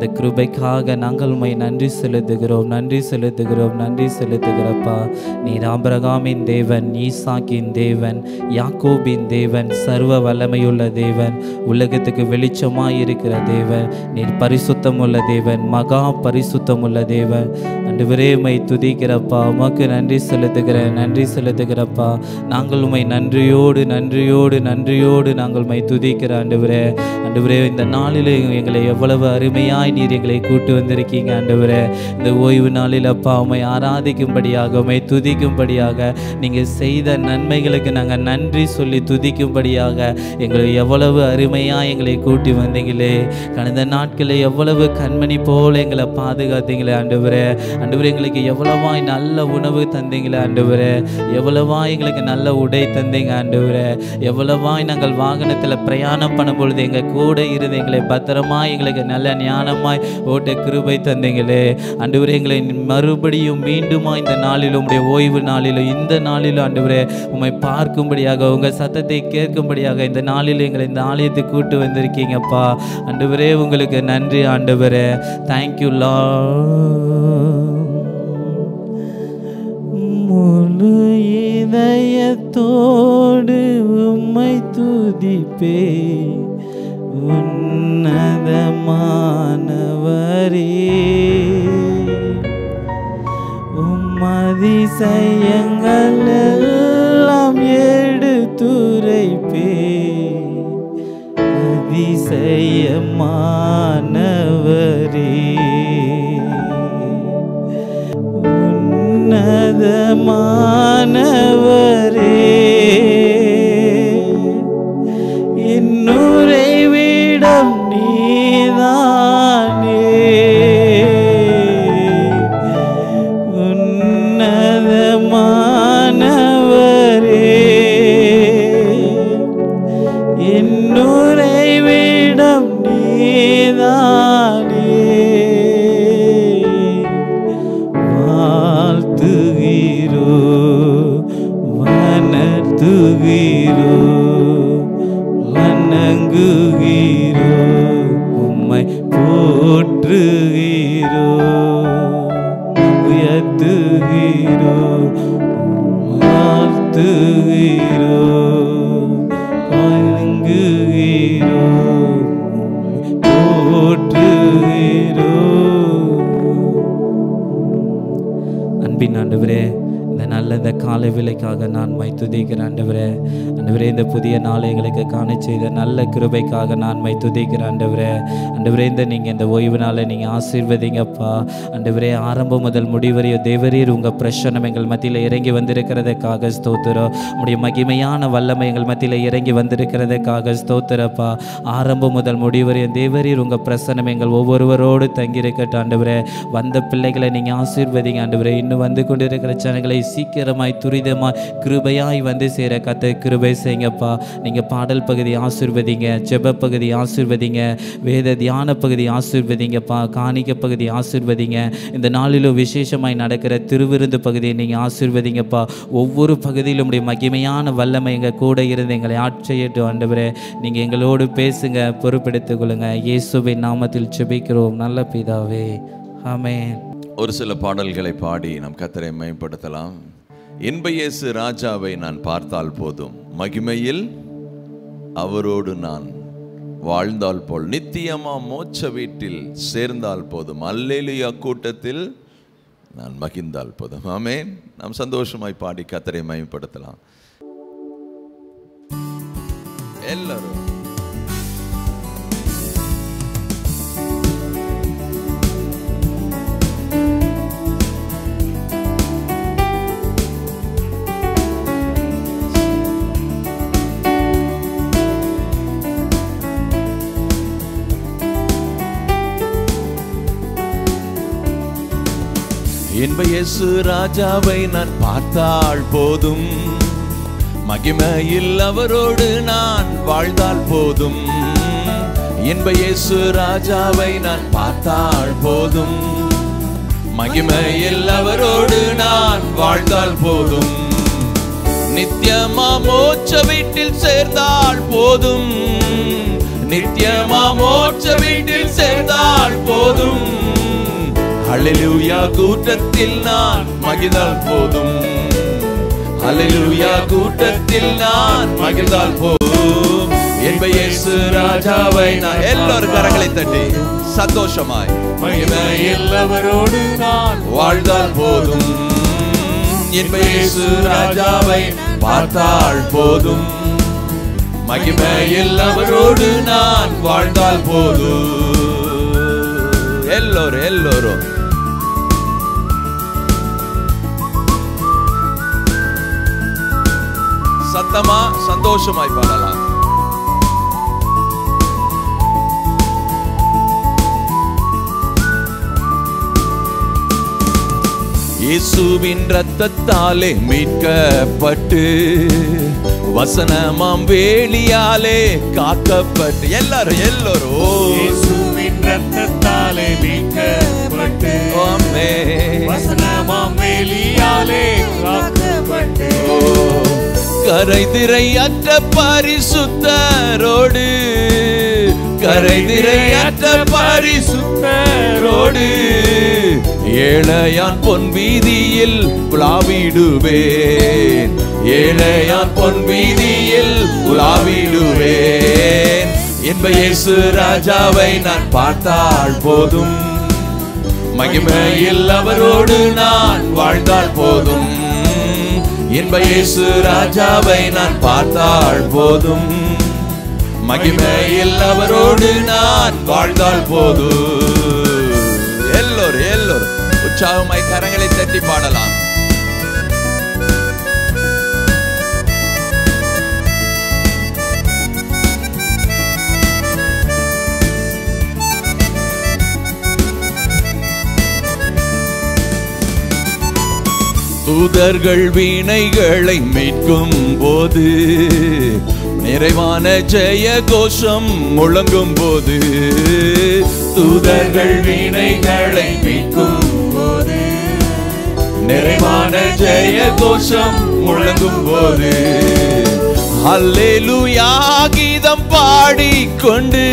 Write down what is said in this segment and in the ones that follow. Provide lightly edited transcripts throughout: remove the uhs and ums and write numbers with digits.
அந்த கிருபைக்காக நாங்கள் உம்மை நன்றி செலுத்துகிறோம், நன்றி செலுத்துகிறோம், நன்றி செலுத்துகிறப்பா. நீர் ஆபிரகாமின் தேவன், ஈசாக்கின் தேவன், யாக்கோபின் தேவன், சர்வ வல்லமையுள்ள தேவன், உலகத்துக்கு வெளிச்சமாய் இருக்கிற தேவன். நீர் பரிசுத்தம் உள்ள தேவன், மகா பரிசுத்தம் உள்ள தேவன். ஆண்டவரே உம்மை துதிக்கிறப்பா, உமக்கு நன்றி செலுத்துகிறேன், நன்றி செலுத்துகிறப்பா. நாங்கள் உம்மை நன்றியோடு நன்றியோடு நன்றியோடு நாங்கள் உம்மை துதிக்கிற ஆண்டவரே. ஆண்டவரே இந்த நாளில் எங்களை எவ்வளவு அருமையாய் நீர் எங்களை கூட்டு வந்திருக்கீங்க ஆண்டவரே. இந்த ஓய்வு நாளில் அப்பா உம்மை ஆராதிக்கும்படியாக, உம்மை துதிக்கும்படியாக, நீங்கள் செய்த நன்மைகளுக்கு நாங்கள் நன்றி சொல்லி துதிக்கும்படியாக எங்களை எவ்வளவு அருமையாக எங்களை கூட்டி வந்தீங்களே. கடந்த நாட்களில் எவ்வளவு கண்மணி போல் எங்களை பாதுகாத்தீங்களே ஆண்டவரே. ஆண்டவரே எங்களுக்கு எவ்வளவாய் நல்ல உணவு தந்தீங்களே ஆண்டவரே, எவ்வளவாய் எங்களுக்கு நல்ல உடை தந்தீங்க ஆண்டவரே, எவ்வளவாய் நாங்கள் வாகனத்தில் பிரயாணம் பண்ணும்பொழுது எங்கள் கூட இருந்து எங்களை பத்திரமாய் எங்களுக்கு நல்ல ஞானமாய் ஓட்ட கிருபை தந்தீங்களே ஆண்டவரே. எங்களை மறுபடியும் மீண்டுமா இந்த நாளிலும் உம்முடைய ஓய்வு நாளிலும் இந்த நாளிலும் ஆண்டவரே உம்மை பார்க்கும்படியாக, உங்கள் சத்தத்தை கேட்கும்படியாக இந்த நாளில் எங்களை இந்த ஆலயத்துக்கு கூட்டு வந்திருக்கீங்கப்பா ஆண்டவரே. உங்களுக்கு நன்றி ஆண்டவரே. Thank you Lord. முழு இதயத்தோடு உம்மை துதிப்பே உன்னதமானவரே. அதிசயங்கள் எல்லாம் எடுத்துரைப்பே அதிசயமானவரே. உன்னதமானவரே இன்னுரைவிடம் நீதானே. உன்னதமானவரே இன்னுரைவிடம் நீதானே. வாழ்த்துகிறோ வணங்குகிறோ வணங்குகிறோ உம்மை போற்றுகிறோ உயர்த்துகிறோ வாழ்த்துகிறோ வணங்குகிறோ போற்றுகிறோ. அன்பின் ஆண்டவரே, இந்த நல்ல இந்த காலை வேளைக்காக நான் மை துதிக்கிறேன் ஆண்டவரே. ஆண்டவரே இந்த புதிய நாளை எங்களுக்கு காண செய்த நல்ல கிருபைக்காக நான் மை துதிக்கிறேன் ஆண்டவரே. ஆண்டவரே நீங்கள் இந்த ஓய்வு நாளை நீங்கள் ஆசீர்வதிங்கப்பா ஆண்டவரே. ஆரம்பம் முதல் முடிவரையோ தேவரீர் உங்கள் பிரசன்னம் எங்கள் மத்தியில் இறங்கி வந்திருக்கிறதுக்காக ஸ்தோத்திரம். உடைய மகிமையான வல்லமை எங்கள் மத்தியில் இறங்கி வந்திருக்கிறதுக்காக ஸ்தோத்திரப்பா. ஆரம்பம் முதல் முடிவரையோ தேவரீர் உங்கள் பிரசன்னம் எங்கள் ஒவ்வொருவரோடு தங்கியிருக்கட்டும் ஆண்டவரே. வந்த பிள்ளைகளை நீங்கள் ஆசீர்வதிங்க ஆண்டவரே. இன்னும் வந்து கொண்டிருக்கிற ஜனங்களை சீக்கிரமாய் துரிதமாய் கிருபையாய் வந்து சேர கத்த கிருபை செய்யுங்கப்பா. நீங்கள் பாடல் பகுதி ஆசீர்வதிங்க, ஜெப பகுதி ஆசீர்வதிங்க, வேத தியான பகுதி ஆசீர்வதிங்கப்பா, காணிக்க பகுதி ஆசீர்வதிங்க. இந்த நாளிலும் விசேஷமாய் நடக்கிற திருவிருந்து பகுதியை நீங்கள் ஆசீர்வதிங்கப்பா. ஒவ்வொரு பகுதியிலும் உடைய மகிமையான வல்லமை எங்கள் கூட இருந்து எங்களை ஆட்சியட்டும் ஆண்டவரே. நீங்கள் எங்களோடு பேசுங்க, பொறுப்பெடுத்துக் கொள்ளுங்க. இயேசுவின் நாமத்தில் ஜெபிக்கிறோம் நல்ல பிதாவே, ஆமென். ஒரு சில பாடல்களை பாடி நம் கர்த்தரை மேம்படுத்தலாம். இன்ப இயேசு ராஜாவை நான் பார்த்தால் போதும், மகிமையில் அவரோடு நான் வாழ்ந்தால் போல், நித்தியமா மோட்ச வீட்டில் சேர்ந்தால் போதும், அல்லேலூயா கூட்டத்தில் நான் மகிழ்ந்தால் போதும். ஆமென். நாம் சந்தோஷமாய் பாடி கர்த்தரை மேம்படுத்தலாம் எல்லாரும். இன்ப இயேசு ராஜாவை நான் பார்த்தால் போதும், மகிமையில் அவரோடு நான் வாழ்ந்தால் போதும். இன்ப இயேசு ராஜாவை நான் பார்த்தால் போதும், மகிமையில் அவரோடு நான் வாழ்ந்தால் போதும். நித்தியமா மோட்ச வீட்டில் சேர்ந்தால் போதும், நித்தியமா மோட்ச வீட்டில் சேர்ந்தால் போதும். ஹல்லேலூயா கூட்டத்தில் நான் மகிழ்ந்தால் போதும். ஹல்லேலூயா கூட்டத்தில் நான் மகிழ்ந்தால் போதும். என்ப இயேசு ராஜாவை நான் எல்லாரும் கரங்களை தட்டி சந்தோஷமாய் மகிமையில் அவரோடு நான் வாழ்ந்தால் போதும். என்ப இயேசு ராஜாவை பார்த்தால் போதும். மகிமையில் அவரோடு நான் வாழ்ந்தால் போதும். எல்லோரும் சத்தமா சந்தோஷமாய் பாடலாம். இயேசுவின் இரத்தத்தாலே மீட்கப்பட்டு வசனமாம் வேலியாலே காக்கப்பட்டு எல்லாரும் இயேசுவின் இரத்தத்தாலே மீட்கப்பட்டு வசனமாம் வேலியாலே காக்கப்பட்டு கரைதிரையற்ற பரிசுத்தரோடு கரைதிரையற்ற பரிசுத்தரோடு ஏழையான் பொன் வீதியில் உலாவிடுவேன். ஏழையான் பொன் வீதியில் உலாவிடுவேன். என்ப இயேசு ராஜாவை நான் பார்த்தால் போதும். மகிமையில் அவரோடு நான் வாழ்ந்தால் போதும். என்ப இயேசு ராஜாவை நான் பார்த்தால் போதும். மகிமையில் அவரோடு நான் வாழ்ந்தால் போதும். எல்லோரும் உற்சாகமாய் கரங்களை தட்டி பாடலாம். தூதர்கள் வீணைகளை மீட்கும் போது நிறைவான ஜெய கோஷம் முழங்கும் போது தூதர்கள் வீணைகளை மீட்கும் போது நிறைவான ஜெய கோஷம் முழங்கும் போது அல்லேலூயா கீதம் பாடிக்கொண்டு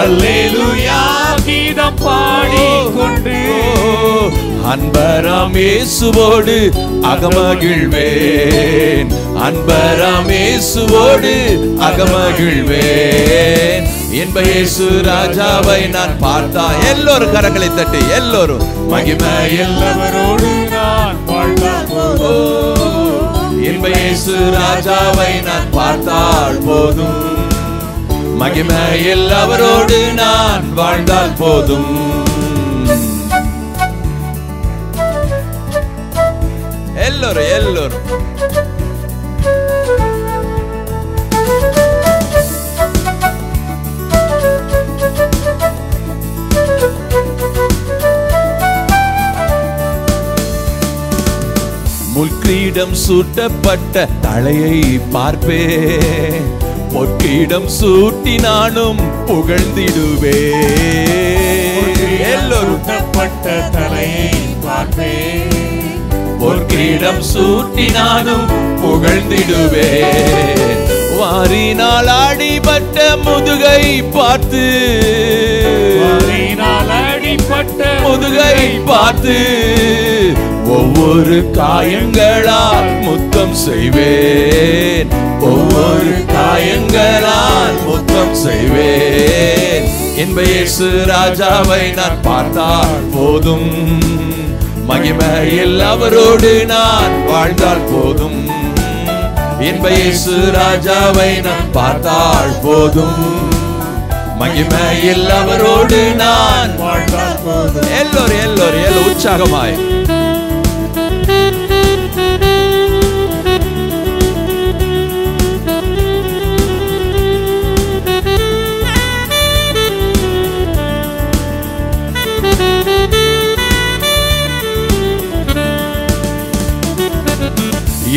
அல்லேலூயா கீதம் பாடிக்கொண்டு அன்பராம் இயேசுவோடு அகமகிழ்வேன். அன்பராம் இயேசுவோடு அகமகிழ்வேன். என்ப இயேசு ராஜாவை நான் பார்த்தா எல்லோரும் கரங்களை தட்டி எல்லோரும் மகிமையில் அவரோடு நான் வாழ்ந்தால் போதும். என்ப இயேசு ராஜாவை நான் பார்த்தால் போதும். மகிமையில் அவரோடு நான் வாழ்ந்தால் போதும். எல்லோரும் முள்கிரீடம் சூட்டப்பட்ட தலையை பார்ப்பே. பொற்கிரீடம் சூட்டி நானும் புகழ்ந்திடுவே. எல்லோரும் சூட்டப்பட்ட தலையை பார்ப்பே. பொற்கிரீடம் சூட்டி நானும் புகழ்ந்திடுவே. வாரினால் அடிபட்ட முதுகை பார்த்து முதுகை பார்த்து ஒவ்வொரு காயங்களால் முத்தம் செய்வேன். ஒவ்வொரு காயங்களால் முத்தம் செய்வேன். என்ப இயேசு ராஜாவை நான் பார்த்தால் போதும். மகிமையில் அவரோடு நான் வாழ்ந்தால் போதும். என்ப இயேசு ராஜாவை நான் பார்த்தால் போதும். மகிமையில் அவரோடு நான் வாழ்ந்தால் போதும். எல்லோரும் உற்சாகமாய்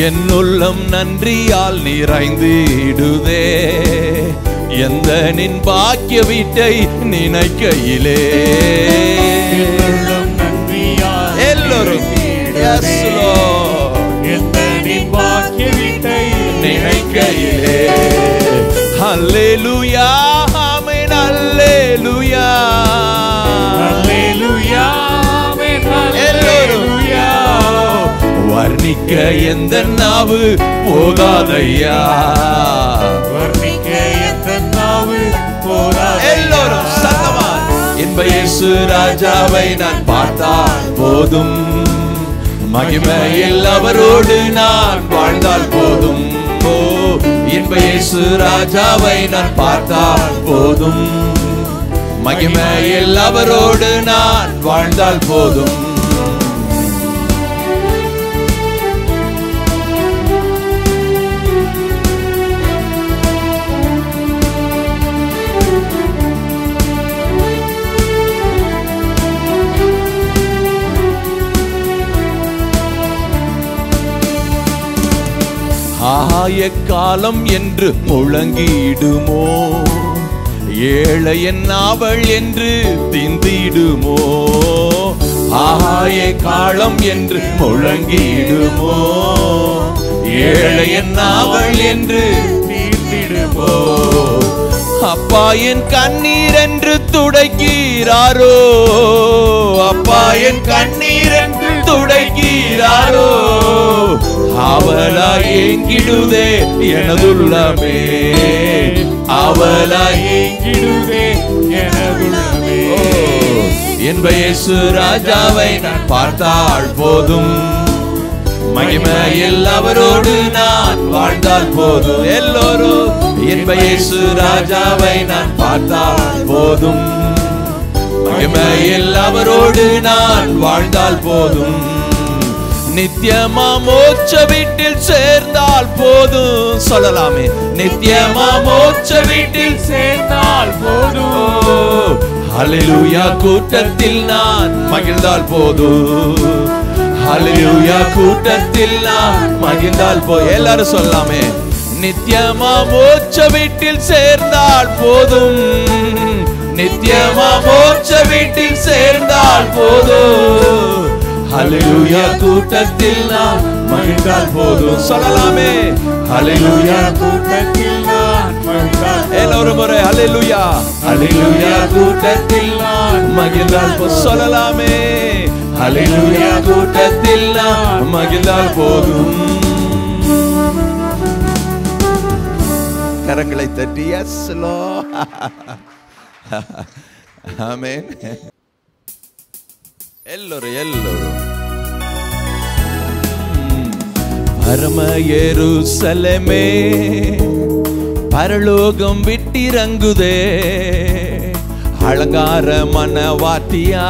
என் உள்ளம் நன்றியால் நிறைந்திடுதே. எந்த நின் பாக்கிய வீட்டை நினைக்கையிலே எல்லோரும் நினைக்கையிலே அல்லேலூயா ஆமென் அல்லேலூயா அல்லேலூயா ஆமென் அல்லேலூயா. வர்ணிக்க எந்த நாவு போதாதையா, வர்ணிக்க எந்த நாவு போதாதையா. எல்லோரும் சத்தமா இன்ப இயேசு ராஜாவை நான் பார்த்தால் போதும், மகிமையில் அவரோடு நான் வாழ்ந்தால் போதும். ஓ இன்ப இயேசு ராஜாவை நான் பார்த்தால் போதும், மகிமையில் அவரோடு நான் வாழ்ந்தால் போதும். ஆய காலம் என்று முழங்கிடுமோ, ஏழையன் அவள் என்று திந்திடுமோ. ஆய காலம் என்று முழங்கிடுமோ, ஏழையன் அவள் என்று திந்திடுமோ. அப்பா என் கண்ணீர் என்று துடைக்கிறாரோ, அப்பா என் கண்ணீர் என்று துடைக்கிறாரோ. அவளாய் ஏங்கிடுதே எனதுள்ளமே, அவளாய் ஏங்கிடுதே எனதுள்ளமே. என்ப இயேசு ராஜாவை நான் பார்த்தால் போதும், மகிமையில் அவரோடு நான் வாழ்ந்தால் போதும். எல்லோரும் என்ப இயேசு ராஜாவை நான் பார்த்தால் போதும், மகிமையில் அவரோடு நான் வாழ்ந்தால் போதும். நித்தியமா மோட்ச வீட்டில் சேர்ந்தால் போதும். சொல்லலாமே, நித்தியமா மோட்ச வீட்டில் சேர்ந்தால் போதும். ஹல்லேலூயா கூட்டத்தில் நான் மகிழ்ந்தால் போதும், ஹல்லேலூயா கூட்டத்தில் நான் மகிழ்ந்தால் போதும். எல்லாரும் சொல்லலாமே, நித்தியமா மோட்ச வீட்டில் சேர்ந்தால் போதும், நித்தியமா மோட்ச வீட்டில் சேர்ந்தால் போதும். ஹல்லேலூயா கூட்டத்தில் நான் மகிழ்ந்தால் போதும். சொல்லலாமே, ஹல்லேலூயா கூட்டத்தில் நான் மகிழ்ந்தால். எல்லோரும் ஒரு ஹல்லேலூயா, ஹல்லேலூயா கூட்டத்தில் நான் மகிழ்ந்தால் போதும். சொல்லலாமே, ஹல்லேலூயா கூட்டத்தில் நான் மகிழ்ந்தால் போதும். கரங்களை தட்டி எஸ் லார்ட். ஆமென். எல்லோரும் பரம எருசலேமே பரலோகம் விட்டிறங்குதே, அலங்கார மனவாட்டியா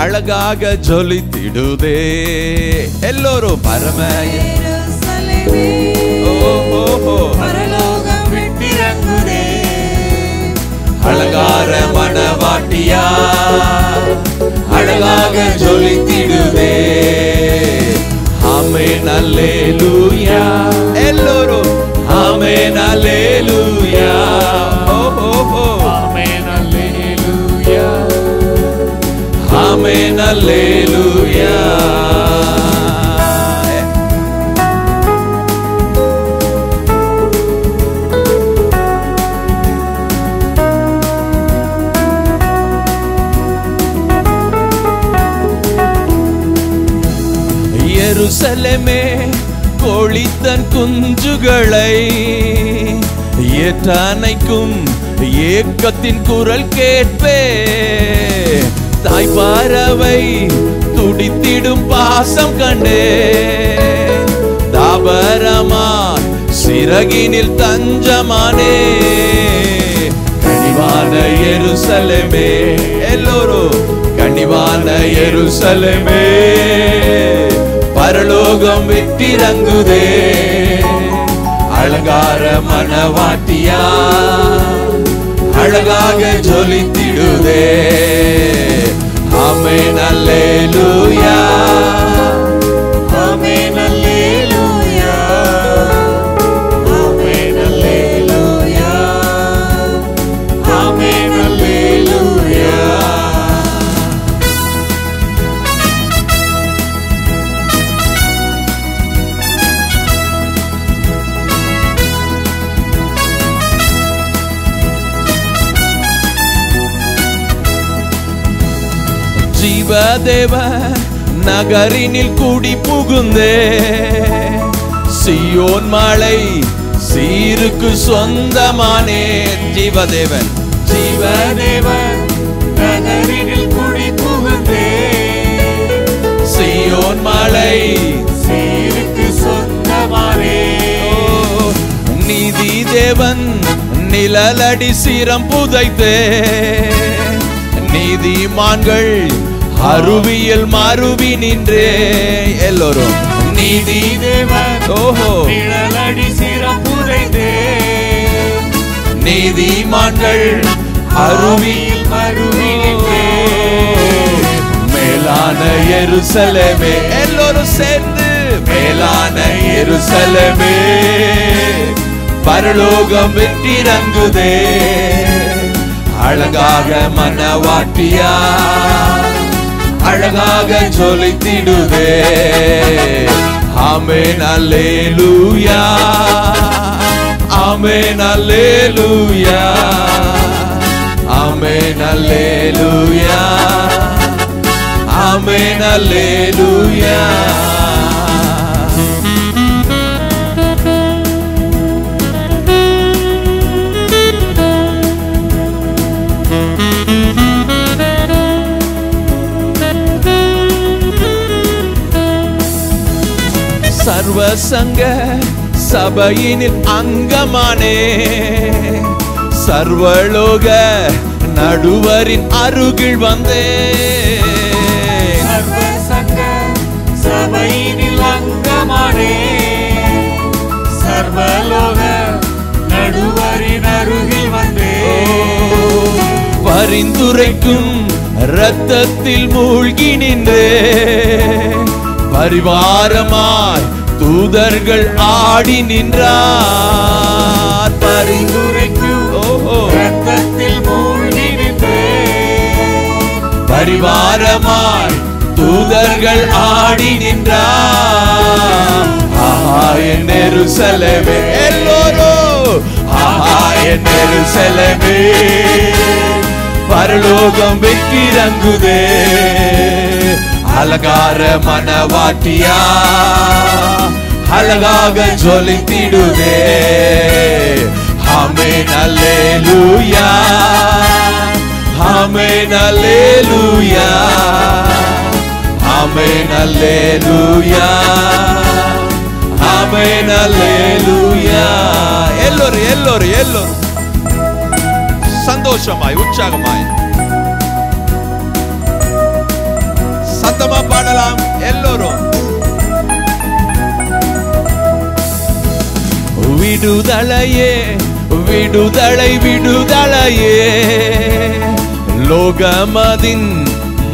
அழகாக ஜொலித்திடுதே. எல்லோரும் பரம எருசலேமே பரலோகம் விட்டிறங்குதே, அலங்கார மனவாட்டியா அழகாக ஜொலித்திடுதே. ஆமென் அல்லேலூயா. எல்லோரும் ஆமென் அல்லேலூயா. ஆமென் அல்லேலூயா, ஆமென் அல்லேலூயா. எருசலேமே கோழித்தன் குஞ்சுகளை ஏற்றனைக்கும் ஏக்கத்தின் குரல் கேட்பே. தாய் பறவை துடித்திடும் பாசம் கண்டே, தாபரமா சிறகினில் தஞ்சமானே. கனிவான எருசலேமே, எல்லோரும் கனிவான எருசலேமே பரலோகம் விட்டிறங்குதே, அலங்கார மனவாட்டியா அழகாக ஜொலித்திடுதே. ஆமென் அல்லேலூயா, ஆமென் அல்லேலூயா, ஆமென் அல்லேலூயா, ஆமென் அல்லேலூயா. ஜீவதேவ நகரினில் கூடி புகுந்தே சியோன் மலை சீருக்கு சொந்தமானே. ஜீவதேவன் ஜீவதேவன் நகரினில் குடி புகுந்தே சியோன் மலை சீருக்கு சொந்தமானே. நீதி தேவன் நிழலடி சிரம் புதைத்தே நீதிமான்கள் அருவியில் மருவி நின்றே. எல்லோரும் நீதி தேவன் ஓஹோ நிழலடி சிரம் புதைத்தே நீதிமான்கள் அருவியில் மருவி நின்றே. மேலான எருசலேமே. எல்லோரும் சேர்ந்து மேலான எருசலேமே பரலோகம் வெற்றிறங்குதே. அழகாக மனவாட்டியா அழகாக ஜொலித்திடுதே. ஆமென் அல்லேலூயா ஆமென் அல்லேலூயா ஆமென் அல்லேலூயா ஆமென் அல்லேலூயா. சர்வசங்க சபையினில் அங்கமானே சர்வலோக நடுவரின் அருகில் வந்தே. சர்வசங்க சபையினில் அங்கமானே சர்வலோக நடுவரின் அருகில் வந்தே. பரிந்துரைக்கும் இரத்தத்தில் மூழ்கி நின்றே பரிவாரமாய் தூதர்கள் ஆடி நின்றார். பரிந்துரைக்கும் இரத்தத்தில் மூழ்கி நின்றே பரிவாரமாய் தூதர்கள் ஆடி நின்றார். ஆஹா என் எருசலேமே. எல்லோரும் ஆஹா என் எருசலேமே பரலோகம் வெற்றிறங்குதே. அலங்கார மனவாட்டியா அழகாக ஜொலித்திடுதே. ஆமென் அல்லேலூயா ஆமென் அல்லேலூயா ஆமென் அல்லேலூயா ஆமென் அல்லேலூயா. எல்லோரும் எல்லோரும் எல்லோரும் சந்தோஷமாய் உற்சாகமாய் சத்தமா பாடலாம். எல்லோரும் விடுதலையே விடுதலை விடுதலையே லோகமதின்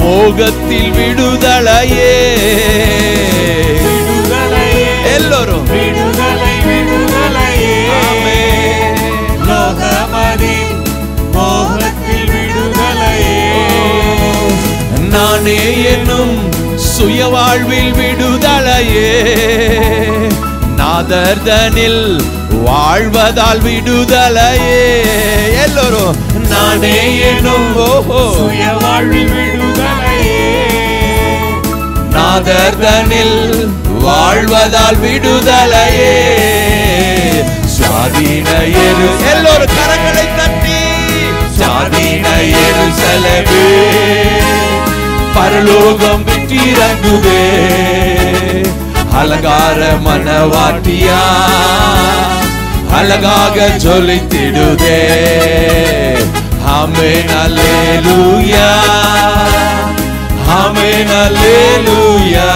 மோகத்தில் விடுதலையே. எல்லோரும் விடுதலை விடுதலையே லோகமதின் மோகத்தில் விடுதலையே. நானே என்னும் சுய வாழ்வில் விடுதலையே நாதர்தனில் வாழ்வதால் விடுதலையே. எல்லோரும் நானே என்னும் ஓஹோ சுய வாழ்வில் விடுதலையே நாதர்தனில் வாழ்வதால் விடுதலையே. சுவாதீன எல்லோரும் கரங்களை தட்டி சுவாதீன எருசலேமே பரலோகம் வெற்றிறங்குதே. அலங்கார மனவாட்டியா அழகாக ஜொலித்திடுதே. ஆமென் அல்லேலூயா ஆமென் அல்லேலூயா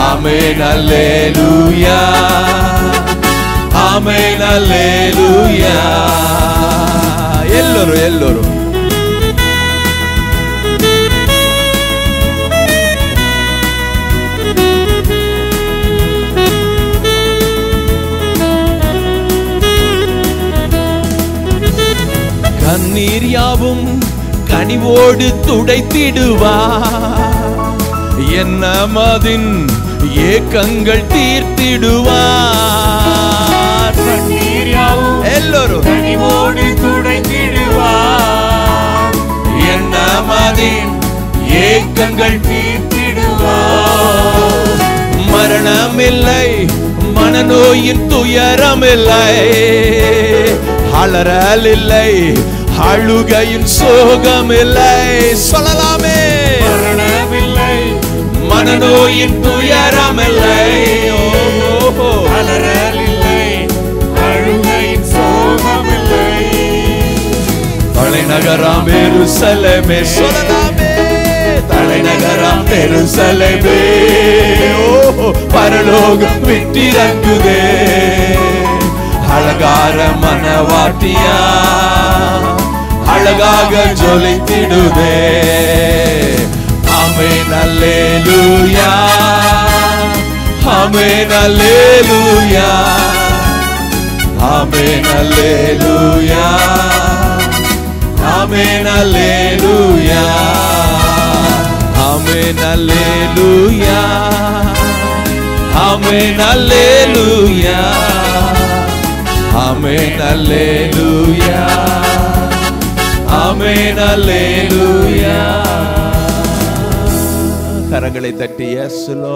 ஆமென் அல்லேலூயா ஆமென் அல்லேலூயா. எல்லோரும் எல்லோரும் கண்ணீர் யாவும் கனிவோடு துடைத்திடுவார். என்ன மதின் ஏக்கங்கள் தீர்த்திடுவார். கண்ணீர் யாவும் எல்லோரும் கனிவோடு துடைத்திடுவார். என்ன மதின் ஏக்கங்கள் தீர்த்திடுவார். மரணமில்லை, மனநோயின் துயரமில்லை, அலறல் இல்லை, அழுகையின் சோகமில்லை. சொல்லலாமே, மரணமில்லை, மனநோயின் துயரமில்லை, அலறல் இல்லை, அழுகையின் சோகமில்லை. தலைநகராம் எருசலேமே, சொல்லலாமே, தலைநகராம் எருசலேமே, பரலோகம் விட்டிறங்குதே, அழகார மனவாட்டியா அழகாக ஜொலித்திடுதே. ஆமென் அல்லேலூயா, ஆமென் அல்லேலூயா, ஆமென் அல்லேலூயா, ஆமென் அல்லேலூயா, ஆமென் அல்லேலூயா, ஆமென் அல்லேலூயா, ஆமென் அல்லேலூயா, ஆமென் அல்லேலூயா. கரங்களை தட்டி இயேசுவே.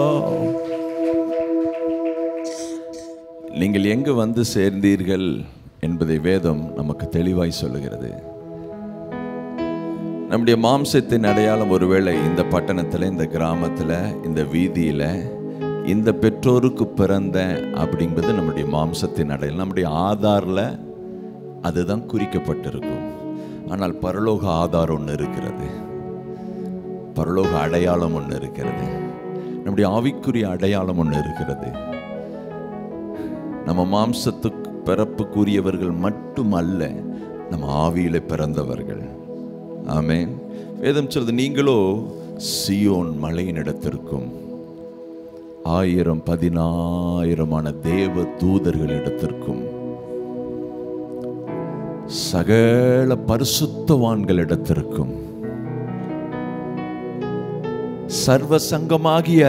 நீங்கள் எங்கு வந்து சேர்ந்தீர்கள் என்பதை வேதம் நமக்கு தெளிவாய் சொல்லுகிறது. நம்முடைய மாம்சத்தின் அடையாளம் ஒருவேளை இந்த பட்டணத்தில், இந்த கிராமத்தில், இந்த வீதியில், இந்த பெற்றோருக்கு பிறந்த அப்படிங்கிறது நம்முடைய மாம்சத்தின் அடையாளம். நம்முடைய ஆதாரில் அதுதான் குறிக்கப்பட்டிருக்கும். ஆனால் பரலோக ஆதாரம் ஒன்று இருக்கிறது, பரலோக அடையாளம் ஒன்று இருக்கிறது, நம்முடைய ஆவிக்குரிய அடையாளம் ஒன்று இருக்கிறது. நம்ம மாம்சத்துக்கு பிறப்புக்குரியவர்கள் மட்டுமல்ல, நம்ம ஆவியில பிறந்தவர்கள். ஆமென். வேதம் சொல்றது, நீங்களோ சியோன் மலையின் இடத்திற்கும் 1000-10,000 தேவ தூதர்களிடத்திற்கும் சகல பரிசுத்தவான்களிடத்திற்கும் சர்வ சங்கமாகிய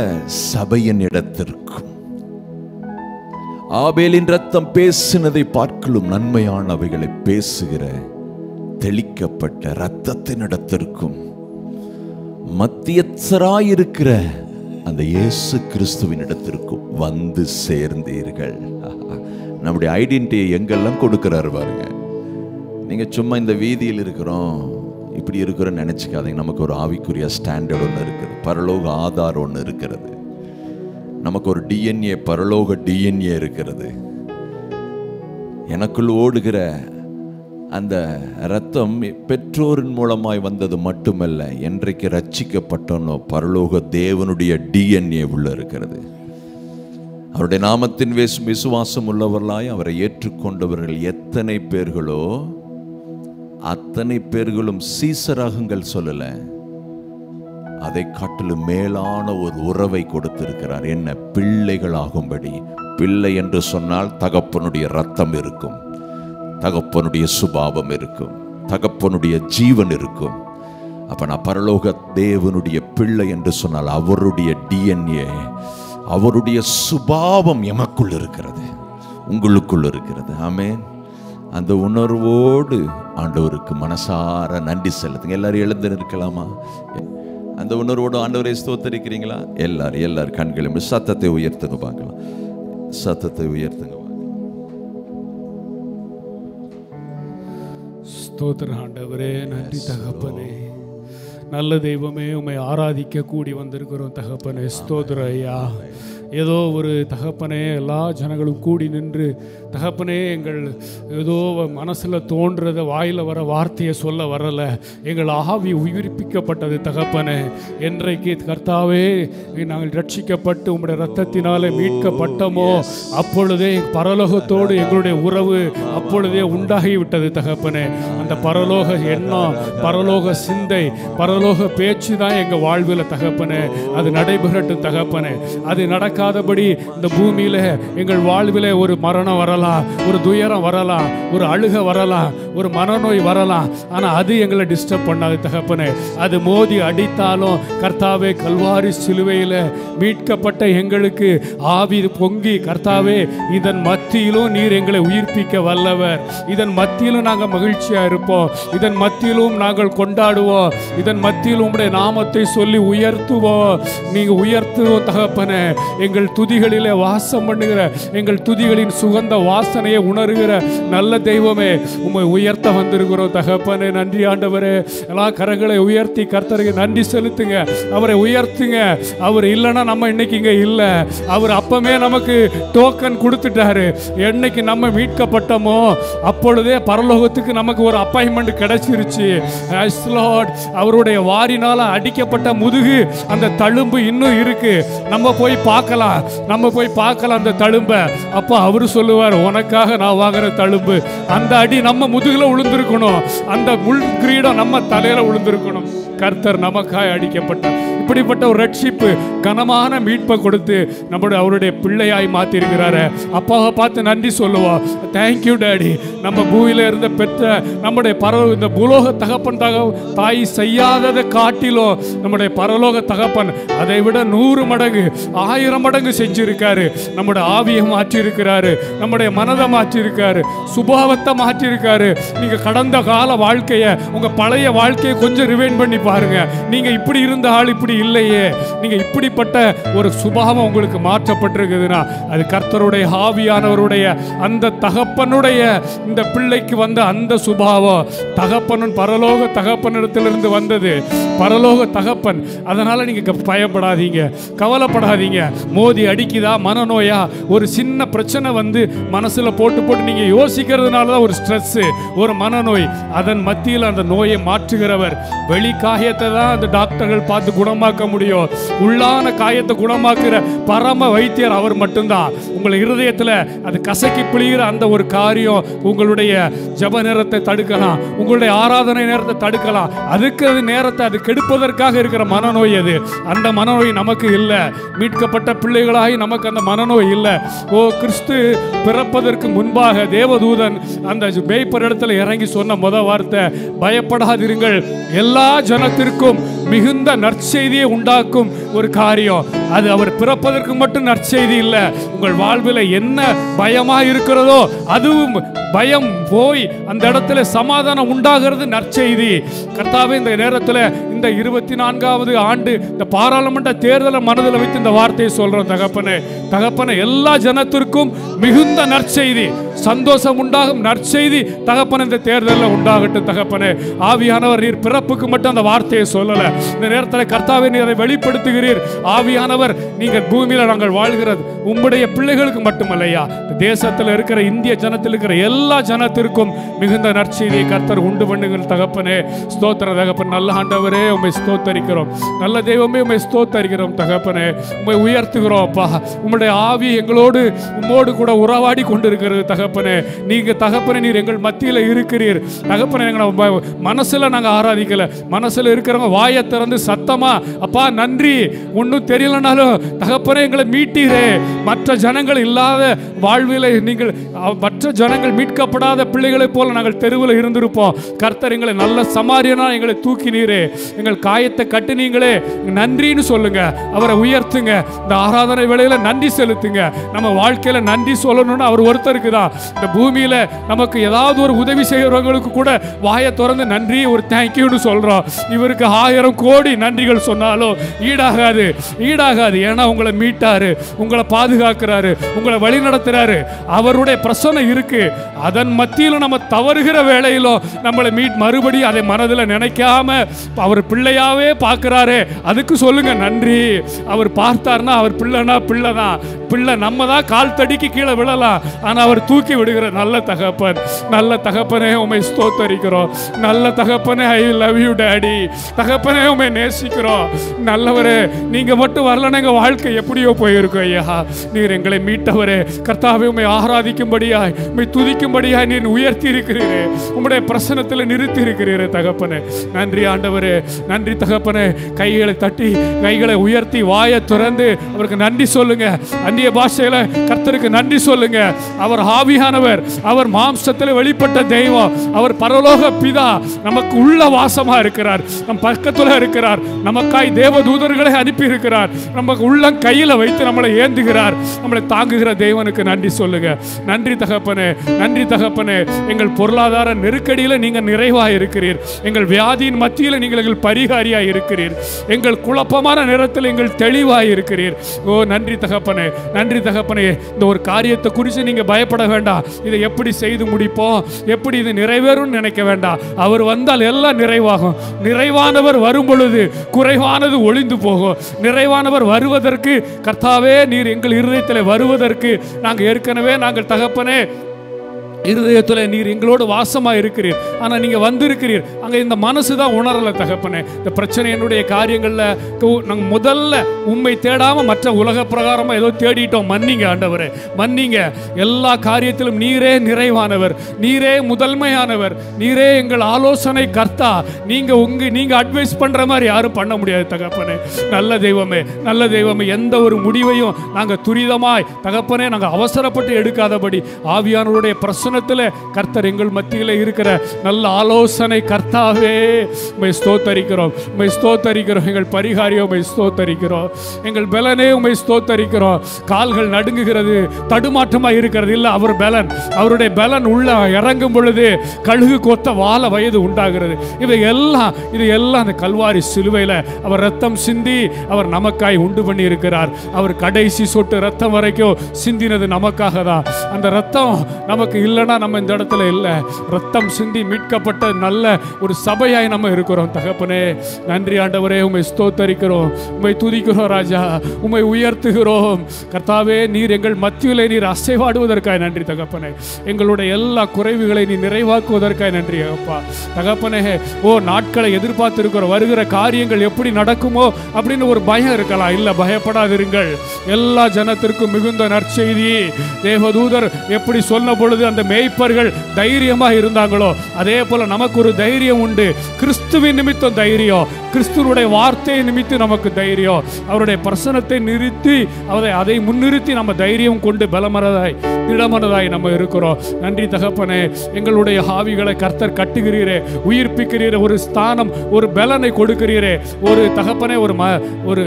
சபையின் இடத்திற்கும் ஆபேலின் ரத்தம் பேசினதை பார்க்கலும் நன்மையானவைகளை பேசுகிற தெளிக்கப்பட்ட ரத்தத்தின் இடத்திற்கும் மத்தியஸ்தராயிருக்கிற அந்த இயேசு கிறிஸ்துவின் இடத்திற்கும் வந்து சேர்ந்தீர்கள். நம்முடைய ஐடென்டிட்டியை எங்கெல்லாம் கொடுக்கிறாரு பாருங்க. நீங்க சும்மா இந்த வீதியில் இருக்கிறோம், இப்படி இருக்கிறோன்னு நினைச்சுக்காதீங்க. நமக்கு ஒரு ஆவிக்குரிய ஸ்டாண்டர்ட் ஒன்று இருக்குது, பரலோக ஆதாரம் ஒன்று இருக்கிறது. நமக்கு ஒரு டிஎன்ஏ, பரலோக டிஎன்ஏ இருக்கிறது. எனக்குள் ஓடுகிற அந்த இரத்தம் பெற்றோரின் மூலமாய் வந்தது மட்டுமல்ல, என்றைக்கு ரட்சிக்கப்பட்டனோ பரலோக தேவனுடைய டிஎன்ஏ உள்ள இருக்கிறது. அவருடைய நாமத்தின் விசுவாசம் உள்ளவர்களாய் அவரை ஏற்றுக்கொண்டவர்கள் எத்தனை பேர்களோ அத்தனை பேர்களும் சீசராகுங்கள் சொல்லல, அதை காட்டிலும் மேலான ஒரு உறவை கொடுத்திருக்கிறார். என்ன? பிள்ளைகளாகும்படி. பிள்ளை என்று சொன்னால் தகப்பனுடைய ரத்தம் இருக்கும், தகப்பனுடைய சுபாவம் இருக்கும், தகப்பனுடைய ஜீவன் இருக்கும். அப்ப நான் பரலோக தேவனுடைய பிள்ளை என்று சொன்னால் அவருடைய டிஎன்ஏ, அவருடைய சுபாவம் எமக்குள் இருக்கிறது, உங்களுக்குள் இருக்கிறது. ஆமென். அந்த உணர்வோடு ஆண்டவருக்கு மனசார நன்றி செலுத்துங்க. எல்லாரும் எழுந்து நிற்கலாமா? அந்த உணர்வோடு ஆண்டவரை ஸ்தோத்தரிக்கிறீங்களா? எல்லாரும் கண்களை சத்தத்தை உயர்த்துங்க பார்க்கலாம். சத்தத்தை உயர்த்துங்க. ஸ்தோத்திர ஆண்டவரே, நன்றி தகப்பனே, நல்ல தெய்வமே, உம்மை ஆராதிக்க கூடி வந்திருக்கிறோம் தகப்பனே. ஸ்தோத்திர ஐயா. ஏதோ ஒரு தகப்பனே எல்லா ஜனங்களும் கூடி நின்று தகப்பனே எங்கள் ஏதோ மனசில் தோன்றத வாயில் வர வார்த்தையை சொல்ல வரலை, எங்கள் ஆவி உயிர்ப்பிக்கப்பட்டது தகப்பனே. என்றைக்கு கர்த்தாவே நாங்கள் ரட்சிக்கப்பட்டு உம்முடைய இரத்தத்தினாலே மீட்கப்பட்டோமோ அப்பொழுதே பரலோகத்தோடு எங்களுடைய உறவு அப்பொழுதே உண்டாகிவிட்டது தகப்பனே. அந்த பரலோக எண்ணம், பரலோக சிந்தை, பரலோக பேச்சு தான் எங்கள் வாழ்வில் தகப்பனே. அது நடைபெறட்டும் தகப்பனே. அது நடக்காதபடி இந்த பூமியில் எங்கள் வாழ்வில் ஒரு மரணம் வரலாம், ஒரு துயரம் வரலாம், ஒரு அழுக வரலாம், ஒரு மனநோய் வரலாம். ஆனால் அது எங்களை டிஸ்டர்ப் பண்ணாது தகப்பனே. அது மோதி அடித்தாலும் கர்த்தாவே கல்வாரி சிலுவையில் மீட்கப்பட்ட எங்களுக்கு ஆவி பொங்கி கர்த்தாவே இதன் மத்தியிலும் நீர் எங்களை உயிர்ப்பிக்க வல்லவர். இதன் மத்தியிலும் நாங்கள் மகிழ்ச்சியாக இருப்போம், இதன் மத்தியிலும் நாங்கள் கொண்டாடுவோம், இதன் மத்தியில் உம்முடைய நாமத்தை சொல்லி உயர்த்துவோம். நீங்க உயர்த்துவோம் தகப்பனே. எங்கள் துதிகளிலே வாசம் பண்ணுகிற, எங்கள் துதிகளின் சுகந்த வாசனையை உணர்கிற நல்ல தெய்வமே, உம்மை உயர்த்த வந்திருக்கிறோம் தகப்பனே. நன்றி ஆண்டவரே. எல்லா கரங்களை உயர்த்தி கர்த்தருக்கு நன்றி செலுத்துங்க. அவரை உயர்த்துங்க. அவர் இல்லைன்னா நம்ம இன்னைக்கு இங்க இல்லை. அவர் அப்பமே நமக்கு டோக்கன் கொடுத்துட்டாரு. என்னைக்கு நம்ம மீட்கப்பட்டோமோ அப்பொழுதே பரலோகத்துக்கு நமக்கு ஒரு அப்பாயின்மெண்ட் கிடைச்சிருச்சு. அவருடைய வாரினால அடிக்கப்பட்ட முதுகு அந்த தழும்பு இன்னும் இருக்கு. நம்ம போய் பார்க்கலாம் அந்த தழும்பை. அப்போ அவரு சொல்லுவார், உனக்காக நான் வாங்குற தழும்பு. அந்த அடி நம்ம முதுகுல விழுந்திருக்கணும், அந்த முள் கிரீடம் நம்ம தலையில விழுந்திருக்கணும். கர்த்தர் நமக்காய் அடிக்கப்பட்டார். இப்படிப்பட்ட ஒரு ரட்சிப்பு, கனமான மீட்பை கொடுத்து நம்முடைய அவருடைய பிள்ளையாய் மாற்றி இருக்கிறாரு. அப்பாவை பார்த்து நன்றி சொல்லுவோம். Thank you daddy. நம்ம பூமியில இருந்த பெற்ற நம்முடைய இந்த பூலோக தகப்பன் தாய் செய்யாததை காட்டிலும் நம்முடைய பரலோக தகப்பன் அதை விட 100 மடங்கு 1000 மடங்கு செஞ்சிருக்காரு. நம்முடைய ஆவியை மாற்றி இருக்கிறாரு, நம்முடைய மனதை மாற்றி இருக்காரு, சுபாவத்தை மாற்றி இருக்காரு. நீங்க கடந்த கால வாழ்க்கைய, உங்க பழைய வாழ்க்கையை கொஞ்சம் ரிவைண்ட் பண்ணி பாருங்க. நீங்க இப்படி இருந்த ஆள் இப்படி இல்லையே. நீங்க இப்படிப்பட்ட ஒரு சுபாவம் உங்களுக்கு மாற்றப்பட்டிருக்குதுன்னா அது கர்த்தருடைய ஆவியானவருடைய அந்த தகப்பனுடைய இந்த பிள்ளைக்கு வந்த அந்த சுபாவம். தகப்பனும் பரலோக தகப்பனிடத்திலிருந்து வந்தது. பரலோக தகப்பன். அதனால நீங்க பயப்படாதீங்க, கவலைப்படாதீங்க. மோதி அடிக்குதா, மனநோயா, ஒரு சின்ன பிரச்சனை வந்து மனசுல போட்டு நீங்க யோசிக்கிறதுனால தான் ஒரு ஸ்ட்ரெஸ், ஒரு மனநோய். அதன் மத்தியில் அந்த நோயை மாற்றுகிறவர். வெளி காயத்தை தான் அந்த டாக்டர்கள் பார்த்து குணமாக்க முடியும். உள்ளான காயத்தை குணமாக்குற பரம வைத்தியர் அவர் மட்டும்தான். உங்கள் இருதயத்தில் அது கசக்கி பிழிகிற அந்த ஒரு காரியம் உங்களுடைய ஜப நேரத்தை தடுக்கலாம், உங்களுடைய ஆராதனை நேரத்தை தடுக்கலாம். அதுக்கு அது நேரத்தை அது கெடுப்பதற்காக இருக்கிற மனநோய் அது. அந்த மனநோய் நமக்கு இல்லை. மீட்கப்பட்ட பிள்ளைகளாகி நமக்கு அந்த மனநோய் இல்லை. ஓ, கிறிஸ்து பிறப்பதற்கு முன்பாக தேவதூதன் அந்த மேய்ப்பர் இடத்துல இறங்கி சொன்ன முதல் வார்த்தை, பயப்படாதிருங்கள், எல்லா ஜனத்திற்கும் மிகுந்த நற்செய்தியை உண்டாக்கும் ஒரு காரியம். அது அவர் பிறப்பதற்கு மட்டும் நற்செய்தி இல்லை. உங்கள் வாழ்வில் என்ன பயமா இருக்கிறதோ அதுவும் பயம் போய் அந்த இடத்துல சமாதானம் உண்டாகிறது நற்செய்தி. கர்த்தாவே, இந்த நேரத்தில் இந்த 24வது ஆண்டு இந்த பாராளுமன்ற தேர்தலை மனதில் வைத்து இந்த வார்த்தையை சொல்றோம். தகப்பனே, எல்லா ஜனத்திற்கும் மிகுந்த நற்செய்தி, சந்தோஷம் உண்டாகும் நற்செய்தி தகப்பனே இந்த தேர்தலில் உண்டாகட்டும். தகப்பனே, ஆவியானவர் நீர் பிறப்புக்கு மட்டும் அந்த வார்த்தையை சொல்லல. இந்த நேரத்தில் கர்த்தாவே நீர் அதை வெளிப்படுத்துகிறீர். ஆவியானவர், நீங்கள் பூமியில் நாங்கள் வாழ்கிறது உம்முடைய பிள்ளைகளுக்கு மட்டுமல்லையா, தேசத்தில் இருக்கிற இந்திய ஜனத்தில் இருக்கிற எல்லா ஜனத்திற்கும் மிகுந்த நற்செய்தியை கர்த்தர் உண்டு பண்ணுகிற தகப்பனே. ஸ்தோத்திர தகப்பன். நல்ல ஆண்டவரே, உம்மை ஸ்தோத்தரிக்கிறோம். நல்ல தெய்வமே, உம்மை ஸ்தோத்தரிக்கிறோம் தகப்பனே. உம்மை உயர்த்துகிறோம் அப்பா. உம்முடைய ஆவி உம்மோடு கூட உறவாடி கொண்டிருக்கிறது தகப்பனே. நீங்க தகப்பனே, நீர் எங்கள் மத்தியில் இருக்கிறீர் தகப்பனே. எங்களை மனசுல நாங்க ஆராதிக்கல, மனசுல இருக்கிறவங்க வாயை திறந்து சத்தமா அப்பா நன்றி, ஒன்னும் தெரியலனாலும் தகப்பனே எங்களை மீட்டீரே. மற்ற ஜனங்கள் இல்லாத வாழ்வில் நீங்கள், மற்ற ஜனங்கள் மீட்கப்படாத பிள்ளைகளை போல நாங்கள் தெருவில் இருந்திருப்போம். கர்த்தர் எங்களை நல்ல சமாரியனா எங்களை தூக்கினீரே. எங்கள் காயத்தை கட்டினீங்களே, நன்றின்னு சொல்லுங்க. அவரை உயர்த்துங்க. இந்த ஆராதனை வேளையில நன்றி செலுத்துங்க. நம்ம வாழ்க்கையில நன்றி சொல்லணும்னு அவர் ஒருத்தருக்கு தான். இந்த பூமியில நமக்கு ஏதாவது ஒரு உதவி செய்யறவங்களுக்கு கூட வாயை திறந்து நன்றி, ஒரு தேங்க்யூன்னு சொல்றோம். இவருக்கு 1000 கோடி நன்றிகள் சொன்னாலும் ஈடாகாது. ஏன்னா உங்களை மீட்டாரு, உங்களை பாதுகாக்கிறாரு, உங்களை வழி நடத்துறாரு. அவருடைய பிரசனை இருக்கு. அதன் மத்தியிலும் நம்ம தவறுகிற வேளையிலும் நம்மளை மறுபடியும் அதை மனதில் நினைக்காம அவர் பிள்ளையாவே பார்க்கிறாரு. அதுக்கு சொல்லுங்க நன்றி. அவர் பார்த்தார்னா அவர் பிள்ளைனா பிள்ளைதான். பிள்ளை நம்ம தான் கால் தடிக்கு கீழே விழலாம், ஆனா அவர் தூக்கி விடுகிற நல்ல தகப்பன். நல்ல தகப்பனே, உம்மை ஸ்தோத்தரிக்கிறோம். நல்ல தகப்பனே, ஐ லவ் யூ டாடி. தகப்பனே, உம்மை நேசிக்கிறோம். நல்லவரே, நீங்க மட்டும் வரலன்னா எங்க வாழ்க்கை எப்படியோ போயிருக்கும் ஐயா. நீர் எங்களை மீட்டவரே. கர்த்தாவே, உம்மை ஆராதிக்கும்படியாய், உம்மை துதிக்கும்படியாய் நீர் உயர்த்தி இருக்கிறீரே. உம்முடைய பிரசன்னத்தில் நிறுத்தி இருக்கிறீரே தகப்பனே. நன்றி ஆண்டவரே, நன்றி தகப்பனே. கைகளை தட்டி, கைகளை உயர்த்தி, வாயை திறந்து அவருக்கு நன்றி சொல்லுங்க. அந்நிய பாஷையில கர்த்தருக்கு நன்றி சொல்லுங்க. அவர் ஆவியானவர், அவர் மாம்சத்தில் வெளிப்பட்ட தெய்வம், அவர் பரலோக பிதா, நமக்கு உள்ள வாசமா இருக்கிறார், நம் பக்கத்துல இருக்கிறார். நமக்காய் தேவதூதர்களை அனுப்பி இருக்கிறார். நமக்கு உள்ள கையில வைத்து நம்மளை ஏந்துகிறார். நம்மளை தாங்குகிற தேவனுக்கு நன்றி சொல்லுங்க. நன்றி தகப்பனே, நன்றி தகப்பனே. எங்கள் பொருளாதார நெருக்கடியில் நீங்க நிறைவாக இருக்கிறீர். எங்கள் வியாதியின் மத்தியில் நீங்கள் எங்கள் பரிகாரியாய் இருக்கிறீர். எங்கள் குழப்பமான நேரத்தில் எங்கள் தெளிவாய் இருக்கிறீர். ஓ நன்றி தகப்பனே, நன்றி தகப்பனே. இந்த ஒரு காரியத்தை குறித்து நீங்க பயப்பட வேண்டாம். இதை எப்படி செய்து முடிப்போம், எப்படி இது நிறைவேறும் நினைக்க வேண்டாம். அவர் வந்தால் எல்லாம் நிறைவாகும். நிறைவானவர் வரும் பொழுது குறைவானது ஒளிந்து போகும். நிறைவானவர் வருவதற்கு கர்த்தாவே நீர் எங்கள் இருதயத்தில் வருவதற்கு நாங்கள் ஏற்கனவே நாங்கள் தகப்பனே இருதயத்தில் நீர் எங்களோடு வாசமாக இருக்கிறீர். ஆனால் நீங்கள் வந்திருக்கிறீர். அங்கே இந்த மனசு தான் உணரலை தகப்பனே. இந்த பிரச்சனை என்னுடைய காரியங்களில் நாங்கள் முதல்ல உண்மை தேடாமல் மற்ற உலக பிரகாரமாக ஏதோ தேடிட்டோம். மன்னிங்க ஆண்டவரே, மன்னிங்க. எல்லா காரியத்திலும் நீரே நிறைவானவர், நீரே முதன்மையானவர், நீரே எங்கள் ஆலோசனை கர்த்தா. நீங்கள் அட்வைஸ் பண்ணுற மாதிரி யாரும் பண்ண முடியாது தகப்பனே. நல்ல தெய்வமே, நல்ல தெய்வமே. எந்த ஒரு முடிவையும் நாங்கள் துரிதமாய் தகப்பனே நாங்கள் அவசரப்பட்டு எடுக்காதபடி ஆவியானவருடைய பிரசன்ன கர்த்தர் எங்கள் மத்தியில் இருக்கிற நல்ல ஆலோசனை கர்த்தாவே உம்மை ஸ்தோத்தரிக்கிறோம், உம்மை ஸ்தோத்தரிக்கிறோம். எங்கள் பரிகாரியை உம்மை ஸ்தோத்தரிக்கிறோம். எங்கள் பலனே உம்மை ஸ்தோத்தரிக்கிறோம். கால்கள் நடுங்குகிறது, தடுமாற்றமாக இருக்கிறது. இல்லை, அவர் பலன், அவருடைய பலன் உள்ள இறங்கும் பொழுது கழுகு கொத்த வாழ வயது உண்டாகிறது. இது எல்லாம் அந்த கல்வாரி சிலுவையில் அவர் ரத்தம் சிந்தி அவர் நமக்காய் உண்டு பண்ணி இருக்கிறார். அவர் கடைசி சொட்டு ரத்தம் வரைக்கும் சிந்தினது நமக்காக தான். அந்த ரத்தம் நமக்கு இல்லை நம்ம இந்த இடத்துல இல்லை. ரத்தம் சிந்தி மீட்கப்பட்ட நல்ல ஒரு சபையாய் நம்ம இருக்கிறோம் தகப்பனே. நன்றி ஆண்டவரே, உம்மை ஸ்தோத்தரிக்கிறோம், உம்மை துதிக்கிறோம் ராஜா, உம்மை உயர்த்துகிறோம் கர்த்தாவே. நீர் எங்கள் மத்தியிலே நீர் அசைவாடுவதற்காக நன்றி தகப்பனே. எங்களுடைய எல்லா குறைவுகளை நீ நிறைவாக்குவதற்காக நன்றி அப்பா தகப்பனே. ஓ நாட்களை எதிர்பார்த்திருக்கிறோம், வருகிற காரியங்கள் எப்படி நடக்குமோ அப்படின்னு ஒரு பயம் இருக்கலாம். இல்லை, பயப்படாதிருங்கள். எல்லா ஜனத்திற்கும் மிகுந்த நற்செய்தி. தேவதூதர் எப்படி சொன்ன பொழுது அந்த மேய்ப்பர்கள் தைரியமாக இருந்தாங்களோ அதே போல நமக்கு ஒரு தைரியம் உண்டு. கிறிஸ்துவின் நிமித்தம் தைரியம், கிறிஸ்துவனுடைய வார்த்தையை நிமித்தம் நமக்கு தைரியம். அவருடைய பிரசனத்தை நிறுத்தி அதை முன்னிறுத்தி நம்ம தைரியம் கொண்டு பலமனதாய் திடமனதாய் நம்ம இருக்கிறோம். நன்றி தகப்பனே. எங்களுடைய ஆவிகளை கர்த்தர் கட்டுகிறீரே, உயிர்ப்பிக்கிறீரே, ஒரு ஸ்தானம், ஒரு பலனை கொடுக்கிறீரே. ஒரு தகப்பனே, ஒரு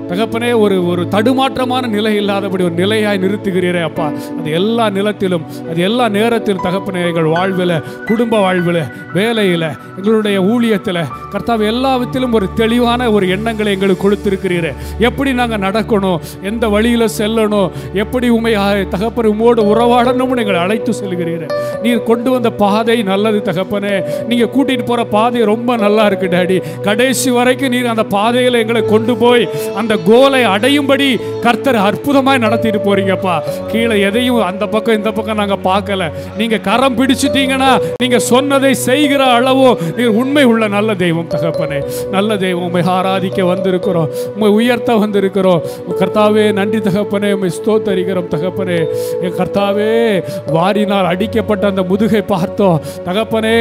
தகப்பனே, ஒரு தடுமாற்றமான நிலை இல்லாதபடி ஒரு நிலையாய் நிறுத்துகிறீரே அப்பா. அது எல்லா நிலத்திலும், அது எல்லா நேரத்திலும் தகப்பனே, எங்கள் வாழ்வில், குடும்ப வாழ்வில், வேலையில், எங்களுடைய ஊழியத்தில் கர்த்தாவே எல்லாவற்றிலும் ஒரு தெளிவான ஒரு எண்ணங்களை எங்களுக்கு கொடுத்திருக்கிறீரே. எப்படி நாங்கள் நடக்கணும், எந்த வழியில் செல்லணும், எப்படி உண்மை தகப்பனை உம்மோடு உறவாடணும்னு எங்களை அழைத்து செல்கிறீரே. நீர் கொண்டு வந்த பாதை நல்லது தகப்பனே. நீங்கள் கூட்டிகிட்டு போகிற பாதை ரொம்ப நல்லா இருக்கு டாடி. கடைசி வரைக்கும் நீர் அந்த பாதையில் எங்களை கொண்டு போய் அந்த கோலை அடையும்படி கர்த்தர் அற்புதமாய் நடத்திட்டு போறீங்கப்பா. கீழே எதையும் அந்த பக்கம் இந்த பக்கம் நாங்க பார்க்கல. நீங்க கரம் பிடிச்சிட்டீங்கன்னா நீங்க சொன்னதை செய்கிற அளவோ நீர் உண்மை உள்ள நல்ல தெய்வம் தகப்பனே. நல்ல தெய்வம், உம்மை ஆராதிக்க வந்திருக்கிறோம், உம்மை உயர்த்த வந்திருக்கிறோம் கர்த்தாவே. நன்றி தகப்பனே, உம்மை ஸ்தோத்தரிக்கிறோம் தகப்பனே. என் கர்த்தாவே, வாரினால் அடிக்கப்பட்ட அந்த முதுகை பார்த்தோம் தகப்பனே.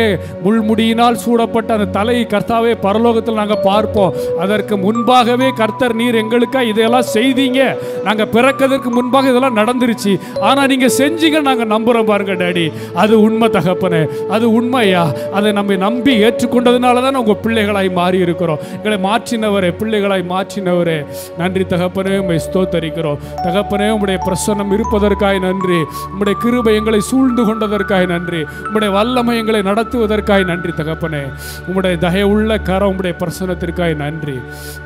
முள்முடியினால் சூடப்பட்ட அந்த தலை கர்த்தாவே பரலோகத்தில் நாங்கள் பார்ப்போம். அதற்கு முன்பாகவே கர்த்தர் நீர் எங்களுக்காக இதெல்லாம் செய்தீங்க. நாங்கள் பிறக்கிறதுக்கு முன்பாக இதெல்லாம் நடந்துருச்சு. ஆனால் நீங்கள் செஞ்சீங்க, நாங்கள் நம்புகிறோம் பாருங்க டாடி. அது உண்மை தகப்பனே, அது உண்மையா. அதை நம்ம நம்பி ஏற்றுக்கொண்டதுனால தான் உங்கள் பிள்ளைகளாய் மாறி இருக்கிறோம். எங்களை மாற்றினவரே, பிள்ளைகளாய் மாற்றினவரே, நன்றி தகப்பனே. உம்மை ஸ்தோத்தரிக்கிறோம் தகப்பனே. உம்முடைய பிரசன்னம் இருப்பதற்காக நன்றி. உம்முடைய கிருபை எங்களை சூழ்ந்து கொண்டதற்காக நன்றி. உம்முடைய வல்லமை எங்களை நடத்துவதற்காக நன்றி தகப்பனே. உம்முடைய தயவுள்ள கரம், உம்முடைய பிரசன்னத்திற்காக நன்றி.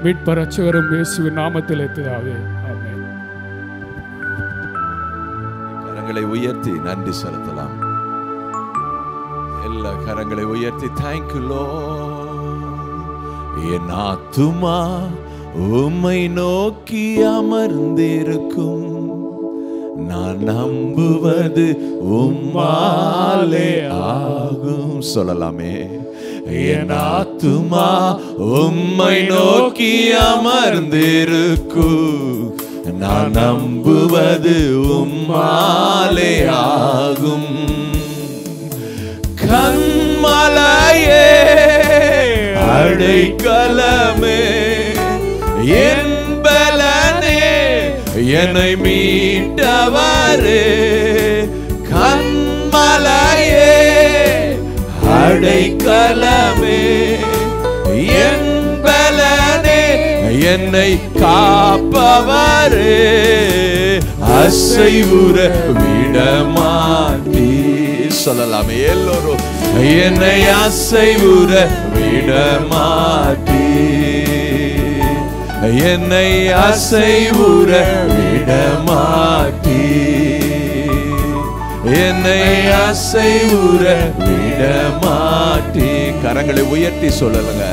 மீட்பர் ரட்சகரும் இயேசுவின் நாமத்தில் பிதாவே, ஆமென். கரங்களை உயர்த்தி நன்றி செலுத்தலாம். எல்லா கரங்களை உயர்த்தி thank you Lord. என் ஆத்துமா உம்மை நோக்கி அமர்ந்திருக்கும், நான் நம்புவது உம்மாலே ஆகும். சொல்லலாமே. என் ஆத்துமா உம்மை நோக்கி அமர்ந்திருக்கும், நான் நம்புவது உம்மாலே ஆகும். கண்மலையே அடைக்கலமே, என் பலனே, என்னை மீட்டவரே. கண்மலையே அடைக்கலமே, என் பலனே, என்னை காப்பவரே. அசைவுற விடமாட்டீ. சொல்லலாமே எல்லோரும். என்னை அசைவுற விட மாட்டீ, என்னை அசைவுற விட மாட்டீ, என்னை அசைவுற விட மாட்டீ. கரங்களை உயர்த்தி சொல்லலுங்க.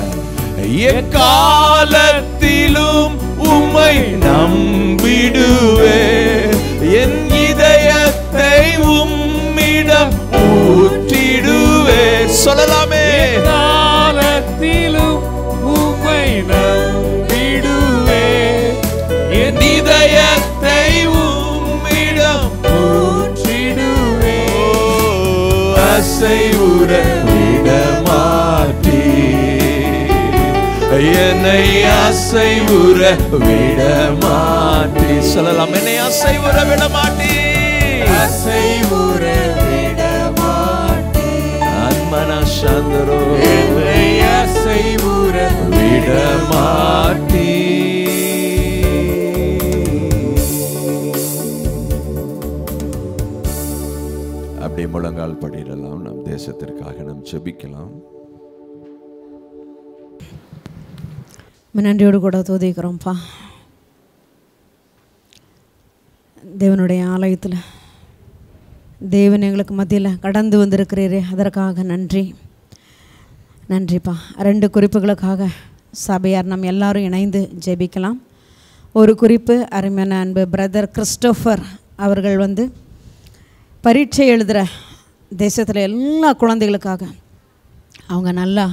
எக்காலத்திலும் உம்மை நம்பிடுவே, என் இதயத்தை உம்மிடம் ஊற்றிடுவே. சொல்லலாமே. காலத்திலும் உம்மை நம்பிடுவே, என் இதயத்தை உம்மிடம் ஊற்றிடுவே. அசைவுற விட மாட்டீ, என்னை அசைவுற விட மாட்டீ. சொல்லலாம். என்னை அசைவுற விட மாட்டீ, அசைவுற விட மாட்டீ. ஆத்மனா சாந்தரோ, என்னை அசைவுற விட மாட்டீ. அப்படி முழங்கால் படிடலாம். நம் தேசத்திற்காக நாம் ஜெபிக்கலாம். நன்றியோடு கூட துதிக்கிறோம்ப்பா. தேவனுடைய ஆலயத்தில் தேவன் எங்களுக்கு மத்தியில் கடந்து வந்திருக்கிறீரே, அதற்காக நன்றி. நன்றிப்பா. 2 குறிப்புகளுக்காக சபையார் நம்ம எல்லாரும் இணைந்து ஜெபிக்கலாம். ஒரு குறிப்பு, அருமையான அன்பு பிரதர் கிறிஸ்டோஃபர் அவர்கள் பரீட்சை எழுதுகிற தேசத்தில் எல்லா குழந்தைகளுக்காக அவங்க நல்லா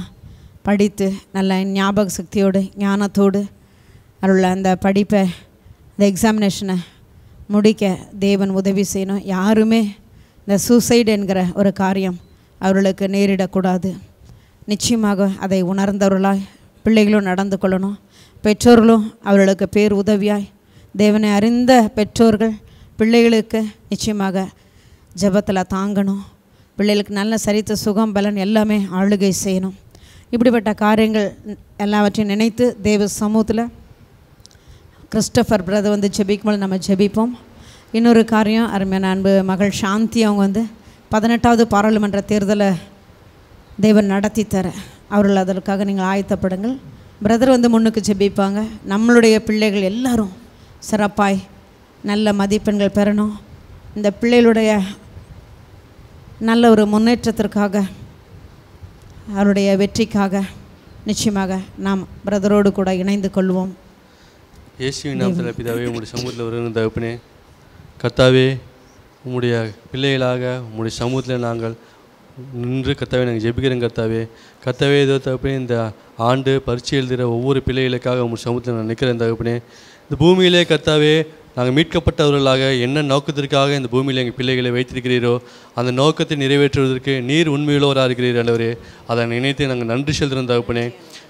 படித்து நல்ல ஞாபக சக்தியோடு ஞானத்தோடு அவருள்ள அந்த படிப்பை, இந்த எக்ஸாமினேஷனை முடிக்க தேவன் உதவி செய்யணும். யாருமே இந்த சூசைடு என்கிற ஒரு காரியம் அவர்களுக்கு நேரிடக்கூடாது. நிச்சயமாக அதை உணர்ந்தவர்களாய் பிள்ளைகளும் நடந்து கொள்ளணும். பெற்றோர்களும் அவர்களுக்கு பேர் உதவியாய், தேவனை அறிந்த பெற்றோர்கள் பிள்ளைகளுக்கு நிச்சயமாக ஜெபத்தில் தாங்கணும். பிள்ளைகளுக்கு நல்ல சரித்த சுகம் பலன் எல்லாமே ஆளுகை செய்யணும். இப்படிப்பட்ட காரியங்கள் எல்லாவற்றையும் நினைத்து தேவ சமூகத்தில் கிறிஸ்டோஃபர் பிரதர் ஜெபிக்கும்போது நம்ம ஜெபிப்போம். இன்னொரு காரியம், அருமையான அன்பு மகள் சாந்தி அவங்க 18வது பாராளுமன்ற தேர்தலை தேவன் நடத்தி தர அவர்கள் அதற்காக நீங்கள் ஆயத்தப்படுங்கள். பிரதர் முன்னுக்கு ஜெபிப்பாங்க. நம்மளுடைய பிள்ளைகள் எல்லாரும் சிறப்பாய் நல்ல மதிப்பெண்கள் பெறணும். இந்த பிள்ளைகளுடைய நல்ல ஒரு முன்னேற்றத்திற்காக, அவருடைய வெற்றிக்காக நிச்சயமாக நாம் பிரதரோடு கூட இணைந்து கொள்வோம். இயேசுவின் நாமத்தில் பிதாவே, உம்முடைய சமூகத்தில் வருகிற தகப்பனே, கர்த்தாவே, உம்முடைய பிள்ளைகளாக உம்முடைய சமூகத்தில் நாங்கள் நின்று கர்த்தாவே நாங்கள் ஜெபிக்கிறோம். கர்த்தாவே ஏதோ தகப்பனே, இந்த ஆண்டு பரீட்சை எழுதுகிற ஒவ்வொரு பிள்ளைகளுக்காக உம்முடைய சமூகத்தில் நான் நிற்கிறேன் தகப்பனே. இந்த பூமியிலே கர்த்தாவே நாங்கள் மீட்கப்பட்டவர்களாக என்ன நோக்கத்திற்காக இந்த பூமியில் எங்கள் பிள்ளைகளை வைத்திருக்கிறீரோ அந்த நோக்கத்தை நிறைவேற்றுவதற்கு நீர் உண்மையுள்ளவராக இருக்கிறீர் ஆண்டவரே. அதை நினைத்து நாங்கள் நன்றி செலுத்துகிறோம் தகப்பனே.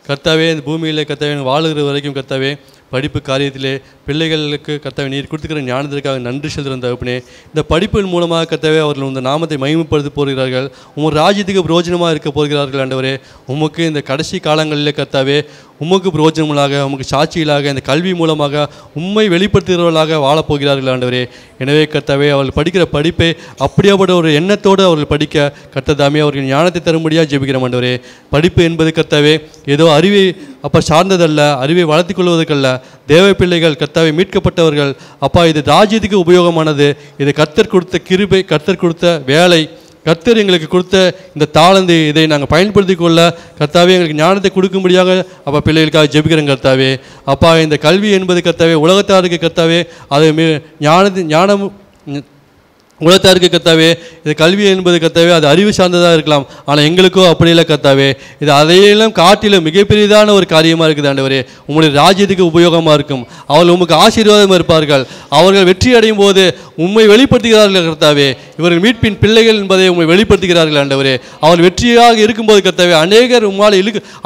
கர்த்தாவே, இந்த பூமியில் கர்த்தாவே வாழுகிற வரைக்கும் கர்த்தாவே படிப்பு காரியத்திலே பிள்ளைகளுக்கு கர்த்தாவே நீர் கொடுத்துக்கிற ஞானத்திற்காக நன்றி செலுத்துகிறோம் தகப்பனே. இந்த படிப்பின் மூலமாக கர்த்தாவே அவர்கள் இந்த நாமத்தை மகிமைப்படுத்த போகிறார்கள். உங்கள் ராஜ்யத்துக்கு பிரயோஜனமாக இருக்க போகிறார்கள் ஆண்டவரே. உமக்கு இந்த கடைசி காலங்களிலே கர்த்தாவே உமக்கு பிரயோஜனங்களாக, உமக்கு சாட்சிகளாக, இந்த கல்வி மூலமாக உண்மை வெளிப்படுத்துகிறவர்களாக வாழப்போகிறார்கள் ஆண்டவரே. எனவே கர்த்தாவே அவர்கள் படிக்கிற படிப்பை அப்படியாப்பட்ட ஒரு எண்ணத்தோடு அவர்கள் படிக்க கர்த்ததாமே அவர்கள் ஞானத்தை தரும்படியாக ஜெபிக்கிறோம் ஆண்டவரே. படிப்பு என்பது கர்த்தாவே ஏதோ அறிவை சார்ந்ததல்ல, அறிவை வளர்த்து கொள்வதற்கல்ல. தேவ பிள்ளைகள் கர்த்தாவே மீட்கப்பட்டவர்கள் அப்பா, இது ராஜ்யத்துக்கு உபயோகமானது. இது கர்த்தர் கொடுத்த கிருபை, கர்த்தர் கொடுத்த வேலை, கர்த்தர் எங்களுக்கு கொடுத்த இந்த தாளந்து, இதை நாங்கள் பயன்படுத்தி கொள்ள கர்த்தாவே எங்களுக்கு ஞானத்தை கொடுக்கும்படியாக அப்பா பிள்ளைகளுக்காக ஜெபிக்கிறோம் கர்த்தாவே. அப்பா, இந்த கல்வி என்பது கர்த்தாவே உலகத்தாருக்கு கர்த்தாவே அது ஞானம் உலகத்தாருக்கு கர்த்தாவே இது கல்வி என்பது கர்த்தாவே அது அறிவு சார்ந்ததாக இருக்கலாம். ஆனால் எங்களுக்கோ அப்படி இல்லை கர்த்தாவே. இது அதையெல்லாம் காட்டிலும் மிகப்பெரியதான ஒரு காரியமாக இருக்குது ஆண்டவரே. உங்களுடைய ராஜ்யத்துக்கு உபயோகமாக இருக்கும். அவர்கள் உமக்கு ஆசீர்வாதமாக இருப்பார்கள். அவர்கள் வெற்றி அடையும் போது உண்மை வெளிப்படுத்துகிறார்கள் கர்த்தாவே. இவர்கள் மீட்பின் பிள்ளைகள் என்பதை உண்மை வெளிப்படுத்துகிறார்கள் ஆண்டவரே. அவர்கள் வெற்றியாக இருக்கும்போது கர்த்தாவே அநேகர் உம்மால்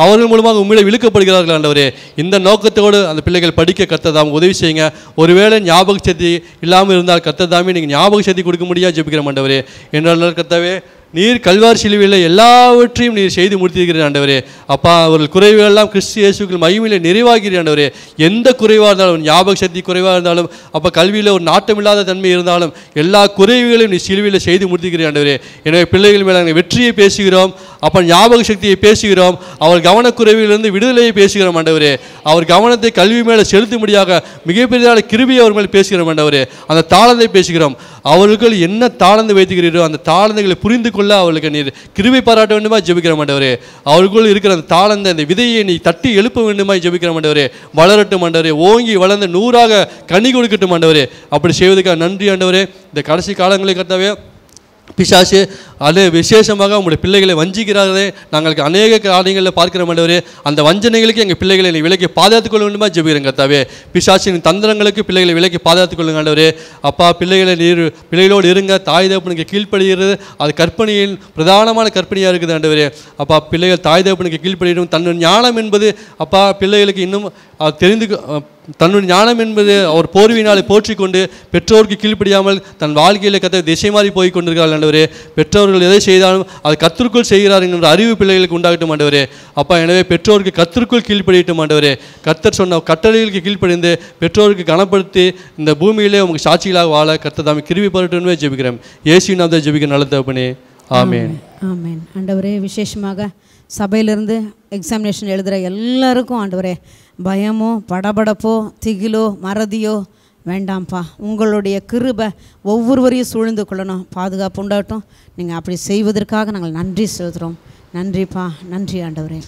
அவர்கள் மூலமாக உண்மையில இழுக்கப்படுகிறார்கள் ஆண்டவரே. இந்த நோக்கத்தோடு அந்த பிள்ளைகள் படிக்க கர்த்ததாம் உதவி செய்யுங்க. ஒருவேளை ஞாபக சக்தி இல்லாமல் இருந்தால் கர்த்ததாமே நீங்கள் ஞாபக சக்தி கொடுக்க முடியாது ஜெபிக்கிறோம் ஆண்டவரே. என்றால் கர்த்தாவே நீர் கல்வாரி சிலுவையில் எல்லாவற்றையும் நீர் செய்து முடித்திருக்கிறீர் ஆண்டவரே. அப்பா, அவர்கள் குறைவுகளெல்லாம் கிறிஸ்து இயேசுவுக்குள் மகிமையிலே நிறைவாகிறீர் ஆண்டவரே. எந்த குறைவாக இருந்தாலும், ஞாபக சக்தி குறைவாக இருந்தாலும், அப்போ கல்வியில் ஒரு நாட்டமில்லாத தன்மை இருந்தாலும், எல்லா குறைவுகளையும் நீ சிலுவையில் செய்து முடித்திருக்கிறீர் ஆண்டவரே. எனவே பிள்ளைகள் மேலே நாங்கள் வெற்றியை பேசுகிறோம், அப்போ ஞாபக சக்தியை பேசுகிறோம், அவர் கவனக்குறைவிலிருந்து விடுதலையை பேசுகிறோம் ஆண்டவரே. அவர் கவனத்தை கல்வி மேலே செலுத்தும்படியாக மிகப்பெரிய கிருபையை அவர் மேலே பேசுகிறோம் ஆண்டவரே. அந்த தாளந்தை பேசுகிறோம். அவர்கள் என்ன தாளந்து வைத்துக்கிறீரோ அந்த தாளந்துகளை புரிந்து கொள்ள அவர்களுக்கு நீர் கிருபை பாராட்ட வேண்டுமா ஜெபிக்கிறோம் ஆண்டவரே. அவர்களுக்குள் இருக்கிற அந்த தாளந்த அந்த விதையை நீ தட்டி எழுப்ப வேண்டுமா ஜெபிக்கிறோம் ஆண்டவரே. வளரட்டும் ஆண்டவரே, ஓங்கி வளர்ந்து 100ஆக கனி கொடுக்கட்டும் ஆண்டவரே. அப்படி செய்வதற்காக நன்றி ஆண்டவரே. இந்த கடைசி காலங்களை கர்த்தாவே, பிசாசு அது விசேஷமாக உங்களுடைய பிள்ளைகளை வஞ்சிக்கிறார்களே, நாங்கள் அநேக காரியங்களில் பார்க்கிறோம் ஆண்டவரே. அந்த வஞ்சனைகளுக்கு எங்கள் பிள்ளைகளை நீ விலைக்கு பாதுகாத்துக் கொள்ள வேண்டுமா ஜெபிக்கிறேன் கர்த்தாவே. பிசாசின் தந்திரங்களுக்கு பிள்ளைகளை விலைக்கு பாதுகாத்துக் கொள்ளுங்க ஆண்டவரே. அப்பா, பிள்ளைகளோடு இருங்க. தாய் தகப்பனுக்கு கீழ்ப்படுகிறது அது கற்பனையின் பிரதானமான கற்பனையாக இருக்குது ஆண்டவரே. அப்பா, பிள்ளைகள் தாய் தகப்பனுக்கு கீழ்ப்படியும். தன்னுடைய ஞானம் என்பது அப்பா பிள்ளைகளுக்கு இன்னும் தெரிந்து தன்னுடைய ஞானம் என்பது அவர் போர்வினாலே போற்றிக்கொண்டு பெற்றோருக்கு கீழ்ப்படியாமல் தன் வாழ்க்கையில் கத்த திசை மாறி போய் கொண்டிருக்கிறார்கள் ஆண்டவரே. பெற்றோர்கள் எதை செய்தாலும் அது கர்த்தருக்குள் செய்கிறார் என்ற அறிவு பிள்ளைகளுக்கு உண்டாகட்டும் ஆண்டவரே. அப்பா, எனவே பெற்றோருக்கு கர்த்தருக்குள் கீழ்ப்படியட்டும் ஆண்டவரே. கர்த்தர் சொன்ன கட்டளைகளுக்கு கீழ்ப்படிந்து பெற்றோருக்கு கனப்படுத்தி இந்த பூமியிலே உங்களுக்கு சாட்சிகளாக வாழ கர்த்தர் தாமே கிருபை பாராட்டணுமே ஜெபிக்கிறோம். இயேசுவின் நாமத்தில் ஜெபிக்கிற நல்ல தகப்பனே, ஆமென். ஆமென். ஆண்டவரே, விசேஷமாக சபையிலிருந்து எக்ஸாமினேஷன் எழுதுகிற எல்லாருக்கும் ஆண்டவரே பயமோ படபடப்போ திகிலோ மறதியோ வேண்டாம்ப்பா. உங்களுடைய கிருபை ஒவ்வொருவரையும் சூழ்ந்து கொள்ளணும், பாதுகாப்பு உண்டாகட்டும். நீங்கள் அப்படி செய்வதற்காக நாங்கள் நன்றி செலுத்துகிறோம். நன்றிப்பா, நன்றி ஆண்டவரே.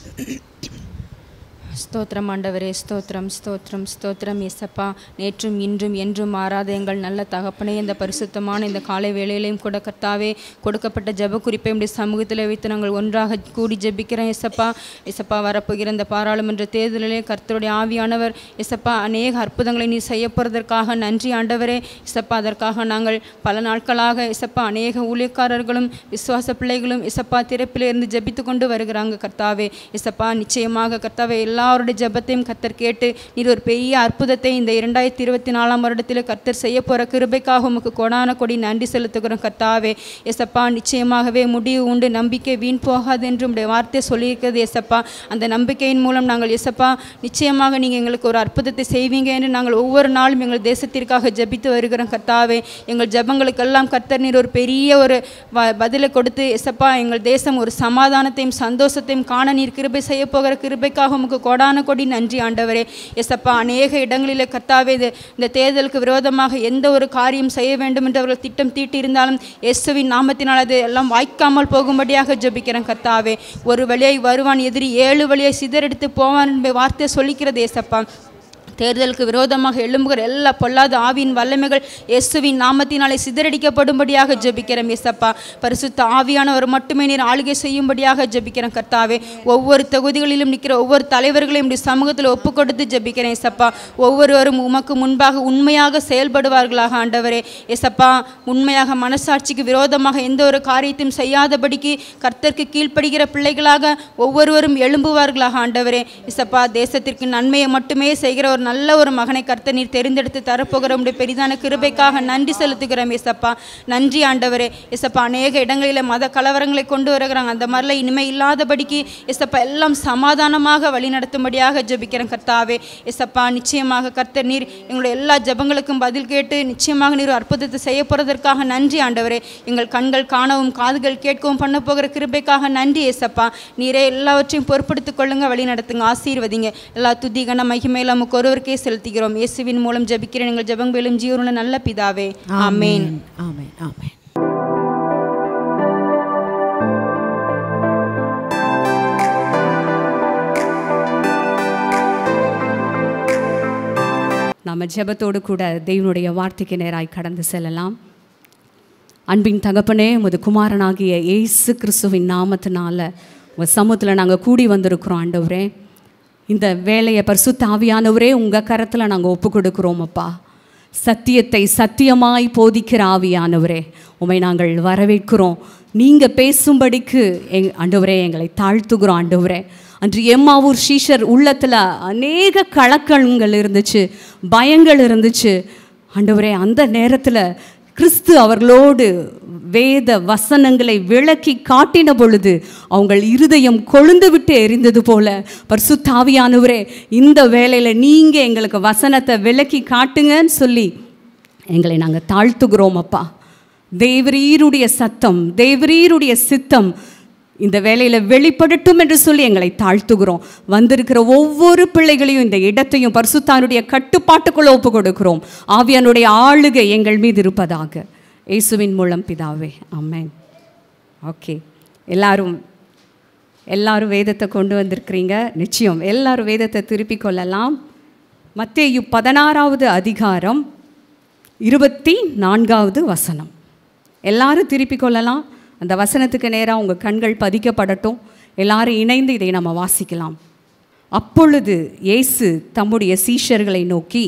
ஸ்தோத்திரம் ஆண்டவரே, ஸ்தோத்திரம் ஸ்தோத்திரம் ஸ்தோத்திரம் ஏசப்பா. நேற்றும் இன்றும் என்றும் மாறாத எங்கள் நல்ல தகப்பனே, இந்த பரிசுத்தமான இந்த காலை வேளையிலையும் கூட கர்த்தாவே கொடுக்கப்பட்ட ஜெப குறிப்பை நம்முடைய சமூகத்தில் வைத்து நாங்கள் ஒன்றாக கூடி ஜெபிக்கிறோம் ஏசப்பா. ஏசப்பா, வரப்போகிற இந்த பாராளுமன்ற தேர்தலிலே கர்த்தருடைய ஆவியானவர் ஏசப்பா அநேக அற்புதங்களை நீ செய்ய போகிறதற்காக நன்றி ஆண்டவரே. ஏசப்பா, அதற்காக நாங்கள் பல நாட்களாக ஏசப்பா அநேக ஊழியக்காரர்களும் விசுவாச பிள்ளைகளும் ஏசப்பா திறப்பிலிருந்து ஜெபித்து கொண்டு வருகிறாங்க கர்த்தாவே. ஏசப்பா, நிச்சயமாக கர்த்தாவே எல்லாருடைய ஜெபத்தையும் கர்த்தர் கேட்டு நீர் ஒரு பெரிய அற்புதத்தை இந்த 2024 வருடத்தில் கர்த்தர் செய்ய போகிற கிருபைக்காக உமக்கு கொடான கொடி நன்றி செலுத்துகிறோம் கர்த்தாவே. ஏசப்பா, நிச்சயமாகவே முடிவு உண்டு, நம்பிக்கை வீண் போகாது என்று உடைய வார்த்தை சொல்லியிருக்கிறது ஏசப்பா. அந்த நம்பிக்கையின் மூலம் நாங்கள் ஏசப்பா நிச்சயமாக நீங்கள் எங்களுக்கு ஒரு அற்புதத்தை செய்வீங்க என்று நாங்கள் ஒவ்வொரு நாளும் எங்கள் தேசத்திற்காக ஜெபித்து வருகிறோம் கர்த்தாவே. எங்கள் ஜெபங்களுக்கெல்லாம் கர்த்தர் நீர் ஒரு பெரிய ஒரு பதிலை கொடுத்து ஏசப்பா எங்கள் தேசம் ஒரு சமாதானத்தையும் சந்தோஷத்தையும் காண நீர் கிருபை செய்ய போகிற கிருபைக்காக உமக்கு கோடான கொடி நன்றி ஆண்டவரே. எசப்பா, அநேக இடங்களில் கர்த்தாவே இந்த தேர்தலுக்கு விரோதமாக எந்த ஒரு காரியம் செய்ய வேண்டும் என்று அவர்கள் திட்டம் தீட்டியிருந்தாலும் இயேசுவின் நாமத்தினால் அது எல்லாம் வாய்க்காமல் போகும்படியாக ஜெபிக்கிறேன் கர்த்தாவே. ஒரு வழியை வருவான் எதிரி 7 வழியை சிதறெடுத்து போவான் என்பதை வார்த்தை சொல்லிக்கிறது ஏசப்பா. தேர்தலுக்கு விரோதமாக எழும்புகிற எல்லா பொல்லாத ஆவியின் வல்லமைகள் இயேசுவின் நாமத்தினாலே சிதறடிக்கப்படும்படியாக ஜெபிக்கிறேன் ஏசப்பா. பரிசுத்த ஆவியானவர் மட்டுமே நீர் ஆளுகை செய்யும்படியாக ஜெபிக்கிறேன் கர்த்தாவே. ஒவ்வொரு தொகுதிகளிலும் நிற்கிற ஒவ்வொரு தலைவர்களையும் இப்படி சமூகத்தில் ஒப்பு கொடுத்து ஜெபிக்கிறேன் ஏசப்பா. ஒவ்வொருவரும் உமக்கு முன்பாக உண்மையாக செயல்படுவார்களாக ஆண்டவரே. ஏசப்பா, உண்மையாக மனசாட்சிக்கு விரோதமாக எந்த ஒரு காரியத்தையும் செய்யாதபடிக்கு கர்த்தருக்கு கீழ்ப்படுகிற பிள்ளைகளாக ஒவ்வொருவரும் எழும்புவார்களாக ஆண்டவரே. ஏசப்பா, தேசத்திற்கு நன்மையை மட்டுமே செய்கிற ஒரு நல்ல ஒரு மகனை கர்த்தர் நீர் தெரிந்தெடுத்து தரப்போகிற உடைய பெரிதான கிருபைக்காக நன்றி செலுத்துகிறோம் ஏசப்பா. நன்றி ஆண்டவரே. ஏசப்பா, அநேக இடங்களில் மத கலவரங்களை கொண்டு வருகிறாங்க, அந்த மாதிரிலாம் இனிமேல் இல்லாதபடிக்கு ஏசப்பா எல்லாம் சமாதானமாக வழி நடத்தும்படியாக ஜெபிக்கிறேன் கர்த்தாவே. ஏசப்பா, நிச்சயமாக கர்த்தர் நீர் எங்களுடைய எல்லா ஜெபங்களுக்கும் பதில் கேட்டு நிச்சயமாக நீர் அற்புதத்தை செய்ய போகிறதற்காக நன்றி ஆண்டவரே. எங்கள் கண்கள் காணவும் காதுகள் கேட்கவும் பண்ண போகிற கிருபைக்காக நன்றி ஏசப்பா. நீரே எல்லாவற்றையும் பொறுப்படுத்திக் கொள்ளுங்க, வழி நடத்துங்க, ஆசீர்வதிங்க. எல்லா துதி கன மகிமையில நமக்கு ஒருவருக்கே செலுத்துகிறோம். இயேசுவின் மூலம் ஜெபிக்கிறேன் எங்கள் ஜெபங்களும் ஜீவனுள்ள நல்ல பிதாவே, ஆமென். ஆமென். ஆமென். நாம் ஜெபத்தோடு கூட தெய்வனுடைய வார்த்தைக்கு நேராய் கடந்து செல்லலாம். அன்பின் தகப்பனே, உமது குமாரனாகிய இயேசு கிறிஸ்துவின் நாமத்தினால உங்கள் சமூகத்தில் நாங்கள் கூடி வந்திருக்கிறோம் ஆண்டவரே. இந்த வேலையை பரிசுத்த ஆவியானவரே உங்கள் கரத்தில் நாங்கள் ஒப்பு கொடுக்குறோம் அப்பா. சத்தியத்தை சத்தியமாய் போதிக்கிற ஆவியானவரே, உம்மை நாங்கள் வரவேற்கிறோம். நீங்கள் பேசும்படிக்கு ஆண்டவரே எங்களை தாழ்த்துகிறோம் ஆண்டவரே. அன்று எம்மாவூர் சீஷர் உள்ளத்தில் அநேக கலக்கங்கள் இருந்துச்சு, பயங்கள் இருந்துச்சு ஆண்டவரே. அந்த நேரத்தில் கிறிஸ்து அவர்களோடு வேத வசனங்களை விளக்கி காட்டின பொழுது அவங்கள் இருதயம் கொழுந்து விட்டு எரிந்தது போல, பரிசுத்த ஆவியானவரே இந்த வேளையில் நீங்கள் எங்களுக்கு வசனத்தை விளக்கி காட்டுங்கன்னு சொல்லி எங்களை நாங்கள் தாழ்த்துகிறோம் அப்பா. தேவரீருடைய சத்தம், தேவரீருடைய சித்தம் இந்த வேலையில் வெளிப்படட்டும் என்று சொல்லி எங்களை தாழ்த்துகிறோம். வந்திருக்கிற ஒவ்வொரு பிள்ளைகளையும் இந்த இடத்தையும் பரிசுத்தாருடைய கட்டுப்பாட்டுக்குள்ள ஒப்பு கொடுக்கிறோம். ஆவியானுடைய ஆளுகை எங்கள் மீது இருப்பதாக இயேசுவின் மூலம் பிதாவே, ஆமென். ஓகே, எல்லாரும் வேதத்தை கொண்டு வந்திருக்கிறீங்க. நிச்சயம் எல்லாரும் வேதத்தை திருப்பிக் கொள்ளலாம். மத்தேயு 16வது அதிகாரம் 24வது வசனம். எல்லாரும் திருப்பிக் கொள்ளலாம். அந்த வசனத்துக்கு நேராக உங்கள் கண்கள் பதிக்கப்படட்டும். எல்லாரும் இணைந்து இதை நம்ம வாசிக்கலாம். அப்பொழுது இயேசு தம்முடைய சீஷர்களை நோக்கி,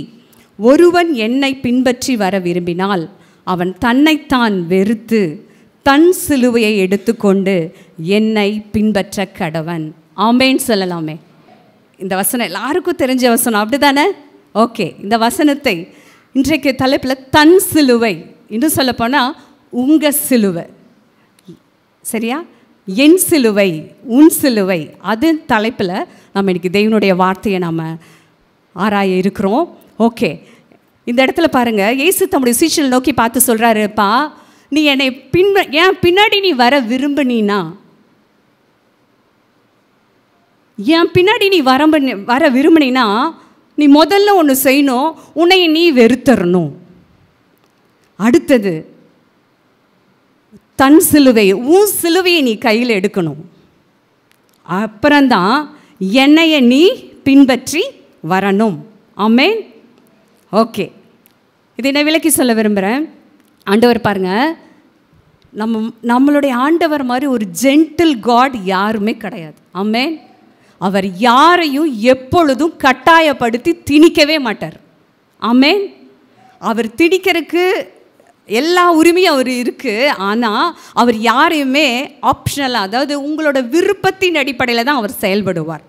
ஒருவன் என்னை பின்பற்றி வர விரும்பினால் அவன் தன்னைத்தான் வெறுத்து தன் சிலுவையை எடுத்துக்கொண்டு என்னை பின்பற்ற கடவன். ஆமேன்னு சொல்லலாமே. இந்த வசனம் எல்லாருக்கும் தெரிஞ்ச வசனம், அப்படி தானே? ஓகே, இந்த வசனத்தை இன்றைக்கு தலைப்பில் தன் சிலுவை இன்னும் சொல்லப்போனால் உங்கள் சிலுவை, சரியா? என் சிலுவை, உன் சிலுவை, அது தலைப்பில் நம்ம இன்றைக்கி தேவனுடைய வார்த்தையை நாம் ஆராய இருக்கிறோம். ஓகே, இந்த இடத்துல பாருங்கள், இயேசு தம்முடைய சீஷர்களை நோக்கி பார்த்து சொல்கிறாருப்பா, நீ என்னை ஏன் பின்னாடி நீ வர விரும்பினா, என் பின்னாடி நீ வர விரும்பினா நீ முதல்ல ஒன்று செய்யணும், உன்னை நீ வெறுத்தரணும். அடுத்தது தன் சிலுவை, உன் சிலுவையை நீ கையில் எடுக்கணும். அப்புறம்தான் என்னைய நீ பின்பற்றி வரணும். ஆமென். ஓகே, இதை நான் விளக்கி சொல்ல விரும்புகிறேன். ஆண்டவர் பாருங்க, நம்மளுடைய ஆண்டவர் மாதிரி ஒரு ஜென்டில் காட் யாருமே கிடையாது. ஆமென். அவர் யாரையும் எப்பொழுதும் கட்டாயப்படுத்தி திணிக்கவே மாட்டார். ஆமென். அவர் திணிக்கிறதுக்கு எல்லா உரிமையும் அவர் இருக்குது. ஆனால் அவர் யாரையுமே ஆப்ஷனலாக, அதாவது உங்களோட விருப்பத்தின் அடிப்படையில் தான் அவர் செயல்படுவார்.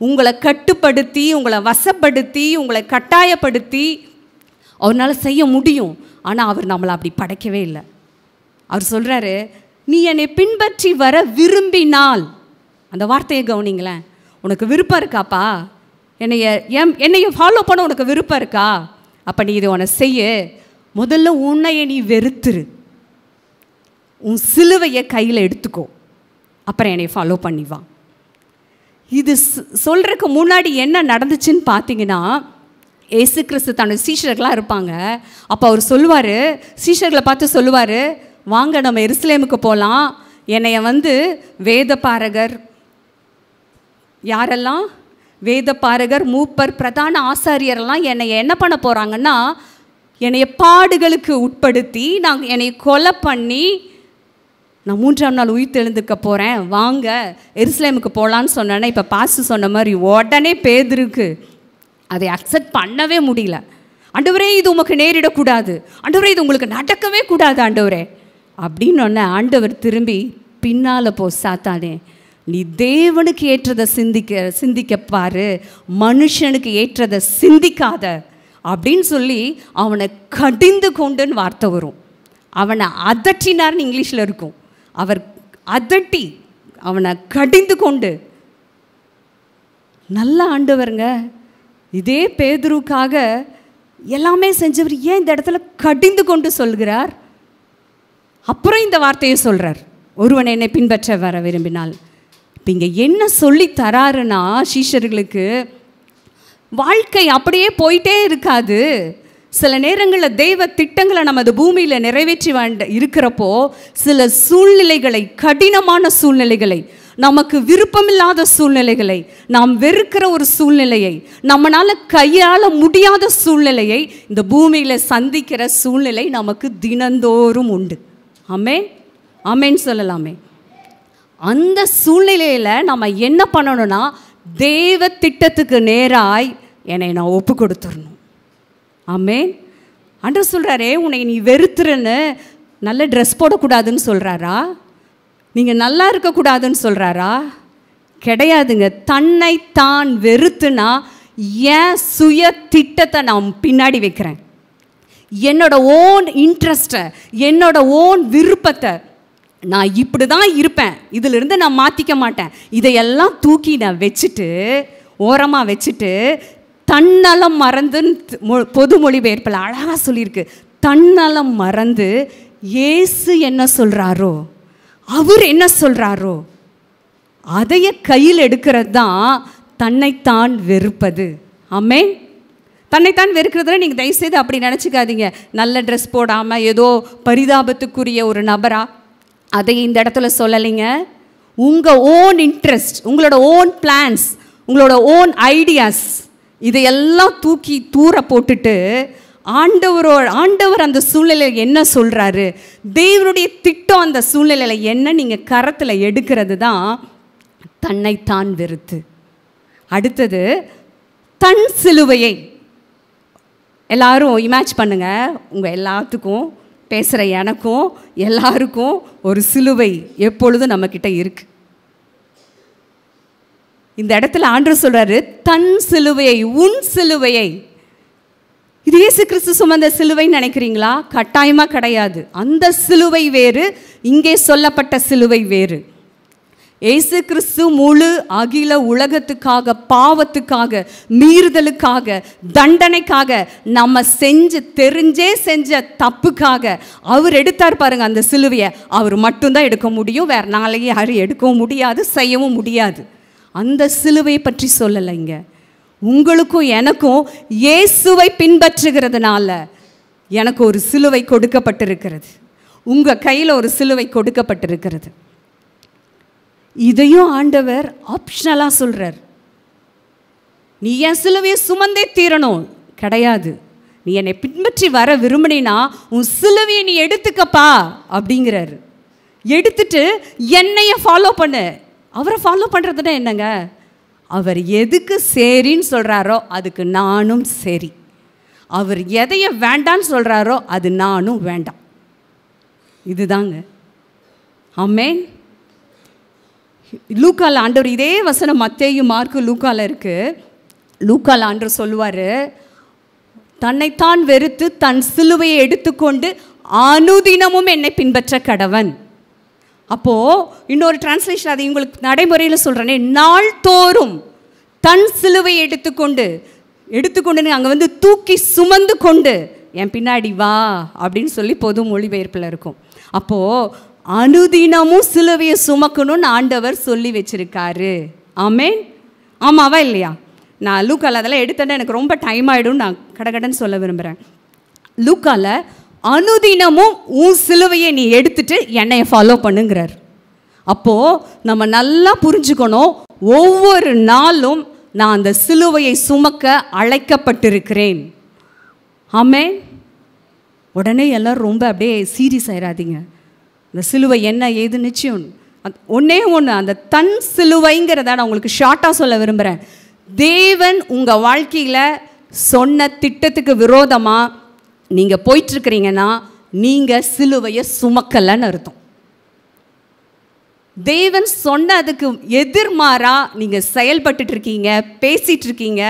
உங்களை கட்டுப்படுத்தி, உங்களை வசப்படுத்தி, உங்களை கட்டாயப்படுத்தி அவரால் செய்ய முடியும். ஆனால் அவர் நம்மளை அப்படி படைக்கவே இல்லை. அவர் சொல்கிறாரு, நீ என்னை பின்பற்றி வர விரும்பினால், அந்த வார்த்தையை கவனிங்களேன். உனக்கு விருப்பம் இருக்காப்பா, என்னைய ஃபாலோ பண்ண உனக்கு விருப்பம் இருக்கா? அப்போ நீ இதை உன்னை செய்ய. முதல்ல உன்னையை நீ வெறுத்துரு, உன் சிலுவையை கையில் எடுத்துக்கோ, அப்புறம் என்னை ஃபாலோ பண்ணிவான். இது சொல்கிறதுக்கு முன்னாடி என்ன நடந்துச்சுன்னு பார்த்தீங்கன்னா, ஏசு கிறிஸ்து தன்னுடைய சீஷர்களாக இருப்பாங்க. அப்போ அவர் சொல்லுவார், சீஷர்களை பார்த்து சொல்லுவார், வாங்க நம்ம எருசலேமுக்கு போகலாம். என்னைய வேதபாரகர், யாரெல்லாம் வேதபாரகர், மூப்பர், பிரதான ஆசாரியரெல்லாம் என்னைய என்ன பண்ண போகிறாங்கன்னா, என்னைய பாடுகளுக்கு உட்படுத்தி என்னை கொலை பண்ணி நான் 3ஆம் நாள் உயிர் தெழுந்துக்க போகிறேன், வாங்க எருசலேமுக்கு போகலான்னு சொன்னேன்னா, இப்போ பாஸ்ட் சொன்ன மாதிரி உடனே பேதுருக்கு அதை அக்செப்ட் பண்ணவே முடியல. ஆண்டவரே, இது உமக்கு நேரிடக்கூடாது, ஆண்டவரே இது உங்களுக்கு நடக்கவே கூடாது ஆண்டவரே அப்படின்னு ஒன்று. ஆண்டவர் திரும்பி, பின்னால் போ சாத்தானே, நீ தேவனுக்கு ஏற்றதை சிந்திக்க பாரு, மனுஷனுக்கு ஏற்றதை சிந்திக்காத அப்படின்னு சொல்லி அவனை கடிந்து கொண்டுன்னு வார்த்தை வரும். அவனை அதட்டினார்னு இங்கிலீஷில் இருக்கும். அவர் அதட்டி அவனை கடிந்து கொண்டு, நல்ல ஆண்டவருங்க, இதே பேதுருக்காக எல்லாமே செஞ்சவர் ஏன் இந்த இடத்துல கடிந்து கொண்டு சொல்கிறார்? அப்புறம் இந்த வார்த்தையை சொல்கிறார், ஒருவன் என்னை பின்பற்ற வர விரும்பினால். இப்போ இங்கே என்ன சொல்லி தராருன்னா, சீஷர்களுக்கு வாழ்க்கை அப்படியே போயிட்டே இருக்காது. சில நேரங்களில் தெய்வ திட்டங்களை நமது பூமியில் நிறைவேற்றி இருக்கிறப்போ சில சூழ்நிலைகளை, கடினமான சூழ்நிலைகளை, நமக்கு விருப்பமில்லாத சூழ்நிலைகளை, நாம் வெறுக்கிற ஒரு சூழ்நிலையை, நம்மளால் கையாள முடியாத சூழ்நிலையை இந்த பூமியில் சந்திக்கிற சூழ்நிலை நமக்கு தினந்தோறும் உண்டு. ஆமென், ஆமென் சொல்லலாமே. அந்த சூழ்நிலையில் நம்ம என்ன பண்ணணும்னா, தேவ திட்டத்துக்கு நேராய் என்னை நான் ஒப்பு கொடுத்துடணும். ஆமென். ஆண்டவர் சொல்கிறாரே, உன்னை நீ வெறுத்துருன்னு நல்ல ட்ரெஸ் போடக்கூடாதுன்னு சொல்கிறாரா? நீங்கள் நல்லா இருக்கக்கூடாதுன்னு சொல்கிறாரா? கிடையாதுங்க. தன்னைத்தான் வெறுத்துனா என் சுய திட்டத்தை நான் பின்னாடி வைக்கிறேன், என்னோட ஓன் இன்ட்ரெஸ்ட்டை, என்னோட ஓன் விருப்பத்தை, நான் இப்படி தான் இருப்பேன், இதிலிருந்து நான் மாற்றிக்க மாட்டேன், இதையெல்லாம் தூக்கி நான் வச்சுட்டு ஓரமாக வச்சுட்டு தன்னலம் மறந்துன்னு பொது மொழிபெயர்ப்பில் அழகாக சொல்லியிருக்கு. தன்னலம் மறந்து இயேசு என்ன சொல்கிறாரோ, அவர் என்ன சொல்கிறாரோ அதைய கையில் எடுக்கிறது தான் தன்னைத்தான் வெறுப்பது. ஆமென். தன்னைத்தான் வெறுக்கிறதுல நீங்கள் தயவுசெய்து அப்படி நினச்சிக்காதீங்க. நல்ல ட்ரெஸ் போடாமல் ஏதோ பரிதாபத்துக்குரிய ஒரு நபரா, அதை இந்த இடத்துல சொல்லலைங்க. உங்கள் ஓன் இன்ட்ரெஸ்ட், உங்களோட ஓன் பிளான்ஸ், உங்களோட ஓன் ஐடியாஸ், இதையெல்லாம் தூக்கி தூர போட்டுட்டு ஆண்டவர் அந்த சூழ்நிலையில் என்ன சொல்கிறாரு, தேவனுடைய திட்டம் அந்த சூழ்நிலையில் என்ன நீங்கள் கரத்தில் எடுக்கிறது தான் தன்னைத்தான் வெறுத்து. அடுத்தது தன் சிலுவையை. எல்லாரும் இமேஜ் பண்ணுங்கள், உங்கள் எல்லாத்துக்கும் பேசுகிற எனக்கும் எல்லாருக்கும் ஒரு சிலுவை எப்பொழுதும் நம்மக்கிட்ட இருக்கு. இந்த இடத்துல ஆண்டவர் சொல்கிறாரு தன் சிலுவையை, உன் சிலுவையை. இது இயேசு கிறிஸ்து சுமந்த சிலுவைன்னு நினைக்கிறீங்களா? கட்டாயமாக கிடையாது. அந்த சிலுவை வேறு, இங்கே சொல்லப்பட்ட சிலுவை வேறு. இயேசு கிறிஸ்து முழு அகில உலகத்துக்காக, பாவத்துக்காக, மீறுதலுக்காக, தண்டனைக்காக, நம்ம தெரிஞ்சே செஞ்ச தப்புக்காக அவர் எடுத்தார் பாருங்க அந்த சிலுவையை. அவர் மட்டும்தான் எடுக்க முடியும், வேறு நாளையே யாரும் எடுக்கவும் முடியாது, செய்யவும் முடியாது. அந்த சிலுவையை பற்றி சொல்லலைங்க. உங்களுக்கும் எனக்கும் இயேசுவை பின்பற்றுகிறதுனால எனக்கு ஒரு சிலுவை கொடுக்கப்பட்டிருக்கிறது, உங்கள் கையில் ஒரு சிலுவை கொடுக்கப்பட்டிருக்கிறது. இதையும் ஆண்டவர் ஆப்ஷனலாக சொல்கிறார். நீ என் சிலுவையை சுமந்தே தீரணும் கிடையாது. நீ என்னை பின்பற்றி வர விரும்பினா உன் சிலுவையை நீ எடுத்துக்கப்பா அப்படிங்கிறாரு. எடுத்துட்டு என்னைய ஃபாலோ பண்ணு. அவரை ஃபாலோ பண்ணுறதுனா என்னங்க? அவர் எதுக்கு சரின்னு சொல்கிறாரோ அதுக்கு நானும் சரி, அவர் எதைய வேண்டான்னு சொல்கிறாரோ அது நானும் வேண்டாம். இதுதாங்க. ஆமென். லூக்கால ஆண்டவர் இதே வசனம் மத்தேயு, மார்க்கு, லூக்கால இருக்குது. லூக்கால ஆண்டவர் சொல்லுவார், தன்னைத்தான் வெறுத்து தன் சிலுவையை எடுத்துக்கொண்டு அனுதினமும் என்னை பின்பற்ற கடவன். அப்போது இன்னொரு டிரான்ஸ்லேஷன், அது உங்களுக்கு நடைமுறையில் சொல்கிறேனே, நாள்தோறும் தன் சிலுவையை எடுத்துக்கொண்டு அங்கே தூக்கி சுமந்து கொண்டு என் பின்னாடி வா அப்படின்னு சொல்லி பொது மொழிபெயர்ப்பில் இருக்கும். அப்போது அனுதினமும் சிலுவையை சுமக்கணும்னு ஆண்டவர் சொல்லி வச்சிருக்காரு. ஆமென். ஆமாவா இல்லையா? நான் லூக்கால அதெல்லாம் எடுத்தேன்னா எனக்கு ரொம்ப டைம் ஆகிடும், நான் கடகடன்னு சொல்ல விரும்புகிறேன். லூக்கால அனுதினமும் உன் சிலுவையை நீ எடுத்துட்டு என்னைய ஃபாலோ பண்ணுங்கிறார். அப்போது நம்ம நல்லா புரிஞ்சுக்கணும், ஒவ்வொரு நாளும் நான் அந்த சிலுவையை சுமக்க அழைக்கப்பட்டிருக்கிறேன். ஆமென். உடனே எல்லோரும் ரொம்ப அப்படியே சீரியஸ் ஆயிடாதீங்க. அந்த சிலுவை என்ன ஏது நிச்சயம் ஒன்றே ஒன்று, அந்த தன் சிலுவைங்கிறத நான் உங்களுக்கு ஷார்ட்டாக சொல்ல விரும்புகிறேன். தேவன் உங்கள் வாழ்க்கையில் சொன்ன திட்டத்துக்கு விரோதமாக நீங்கள் போயிட்டுருக்கிறீங்கன்னா நீங்கள் சிலுவையை சுமக்கலைன்னு அர்த்தம். தேவன் சொன்னதுக்கு எதிர்மாறாக நீங்கள் செயல்பட்டுருக்கீங்க, பேசிகிட்ருக்கீங்க,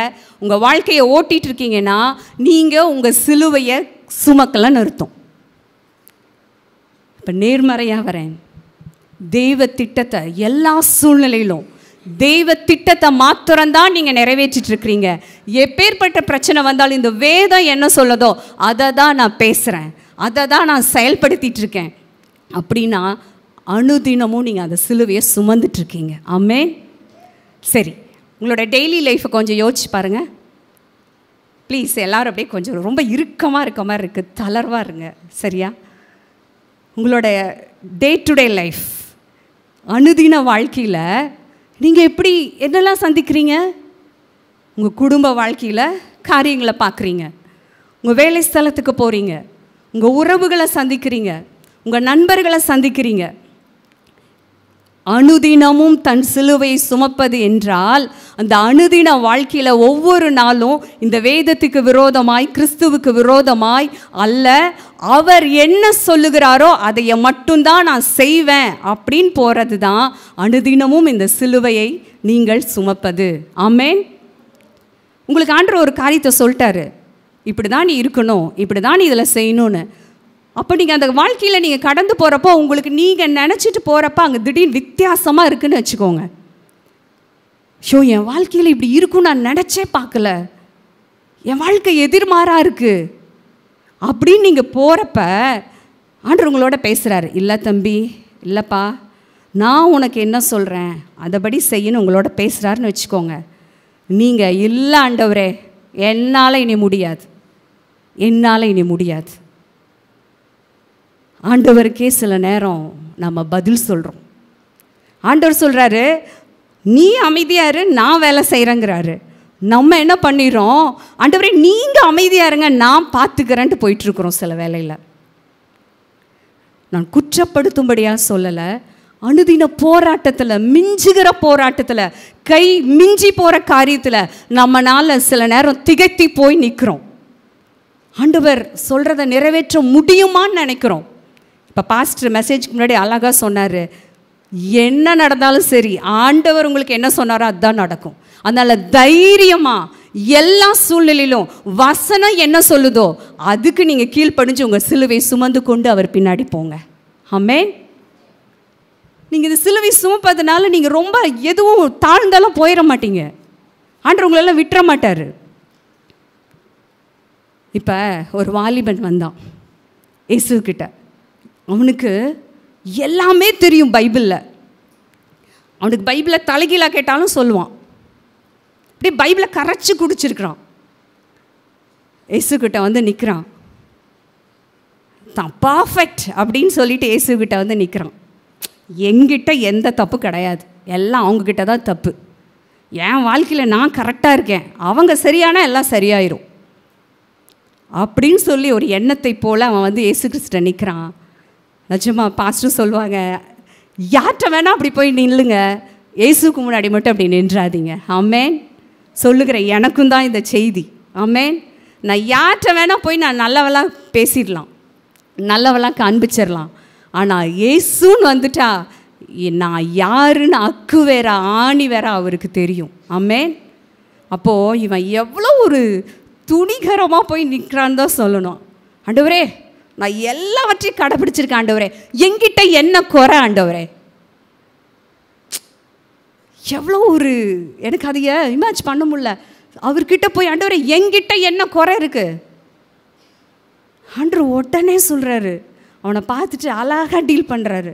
உங்கள் வாழ்க்கையை ஓட்டிகிட்ருக்கீங்கன்னா நீங்கள் உங்கள் சிலுவையை சுமக்கலைன்னு அர்த்தம். இப்போ நேர்மறையாக வரேன். தெய்வ திட்டத்தை எல்லா சூழ்நிலையிலும் தெய்வ திட்டத்தை மாத்திரம்தான் நீங்கள் நிறைவேற்றிட்டுருக்கிறீங்க. எப்பேற்பட்ட பிரச்சனை வந்தாலும் இந்த வேதம் என்ன சொல்லதோ அதை தான் நான் பேசுகிறேன், அதை தான் நான் செயல்படுத்திகிட்ருக்கேன் அப்படின்னா அனுதினமும் நீங்கள் அந்த சிலுவையை சுமந்துட்டுருக்கீங்க. ஆமென். சரி, உங்களோட டெய்லி லைஃப்பை கொஞ்சம் யோசிச்சு பாருங்கள் ப்ளீஸ். எல்லோரும் அப்படியே கொஞ்சம் ரொம்ப இறுக்கமாக இருக்க மாதிரி இருக்குது, தளர்வாக இருங்க சரியா? உங்களோட டே டு டே லைஃப், அனுதின வாழ்க்கையில் நீங்கள் எப்படி என்னெல்லாம் சந்திக்கிறீங்க? உங்கள் குடும்ப வாழ்க்கையில் காரியங்களை பார்க்குறீங்க, உங்கள் வேலை ஸ்தலத்துக்கு போகிறீங்க, உங்கள் உறவுகளை சந்திக்கிறீங்க, உங்கள் நண்பர்களை சந்திக்கிறீங்க. அனுதினமும் தன் சிலுவையை சுமப்பது என்றால் அந்த அனுதின வாழ்க்கையில் ஒவ்வொரு நாளும் இந்த வேதத்துக்கு விரோதமாய், கிறிஸ்துவுக்கு விரோதமாய் அல்ல, அவர் என்ன சொல்லுகிறாரோ அதைய மட்டும்தான் நான் செய்வேன் அப்படின்னு போகிறது தான் அனுதினமும் இந்த சிலுவையை நீங்கள் சுமப்பது. ஆமென். உங்களுக்கு ஆண்டவர் ஒரு காரியத்தை சொல்லிட்டாரு, இப்படி தான் நீ இருக்கணும், இப்படி தான் நீ இதில் செய்யணும்னு. அப்போ நீங்கள் அந்த வாழ்க்கையில் நீங்கள் கடந்து போகிறப்போ உங்களுக்கு நீங்கள் நினச்சிட்டு போகிறப்ப அங்கே திடீர்னு வித்தியாசமாக இருக்குதுன்னு வச்சுக்கோங்க. ஷோ, என் வாழ்க்கையில் இப்படி இருக்கும் நான் நினச்சே பார்க்கல, என் வாழ்க்கை எதிர்மாறாக இருக்குது அப்படின்னு நீங்கள் போகிறப்ப ஆண்டவர் உங்களோட பேசுகிறாரு. இல்லை தம்பி, இல்லைப்பா, நான் உனக்கு என்ன சொல்கிறேன் அதைப்படி செய்யணும் உங்களோட பேசுகிறாருன்னு வச்சுக்கோங்க. நீங்கள் இல்லை ஆண்டவரே, என்னால் இனி முடியாது, என்னால் இனி முடியாது. ஆண்டவருக்கே சில நேரம் நம்ம பதில் சொல்கிறோம். ஆண்டவர் சொல்கிறாரு, நீ அமைதியாரு, நான் வேலை செய்கிறேங்கிறாரு. நம்ம என்ன பண்ணிடுறோம், ஆண்டவரே நீங்கள் அமைதியாக இருங்க, நான் பார்த்துக்கிறேன்ட்டு போயிட்டுருக்குறோம். சில வேலையில் நான் குற்றப்படுத்தும்படியாக சொல்லலை, அனுதின போராட்டத்தில், மிஞ்சுகிற போராட்டத்தில், கை மிஞ்சி போகிற காரியத்தில் நம்மளால் சில நேரம் திகைத்தி போய் நிற்கிறோம். ஆண்டவர் சொல்கிறத நிறைவேற்ற முடியுமான்னு நினைக்கிறோம். இப்போ பாஸ்டர் மெசேஜ்க்கு முன்னாடி அழகாக சொன்னார், என்ன நடந்தாலும் சரி ஆண்டவர் உங்களுக்கு என்ன சொன்னாரோ அதுதான் நடக்கும். அதனால் தைரியமாக எல்லா சூழ்நிலையிலும் வசனம் என்ன சொல்லுதோ அதுக்கு நீங்கள் கீழ்ப்படிஞ்சு உங்கள் சிலுவை சுமந்து கொண்டு அவர் பின்னாடி போங்க. ஆமென். நீங்கள் இந்த சிலுவை சுமப்பதனால நீங்கள் ரொம்ப எதுவும் தாழ்ந்தாலும் போயிட மாட்டீங்க. ஆண்டவர் உங்களெல்லாம் விட்டுற மாட்டார். இப்போ ஒரு வாலிபன் வந்தான் இயேசுக்கிட்ட. அவனுக்கு எல்லாமே தெரியும் பைபிளில். அவனுக்கு பைபிளை தலைகீழாக கேட்டாலும் சொல்லுவான். அப்படியே பைபிளை கரைச்சி குடிச்சிருக்கிறான். இயேசுக்கிட்ட வந்து நிற்கிறான். தான் பர்ஃபெக்ட் அப்படின்னு சொல்லிட்டு இயேசுக்கிட்ட வந்து நிற்கிறான். என்கிட்ட எந்த தப்பு கிடையாது, எல்லாம் அவங்கக்கிட்ட தான் தப்பு. என் வாழ்க்கையில் நான் கரெக்டாக இருக்கேன், அவங்க சரியானா எல்லாம் சரியாயிரும் அப்படின்னு சொல்லி ஒரு எண்ணத்தை போல் அவன் வந்து இயேசு கிறிஸ்துட்ட நிற்கிறான். நிஜமா பாஸ்டர் சொல்லுவாங்க, யார்கிட்ட வேணால் அப்படி போய் நில்லுங்க, இயேசுக்கு முன்னாடி மட்டும் அப்படி நின்றாதீங்க. ஆமென். சொல்லுகிறேன், எனக்கும் தான் இந்த செய்தி. ஆமென். நான் யார்கிட்ட வேணால் போய் நான் நல்லவெல்லாம் பேசிடலாம், நல்லவெல்லாம் காண்பிச்சிடலாம். ஆனால் இயேசுன்னு வந்துட்டா நான் யாருன்னு அக்கு வேற ஆணி வேற அவருக்கு தெரியும். ஆமென். அப்போது இவன் எவ்வளோ ஒரு துணிகரமாக போய் நிற்கிறான்னு தான் சொல்லணும். ஆண்டவரே, நான் எல்லாவற்றையும் கடைப்பிடிச்சிருக்கேன் ஆண்டவரே, என்கிட்ட என்ன குறை ஆண்டவரே. எவ்வளோ ஒரு எனக்கு அதைய இமேஜ் பண்ண முடியல. அவர்கிட்ட போய் ஆண்டவரே என்கிட்ட என்ன குறை இருக்குது. ஆண்டவர் உடனே சொல்கிறாரு, அவனை பார்த்துட்டு அழகாக டீல் பண்ணுறாரு.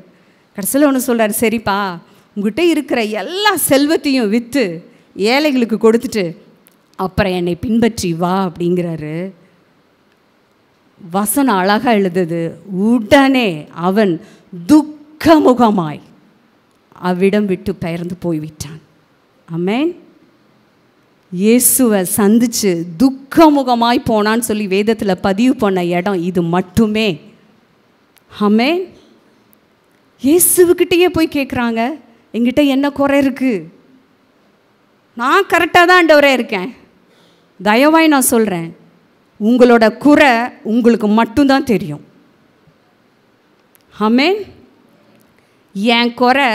கடைசியில் ஒன்று சொல்கிறாரு, சரிப்பா, உங்ககிட்ட இருக்கிற எல்லா செல்வத்தையும் விற்று ஏழைகளுக்கு கொடுத்துட்டு அப்புறம் என்னை பின்பற்றி வா அப்படிங்கிறாரு. வசனம் அழகாக எழுதுது, உடனே அவன் துக்கமுகமாய் அவ்விடம் விட்டு பெயர்ந்து போய்விட்டான். ஆமென். இயேசுவை சந்திச்சு துக்கமுகமாய் போனான்னு சொல்லி வேதத்தில் பதிவு பண்ண இடம் இது மட்டுமே. ஆமென். இயேசுக்கிட்டேயே போய் கேட்குறாங்க, என்கிட்ட என்ன குறை இருக்குது, நான் கரெக்டாக தான் ஆண்டவரே இருக்கேன். தயவாய் நான் சொல்கிறேன், உங்களோட குறை உங்களுக்கு மட்டும்தான் தெரியும். ஆமென். என் குறை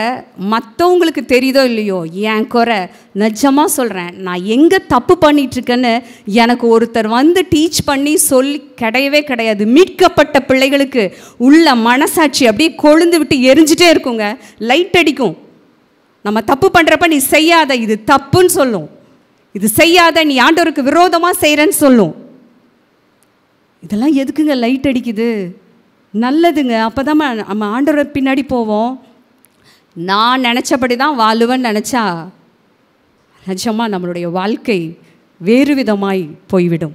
மற்றவங்களுக்கு தெரியுதோ இல்லையோ, என் குறை நிஜமாக சொல்கிறேன், நான் எங்கே தப்பு பண்ணிகிட்ருக்கேன்னு எனக்கு ஒருத்தர் வந்து டீச் பண்ணி சொல்லி கிடையவே கிடையாது. மீட்கப்பட்ட பிள்ளைகளுக்கு உள்ள மனசாட்சி அப்படியே கொழுந்து விட்டு எரிஞ்சிட்டே இருக்குங்க, லைட் அடிக்கும். நம்ம தப்பு பண்ணுறப்ப நீ செய்யாத, இது தப்புன்னு சொல்லும். இது செய்யாத, நீ ஆண்டவருக்கு விரோதமாக செய்கிறேன்னு சொல்லும். இதெல்லாம் எதுக்குங்க லைட் அடிக்குது? நல்லதுங்க, அப்போ தான் நம்ம ஆண்டவரை பின்னாடி போவோம். நான் நினச்சபடி தான் வாழுவேன்னு நினச்சா நிஜமாக நம்மளுடைய வாழ்க்கை வேறு விதமாய் போய்விடும்.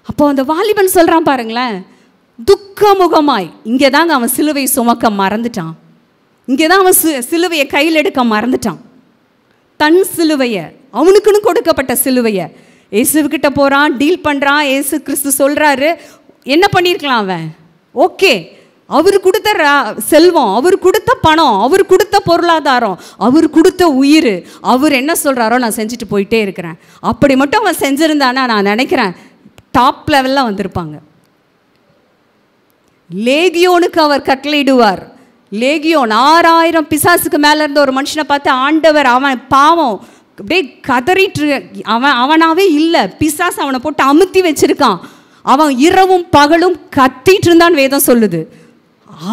அப்போ அந்த வாலிபன் சொல்கிறான் பாருங்களேன், துக்கமுகமாய். இங்கே தாங்க அவன் சிலுவை சுமக்க மறந்துட்டான். இங்கே தான் அவன் சிலுவையை கையில் எடுக்க மறந்துட்டான். தன் சிலுவையை, அவனுக்குன்னு கொடுக்கப்பட்ட சிலுவையை இயேசுக்கிட்ட போகிறான், டீல் பண்ணுறான். இயேசு கிறிஸ்து சொல்கிறாரு, என்ன பண்ணியிருக்கலாம் அவன்? ஓகே, அவர் கொடுத்த செல்வம், அவர் கொடுத்த பணம், அவர் கொடுத்த பொருளாதாரம், அவர் கொடுத்த உயிர், அவர் என்ன சொல்கிறாரோ நான் செஞ்சுட்டு போயிட்டே இருக்கிறேன். அப்படி மட்டும் அவன் செஞ்சுருந்தானா நான் நினைக்கிறேன் டாப் லெவலில் வந்திருப்பாங்க. லேகியோனுக்கு அவர் கட்டளையிடுவார். லேகியோன் 6000 பிசாசுக்கு மேலே இருந்த ஒரு மனுஷனை பார்த்து ஆண்டவர், அவன் பாவம் அப்படியே கதறிட்டு, அவனாவே இல்லை, பிசாசு அவனை போட்டு அமுத்தி வச்சுருக்கான். அவன் இரவும் பகலும் கத்திட்டு இருந்தான் வேதம் சொல்லுது.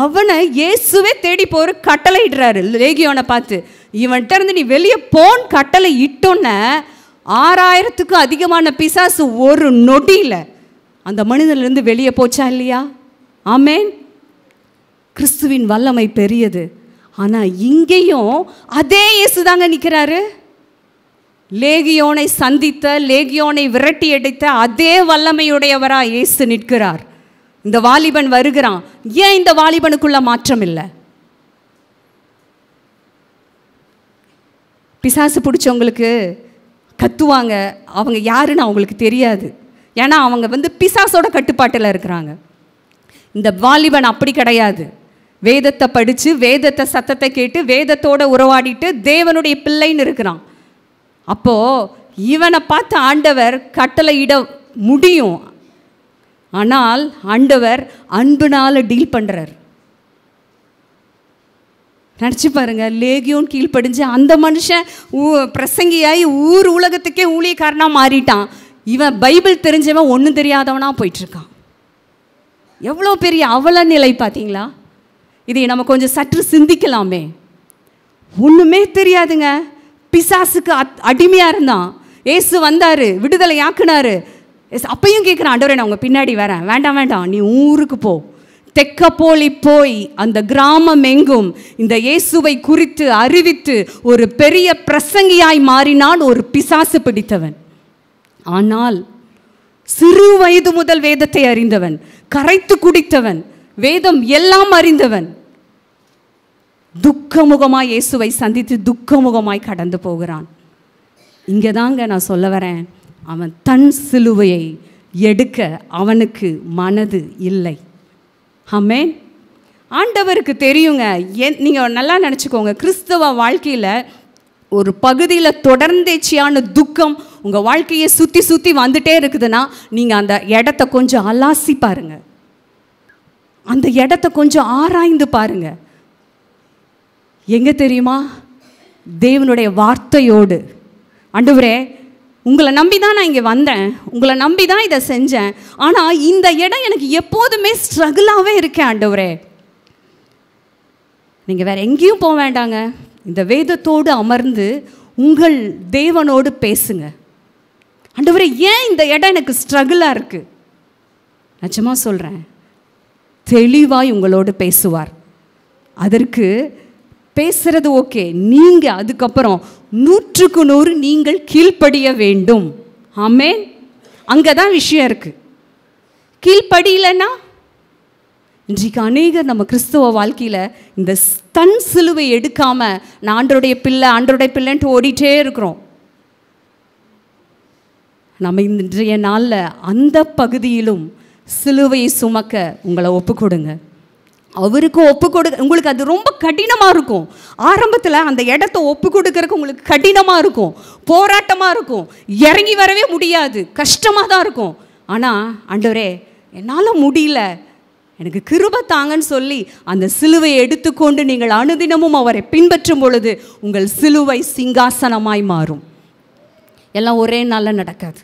அவனை இயேசுவே தேடி போற கட்டளை இடுறாரு லேகியோனை பார்த்து, இவன்கிட்ட இருந்து நீ வெளியே போன் கட்டளை இட்டோன்ன 6000க்கும் அதிகமான பிசாசு ஒரு நொடியில் அந்த மனிதனிலிருந்து வெளியே போச்சா இல்லையா? ஆமேன். கிறிஸ்துவின் வல்லமை பெரியது. ஆனால் இங்கேயும் அதே இயேசு தாங்க நிற்கிறாரு. லேகியோனை சந்தித்த, லேகியோனை விரட்டி அடித்த அதே வல்லமையுடையவரா இயேசு நிற்கிறார். இந்த வாலிபன் வருகிறான். ஏன் இந்த வாலிபனுக்குள்ள மாற்றம் இல்லை? பிசாசு பிடிச்சவங்களுக்கு கத்துவாங்க, அவங்க யாருன்னு அவங்களுக்கு தெரியாது. ஏன்னா அவங்க பிசாசோட கட்டுப்பாட்டில் இருக்கிறாங்க. இந்த வாலிபன் அப்படி கிடையாது. வேதத்தை படித்து, வேதத்தை சத்தத்தை கேட்டு, வேதத்தோட உறவாடிட்டு தேவனுடைய பிள்ளைன்னு இருக்கிறான். அப்போது இவனை பார்த்து ஆண்டவர் கட்டளையிட முடியும். ஆனால் ஆண்டவர் அன்புனால டீல் பண்ணுறார். நினச்சி பாருங்க, லேகியோன் கீழ்ப்படிஞ்சு அந்த மனுஷன் பிரசங்கியாகி ஊர் உலகத்துக்கே ஊழியக்காரனாக மாறிட்டான். இவன் பைபிள் தெரிஞ்சவன் ஒன்றும் தெரியாதவனாக போயிட்டுருக்கான். எவ்வளோ பெரிய அவல நிலை பார்த்தீங்களா? இதை நம்ம கொஞ்சம் சற்று சிந்திக்கலாமே. ஒன்றுமே தெரியாதுங்க, பிசாசுக்கு அடிமையாக இருந்தான். ஏசு வந்தார், விடுதலை ஆக்குனாரு. அப்பையும் கேட்குறான், ஆண்டவரே நான் உங்கள் பின்னாடி வரேன். வேண்டாம் வேண்டாம், நீ ஊருக்கு போ. தெக்கப்போலி போய் அந்த கிராமம் எங்கும் இந்த இயேசுவை குறித்து அறிவித்து ஒரு பெரிய பிரசங்கியாய் மாறினான் ஒரு பிசாசு பிடித்தவன். ஆனால் சிறு வயது முதல் வேதத்தை அறிந்தவன், கரைத்து குடித்தவன், வேதம் எல்லாம் அறிந்தவன் துக்கமுகமாய் இயேசுவை சந்தித்து துக்கமுகமாய் கடந்து போகிறான். இங்கே தாங்க நான் சொல்ல வரேன், அவன் தன் சிலுவையை எடுக்க அவனுக்கு மனது இல்லை. ஆமென். ஆண்டவருக்கு தெரியுங்க. நீங்கள் நல்லா நினச்சிக்கோங்க, கிறிஸ்தவ வாழ்க்கையில் ஒரு பகுதியில் தொடர்ந்தேச்சியான துக்கம் உங்கள் வாழ்க்கையை சுற்றி சுற்றி வந்துட்டே இருக்குதுன்னா நீங்கள் அந்த இடத்த கொஞ்சம் அலாசி பாருங்க, அந்த இடத்த கொஞ்சம் ஆராய்ந்து பாருங்க. எங்கே தெரியுமா? தேவனுடைய வார்த்தையோடு, ஆண்டவரே உங்களை நம்பி தான் நான் இங்கே வந்தேன், உங்களை நம்பி தான் இதை செஞ்சேன், ஆனால் இந்த இடம் எனக்கு எப்போதுமே ஸ்ட்ரகிளாகவே இருக்கேன் ஆண்டவரே. நீங்கள் வேறு எங்கேயும் போக வேண்டாங்க, இந்த வேதத்தோடு அமர்ந்து உங்கள் தேவனோடு பேசுங்க. ஆண்டவரே ஏன் இந்த இடம் எனக்கு ஸ்ட்ரகிளாக இருக்குது? நிஜமாக சொல்கிறேன், தெளிவாய் உங்களோடு பேசுவார். அதற்கு பேசுறது ஓகே, நீங்கள் அதுக்கப்புறம் 100க்கு 100 நீங்கள் கீழ்ப்படிய வேண்டும். ஆமென். அங்கே தான் விஷயம் இருக்குது. கீழ்ப்படியலைன்னா இன்றைக்கு அநேகர் நம்ம கிறிஸ்தவ வாழ்க்கையில் இந்த தன் சிலுவை எடுக்காமல் நான் ஆண்டருடைய பிள்ளைன்ட்டு ஓடிட்டே இருக்கிறோம். நம்ம இன்றைய நாளில் அந்த பகுதியிலும் சிலுவையை சுமக்க உங்களை ஒப்பு கொடுங்க. அவருக்கு ஒப்பு கொடுக்க உங்களுக்கு அது ரொம்ப கடினமாக இருக்கும். ஆரம்பத்தில் அந்த இடத்த ஒப்பு கொடுக்கறதுக்கு உங்களுக்கு கடினமாக இருக்கும், போராட்டமாக இருக்கும், இறங்கி வரவே முடியாது, கஷ்டமாக தான் இருக்கும். ஆனால் ஆண்டவரே என்னால் முடியல, எனக்கு கிருபை தாங்கன்னு சொல்லி அந்த சிலுவையை எடுத்துக்கொண்டு நீங்கள் அனுதினமும் அவரை பின்பற்றும் பொழுது உங்கள் சிலுவை சிங்காசனமாய் மாறும். எல்லாம் ஒரே நாளில் நடக்காது.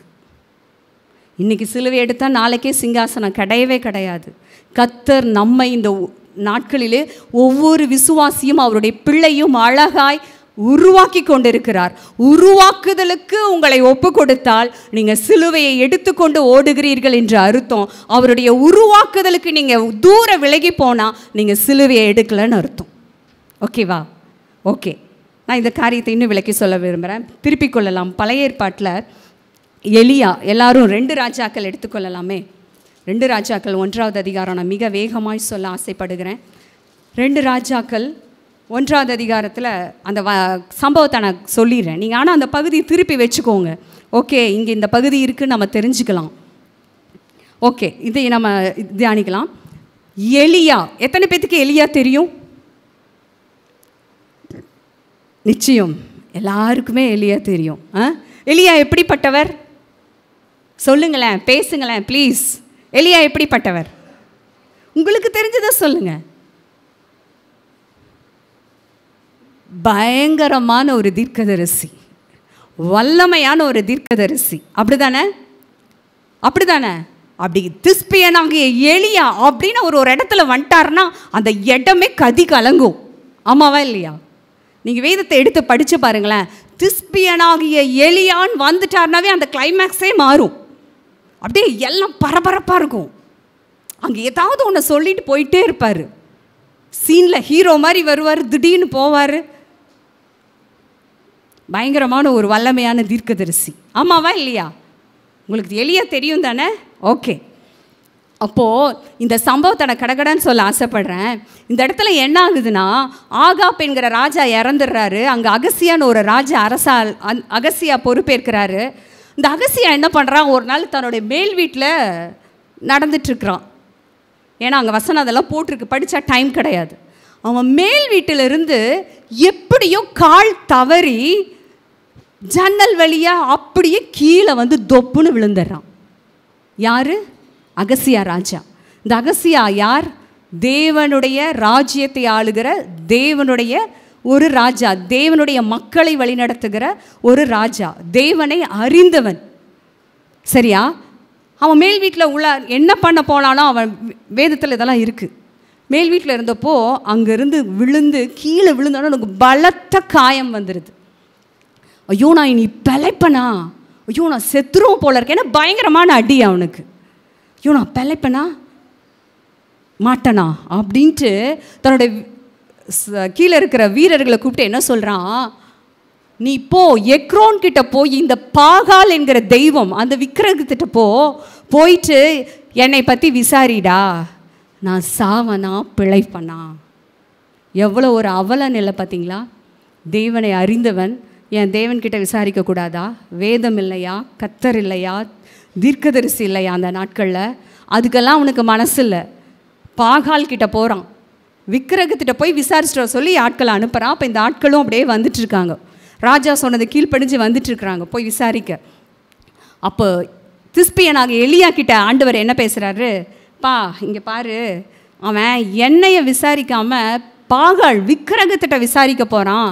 இன்றைக்கி சிலுவை எடுத்தால் நாளைக்கே சிங்காசனம் கிடையவே கிடையாது. கர்த்தர் நம்மை இந்த நாட்களிலே ஒவ்வொரு விசுவாசியும் அவருடைய பிள்ளையும் அழகாய் உருவாக்கி கொண்டிருக்கிறார். உருவாக்குதலுக்கு உங்களை ஒப்பு கொடுத்தால் நீங்கள் சிலுவையை எடுத்துக்கொண்டு ஓடுகிறீர்கள் என்று அர்த்தம். அவருடைய உருவாக்குதலுக்கு நீங்கள் தூர விலகி போனால் நீங்கள் சிலுவையை எடுக்கலன்னு அர்த்தம். ஓகேவா? ஓகே, நான் இந்த காரியத்தை இன்னும் விளக்கி சொல்ல விரும்புகிறேன். திருப்பிக் கொள்ளலாம். பழைய ஏற்பாட்டில் எலியா, எல்லாரும் 2 ராஜாக்கள் எடுத்துக்கொள்ளலாமே. 2 ராஜாக்கள் 1வது அதிகாரம் நான் மிக வேகமாய் சொல்ல ஆசைப்படுகிறேன். 2 ராஜாக்கள் 1வது அதிகாரத்தில் அந்த சம்பவத்தை நான் சொல்லிடுறேன். நீங்கள் ஆனால் அந்த பகுதியை திருப்பி வச்சுக்கோங்க. ஓகே, இங்கே இந்த பகுதி இருக்குன்னு நம்ம தெரிஞ்சுக்கலாம். ஓகே, இதை நம்ம தியானிக்கலாம். எலியா, எத்தனை பேத்துக்கு எலியா தெரியும்? நிச்சயம் எல்லாருக்குமே எலியா தெரியும். எலியா எப்படிப்பட்டவர் சொல்லுங்களேன், பேசுங்களேன் ப்ளீஸ். எலியா எப்படிப்பட்டவர் உங்களுக்கு தெரிஞ்சதை சொல்லுங்க. பயங்கரமான ஒரு தீர்க்கதரிசி, வல்லமையான ஒரு தீர்க்கதரிசி. அப்படிதானே? அப்படிதானே? அப்படி திஸ்பியனாகிய எலியா அப்படின்னு ஒரு இடத்துல வந்துட்டாருன்னா அந்த இடமே கதி கலங்கும். ஆமாவா இல்லையா? நீங்கள் வேதத்தை எடுத்து படித்து பாருங்களேன். திஸ்பியனாகிய எலியான் வந்துட்டார்னாவே அந்த கிளைமேக்ஸே மாறும். அப்படியே எல்லாம் பரபரப்பாக இருக்கும். அங்கே ஏதாவது ஒன்று சொல்லிட்டு போயிட்டே இருப்பார். சீனில் ஹீரோ மாதிரி வருவார், திடீர்னு போவார். பயங்கரமான ஒரு வல்லமையான தீர்க்கதரிசி. ஆமாவா இல்லையா? உங்களுக்கு எலியா தெரியும் தானே? ஓகே. அப்போது இந்த சம்பவத்தை நான் கடகடன்னு சொல்ல ஆசைப்படுறேன். இந்த இடத்துல என்ன ஆகுதுன்னா, ஆகாப் என்கிற ராஜா இறந்துடுறாரு. அங்கே அகசியான்னு ஒரு ராஜா அகசியா பொறுப்பேற்கிறாரு. இந்த அகசியா என்ன பண்ணுறான், ஒரு நாள் தன்னுடைய மேல் வீட்டில் நடந்துட்டுருக்குறான். ஏன்னா அங்கே வசனம் அதெல்லாம் போட்டிருக்கு, படித்தா டைம் கிடையாது. அவன் மேல் வீட்டிலிருந்து எப்படியோ கால் தவறி ஜன்னல் வழியாக அப்படியே கீழே வந்து தொப்புன்னு விழுந்துடுறான். யார்? அகசியா ராஜா. இந்த அகசியா யார்? தேவனுடைய ராஜ்யத்தை ஆளுகிற தேவனுடைய ஒரு ராஜா, தேவனுடைய மக்களை வழிநடத்துகிற ஒரு ராஜா, தேவனை அறிந்தவன். சரியா? அவன் மேல் வீட்டில் உள்ள என்ன பண்ண போனானோ, அவன் வேதத்தில் இதெல்லாம் இருக்குது. மேல் வீட்டில் இருந்தப்போ அங்கேருந்து விழுந்து கீழே விழுந்தானோ எனக்கு பலத்த காயம் வந்துடுது. ஐயோ நான் இனி பிழைப்பனா, ஐயோ நான் செத்துருவோம் போல இருக்கேன். ஏன்னா பயங்கரமான அடி அவனுக்கு. ஐயோ நான் பிழைப்பனா மாட்டனா அப்படின்ட்டு தன்னோட கீழே இருக்கிற வீரர்களை கூப்பிட்டு என்ன சொல்கிறான், நீ போ எக்ரோன் கிட்ட போய் இந்த பாகால் என்கிற தெய்வம் அந்த விக்கிரகத்திட்ட போயிட்டு என்னை பற்றி விசாரிடா, நான் சாவனா பிழைப்பனா. எவ்வளோ ஒரு அவல நிலை பார்த்தீங்களா? தேவனை அறிந்தவன் என் தேவன்கிட்ட விசாரிக்கக்கூடாதா? வேதம் இல்லையா? கத்தர் இல்லையா? தீர்க்கதரிசி இல்லையா அந்த நாட்களில்? அதுக்கெல்லாம் அவனுக்கு மனசு இல்லை. பாகால் கிட்ட போகிறான், விக்கிரகத்திட்ட போய் விசாரிச்சுட்டு சொல்லி ஆட்களை அனுப்புகிறான். அப்போ இந்த ஆட்களும் அப்படியே வந்துட்டுருக்காங்க. ராஜா சொன்னதை கீழ்ப்படிஞ்சு வந்துட்டுருக்குறாங்க போய் விசாரிக்க. அப்போ திஸ்பியனாக எலியா கிட்ட ஆண்டவர் என்ன பேசுகிறாரு, பா இங்கே பாரு, அவன் என்னையை விசாரிக்காமல் பாகால் விக்கிரகத்திட்ட விசாரிக்க போகிறான்.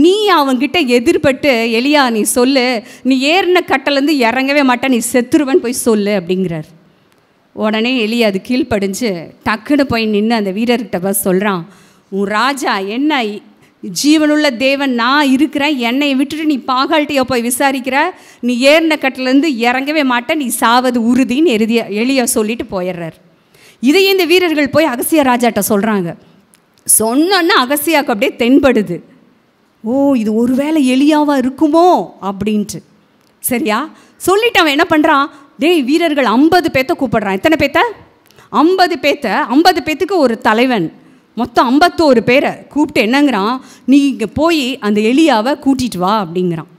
நீ அவன்கிட்ட எதிர்பட்டு எலியா நீ சொல்லு, நீ ஏறின கட்டிலேருந்து இறங்கவே மாட்டேன், நீ செத்துருவன் போய் சொல்லு அப்படிங்கிறார். உடனே எலியா அது கீழ்ப்படிஞ்சு டக்குன்னு போய் நின்று அந்த வீரர்கிட்ட பஸ் சொல்கிறான், உன் ராஜா என்ன ஜீவனுள்ள தேவன் நான் இருக்கிறேன், என்னை விட்டுட்டு நீ பாகால்கிட்டையோ போய் விசாரிக்கிற, நீ ஏறின கட்டிலேருந்து இறங்கவே மாட்டேன், நீ சாவது உறுதின்னு எலியா சொல்லிட்டு போயிடுறார். இதையே இந்த வீரர்கள் போய் அகசியா ராஜாட்ட சொல்கிறாங்க. சொன்னோன்னா அகசியாவுக்கு அப்படியே தென்படுது, ஓ இது ஒருவேளை எலியாவாக இருக்குமோ அப்படின்ட்டு. சரியா? சொல்லிட்டு அவன் என்ன பண்ணுறான், டேய் வீரர்கள் 50 பேர்த்த கூப்பிடுறான். எத்தனை பேர்த்த? 50 பேர்த்த. 50 பேர்த்துக்கு ஒரு தலைவன், மொத்தம் 51 பேரை கூப்பிட்டு என்னங்கிறான், நீ இங்கே போய் அந்த எலியாவை கூட்டிகிட்டு வா அப்படிங்கிறான்.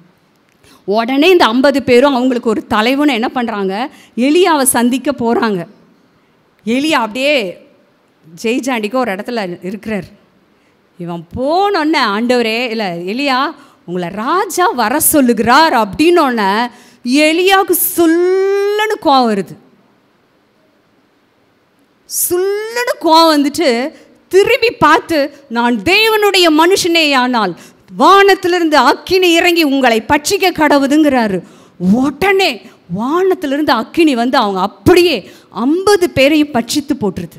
உடனே இந்த 50 பேரும் அவங்களுக்கு ஒரு தலைவனை என்ன பண்ணுறாங்க, எலியாவை சந்திக்க போகிறாங்க. எலியா அப்படியே ஜெய்ஜாண்டிக்கு ஒரு இடத்துல இருக்கிறார். இவன் போனோடனே ஆண்டவரே இல்லை எலியா உங்களை ராஜா வர சொல்லுகிறார் அப்படின்னோடனே எலியாவுக்கு சொல்லுன்னு கோவம் வருது. சொல்லுன்னு கோவம் வந்துட்டு திரும்பி பார்த்து, நான் தேவனுடைய மனுஷனே ஆனால் வானத்திலிருந்து அக்கினி இறங்கி உங்களை பட்சிக்க கடவுதுங்கிறாரு. உடனே வானத்திலிருந்து அக்கினி வந்து அவங்க அப்படியே 50 பேரையும் பட்சித்து போட்டுருது.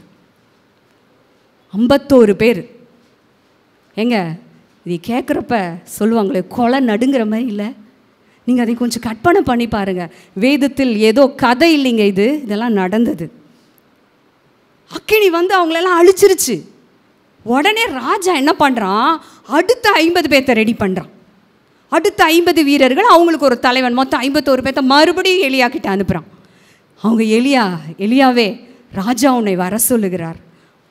51 பேர். ஏங்க இது கேட்குறப்ப சொல்லுவாங்களே கொலை நடுங்கிற மாதிரி இல்லை? நீங்கள் அதை கொஞ்சம் கற்பனை பண்ணி பாருங்கள். வேதத்தில் ஏதோ கதை இல்லைங்க, இதெல்லாம் நடந்தது. அக்கினி வந்து அவங்களெல்லாம் அழிச்சிருச்சு. உடனே ராஜா என்ன பண்ணுறான், அடுத்த 50 பேர்த்த ரெடி பண்ணுறான். அடுத்த 50 வீரர்கள், அவங்களுக்கு ஒரு தலைவன், மொத்தம் 51 பேர்த்த மறுபடியும் எலியா கிட்ட அனுப்புகிறான். அவங்க எலியாவே ராஜா உன்னை வர சொல்லுகிறார்.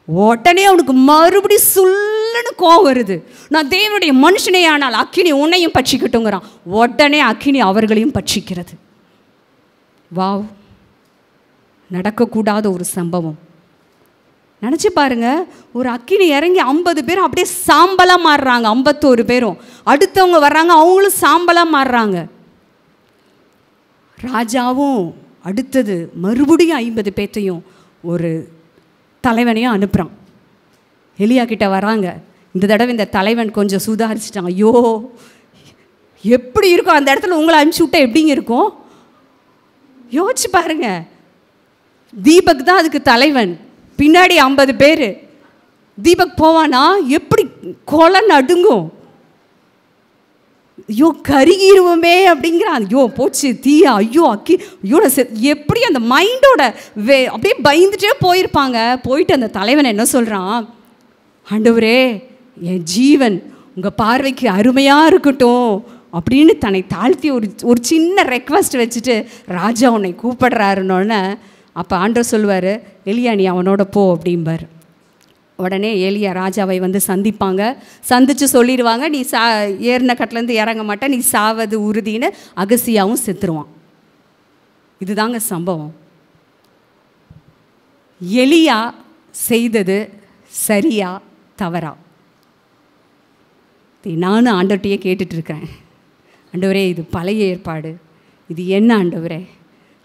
உடனே அவனுக்கு மறுபடி சொல்லுன்னு கோவம் வருது, நான் தேவனுடைய மனுஷனே ஆனால் அக்கினி உன்னையும் பட்சிக்கட்டுங்கிறான். உடனே அக்கினி அவர்களையும் பட்சிக்கிறது. வாவ், நடக்கக்கூடாத ஒரு சம்பவம். நினச்சி பாருங்க, ஒரு அக்கினி இறங்கி 50 பேரும் அப்படியே சாம்பலாக மாறுறாங்க. 51 பேரும் அடுத்தவங்க வர்றாங்க, அவங்களும் சாம்பலாக மாறுறாங்க. ராஜாவும் அடுத்தது மறுபடியும் 50 பேர்த்தையும் ஒரு தலைவனையும் அனுப்புகிறான். எலியா கிட்ட வராங்க. இந்த தடவை இந்த தலைவன் கொஞ்சம் சுதாரிச்சிட்டான். ஐயோ எப்படி இருக்கும் அந்த இடத்துல உங்களை அனுப்பிச்சி விட்டா எப்படிங்க இருக்கும் யோசிச்சு பாருங்க. தீபக் தான் அதுக்கு தலைவன், பின்னாடி 50 பேர். தீபக் போவானா எப்படி கொலை நடுங்கும், ஐயோ கருகிருவோமே அப்படிங்கிறான். ஐயோ போச்சு தீயா, ஐயோ அக்கி, ஐயோ எப்படி அந்த மைண்டோட அப்படியே பயந்துட்டே போயிருப்பாங்க. போயிட்டு அந்த தலைவன் என்ன சொல்கிறான், ஆண்டவரே என் ஜீவன் உங்கள் பார்வைக்கு அருமையாக இருக்கட்டும் அப்படின்னு தன்னை தாழ்த்தி ஒரு சின்ன ரெக்வஸ்ட் வச்சுட்டு ராஜா உன்னை கூப்பிடுறாருன்னொன்னே அப்போ ஆண்டவர் சொல்லுவார், எலியா நீ அவனோட போ அப்படிம்பார். உடனே எலியா ராஜாவை வந்து சந்திப்பாங்க. சந்தித்து சொல்லிடுவாங்க, நீ ஏறின கட்டிலேருந்து இறங்க மாட்டே, நீ சாவது உறுதின்னு. அகசியாவும் செத்துருவான். இதுதாங்க சம்பவம். எலியா செய்தது சரியா தவறா? நானும் ஆண்டவர்கிட்டயே கேட்டுட்ருக்கிறேன், ஆண்டவரே இது பழைய ஏற்பாடு, இது என்ன ஆண்டவரே?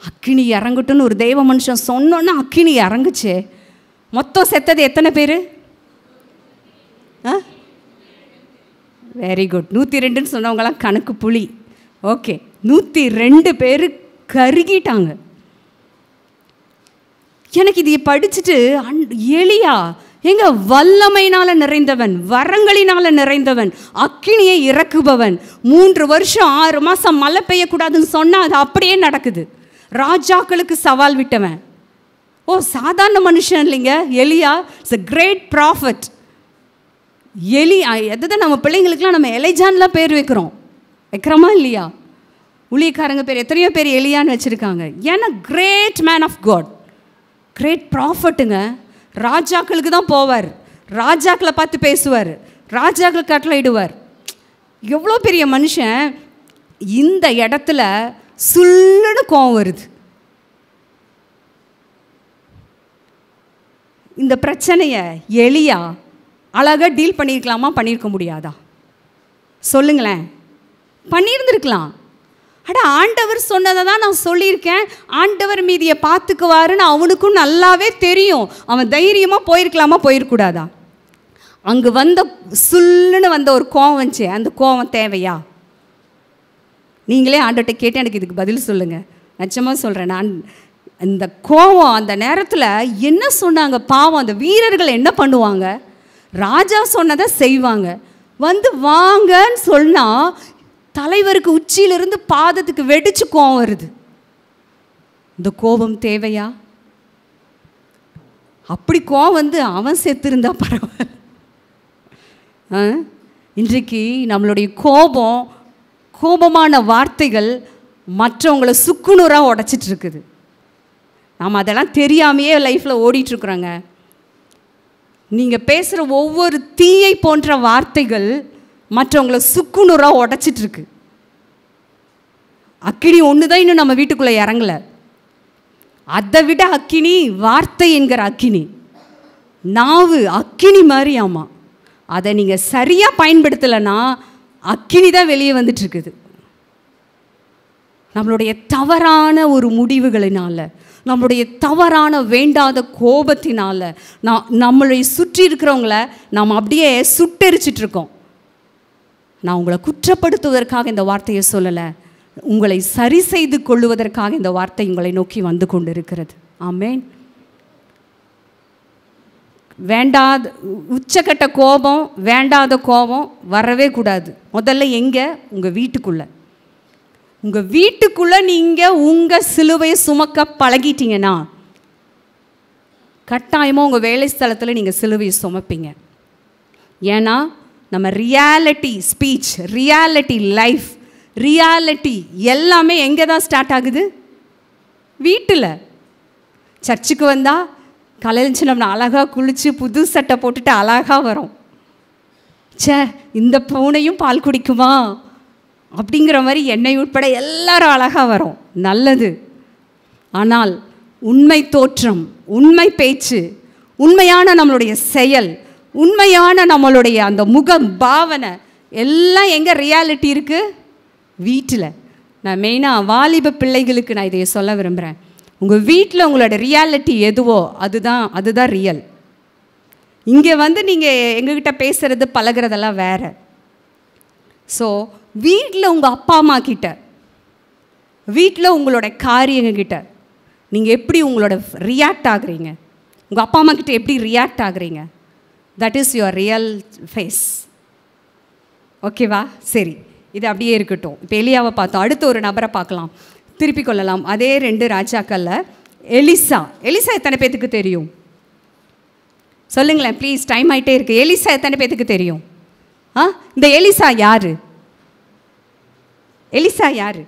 அக்கினி இறங்கட்டும்னு ஒரு தெய்வ மனுஷன் சொன்னோன்னா அக்கினி இறங்குச்சே. மொத்தம் செத்தது எத்தனை பேர்? Very good. 102ன்னு சொன்னவங்களாம் கணக்கு புலி. ஓகே, 102 பேர் கருகிட்டாங்க. எனக்கு இது படிச்சுட்டு எலியா எங்க வல்லமையினால் நிறைந்தவன், வரங்களினால் நிறைந்தவன், அக்கினியை இறக்குபவன், 3 வருஷம் 6 மாதம் மழை பெய்யக்கூடாதுன்னு சொன்னால் அது அப்படியே நடக்குது. ராஜாக்களுக்கு சவால் விட்டவன். ஓ சாதாரண மனுஷன் இல்லைங்க எலியா. It's a great prophet. எதுதான் நம்ம பிள்ளைங்களுக்குலாம் நம்ம எலைஜான்லாம் பேர் வைக்கிறோமா இல்லையா? ஊழியக்காரங்க பேர் எத்தனையோ பேர் எலியான்னு வச்சுருக்காங்க. ஏன்னா great man of God, great ப்ராஃபட்டுங்க. ராஜாக்களுக்கு தான் போவார், ராஜாக்களை பார்த்து பேசுவார், ராஜாக்கள் கட்டளையிடுவார். எவ்வளோ பெரிய மனுஷன். இந்த இடத்துல சுள்ளுன்னு கோவம் வருது. இந்த பிரச்சனையை எலியா அழகாக டீல் பண்ணியிருக்கலாமா, பண்ணியிருக்க முடியாதா? சொல்லுங்களேன். பண்ணியிருந்துருக்கலாம். அட ஆண்டவர் சொன்னதை தான் நான் சொல்லியிருக்கேன், ஆண்டவர் மீதியை பார்த்துக்குவாருன்னு அவனுக்கும் நல்லாவே தெரியும். அவன் தைரியமாக போயிருக்கலாமா, போயிருக்கூடாதா? அங்கே வந்த சுல்லுன்னு வந்த ஒரு கோவம் வந்துச்சு. அந்த கோவம் தேவையா? நீங்களே ஆண்டவர்கிட்ட கேட்டு எனக்கு இதுக்கு பதில் சொல்லுங்கள். நிச்சயமாக சொல்கிறேன். நான் இந்த கோவம் அந்த நேரத்தில் என்ன சொன்னாங்க பாவம், அந்த வீரர்கள் என்ன பண்ணுவாங்க? ராஜா சொன்னதை செய்வாங்க. வந்து வாங்கன்னு சொன்னால் தலைவருக்கு உச்சியிலிருந்து பாதத்துக்கு வெடிச்சு கோவம் வருது. இந்த கோபம் தேவையா? அப்படி கோவம் வந்து அவன் செத்துருந்தா பரவாயில்ல. இன்றைக்கு நம்மளுடைய கோபமான வார்த்தைகள் மற்றவங்களை சுக்குநூறாக உடைச்சிட்டு இருக்குது. நாம் அதெல்லாம் தெரியாமையே லைஃப்பில் ஓடிட்டுருக்குறோங்க. நீங்கள் பேசுகிற ஒவ்வொரு தீயை போன்ற வார்த்தைகள் மற்றவங்களை சுக்குநூறாக உடைச்சிட்ருக்கு. அக்கினி ஒன்று தான் இன்னும் நம்ம வீட்டுக்குள்ளே இறங்கலை. அதை விட அக்கினி வார்த்தை என்கிற அக்கினி, நாவு அக்கினி மாதிரி. ஆமாம், அதை நீங்கள் சரியாக பயன்படுத்தலைன்னா அக்கினி தான் வெளியே வந்துட்டுருக்குது. நம்மளுடைய தவறான ஒரு முடிவுகளினால், நம்மளுடைய தவறான வேண்டாத கோபத்தினால் நம்மளை சுற்றி இருக்கிறவங்கள நாம் அப்படியே சுட்டெரிச்சிட்ருக்கோம். நான் உங்களை குற்றப்படுத்துவதற்காக இந்த வார்த்தையை சொல்லலை, உங்களை சரி செய்து கொள்ளுவதற்காக இந்த வார்த்தை உங்களை நோக்கி வந்து கொண்டு இருக்கிறது. ஆமேன். வேண்டாத உச்சக்கட்ட கோபம், வேண்டாத கோபம் வரவே கூடாது. முதல்ல எங்கே? உங்கள் வீட்டுக்குள்ளே. உங்கள் வீட்டுக்குள்ளே நீங்கள் உங்கள் சிலுவையை சுமக்க பழகிட்டீங்கன்னா கட்டாயமாக உங்கள் வேலை ஸ்தலத்தில் நீங்கள் சிலுவையை சுமப்பீங்க. ஏன்னா நம்ம reality speech, reality life, reality எல்லாமே எங்கே தான் ஸ்டார்ட் ஆகுது? வீட்டில். சர்ச்சுக்கு வந்தால் காலையில் நம்ம அழகாக குளித்து புது சட்டை போட்டுட்டு அழகாக வரோம். இந்த பூனையும் பால் குடிக்குமா அப்படிங்கிற மாதிரி என்னை உட்பட எல்லாரும் அழகாக வரோம். நல்லது. ஆனால் உண்மை தோற்றம், உண்மை பேச்சு, உண்மையான நம்மளுடைய செயல், உண்மையான நம்மளுடைய அந்த முக பாவனை எல்லாம் எங்கே ரியாலிட்டி இருக்குது? வீட்டில். நான் மெயினாக வாலிப பிள்ளைகளுக்கு நான் இதை சொல்ல விரும்புகிறேன். உங்கள் வீட்டில் உங்களோட ரியாலிட்டி எதுவோ அதுதான் ரியல். இங்கே வந்து நீங்கள் எங்ககிட்ட பேசுகிறது பழகிறதெல்லாம் வேறு. ஸோ வீட்டில் உங்கள் அப்பா அம்மா கிட்ட, வீட்டில் உங்களோட காரியங்கக்கிட்ட நீங்கள் எப்படி உங்களோட ரியாக்ட் ஆகுறீங்க, உங்கள் அப்பா அம்மா கிட்ட எப்படி ரியாக்ட் ஆகுறீங்க, that is your real face. ஓகேவா? சரி, இது அப்படியே இருக்கட்டும். இப்போ எலியாவை பார்த்தோம். அடுத்த ஒரு நபரை பார்க்கலாம், திருப்பி கொள்ளலாம். அதே 2 ராஜாக்களில் எலிசா. எலிசா எத்தனை பேத்துக்கு தெரியும் சொல்லுங்களேன் ப்ளீஸ், டைம் ஆகிட்டே இருக்கு. எலிசா எத்தனை பேத்துக்கு தெரியும்? இந்த எலிசா யாரு? எலிசா யாரு?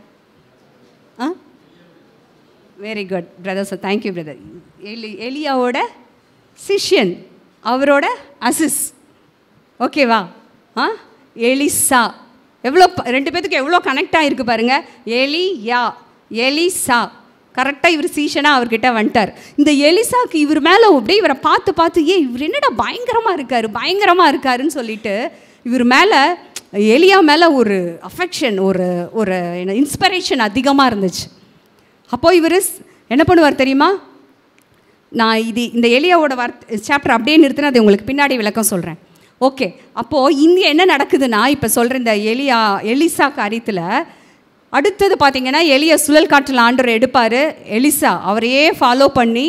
Very good brother, sir thank you brother. எலியாவோட சிஷ்யன், அவரோட அசிஸ். ஓகேவா? எலிசா எவ்வளோ 2 பேத்துக்கு எவ்வளோ கனெக்ட் ஆகிருக்கு பாருங்க. எலியா, எலிசா, கரெக்டாக இவர் சீஷனாக அவர்கிட்ட வந்துட்டார். இந்த எலிசாவுக்கு இவர் மேலே அப்படியே இவரை பார்த்து பார்த்து, இவர் என்னடா பயங்கரமாக இருக்கார், பயங்கரமாக இருக்காருன்னு சொல்லிட்டு இவர் மேலே, எலியா மேலே ஒரு அஃபெக்ஷன், ஒரு ஒரு இன்ஸ்பிரேஷன் அதிகமாக இருந்துச்சு. அப்போது இவர் என்ன பண்ணுவார் தெரியுமா? நான் இந்த எலியாவோட சாப்டர் அப்படியே நிறுத்தினா அதை உங்களுக்கு பின்னாடி விளக்கம் சொல்கிறேன். ஓகே, அப்போது இங்கே என்ன நடக்குதுன்னா, இப்போ சொல்கிற இந்த எலிசா காரியத்தில் அடுத்தது பார்த்தீங்கன்னா, எலியா சுழல் காற்றில் ஆண்டவர் எடுப்பார். எலிசா அவரையே ஃபாலோ பண்ணி,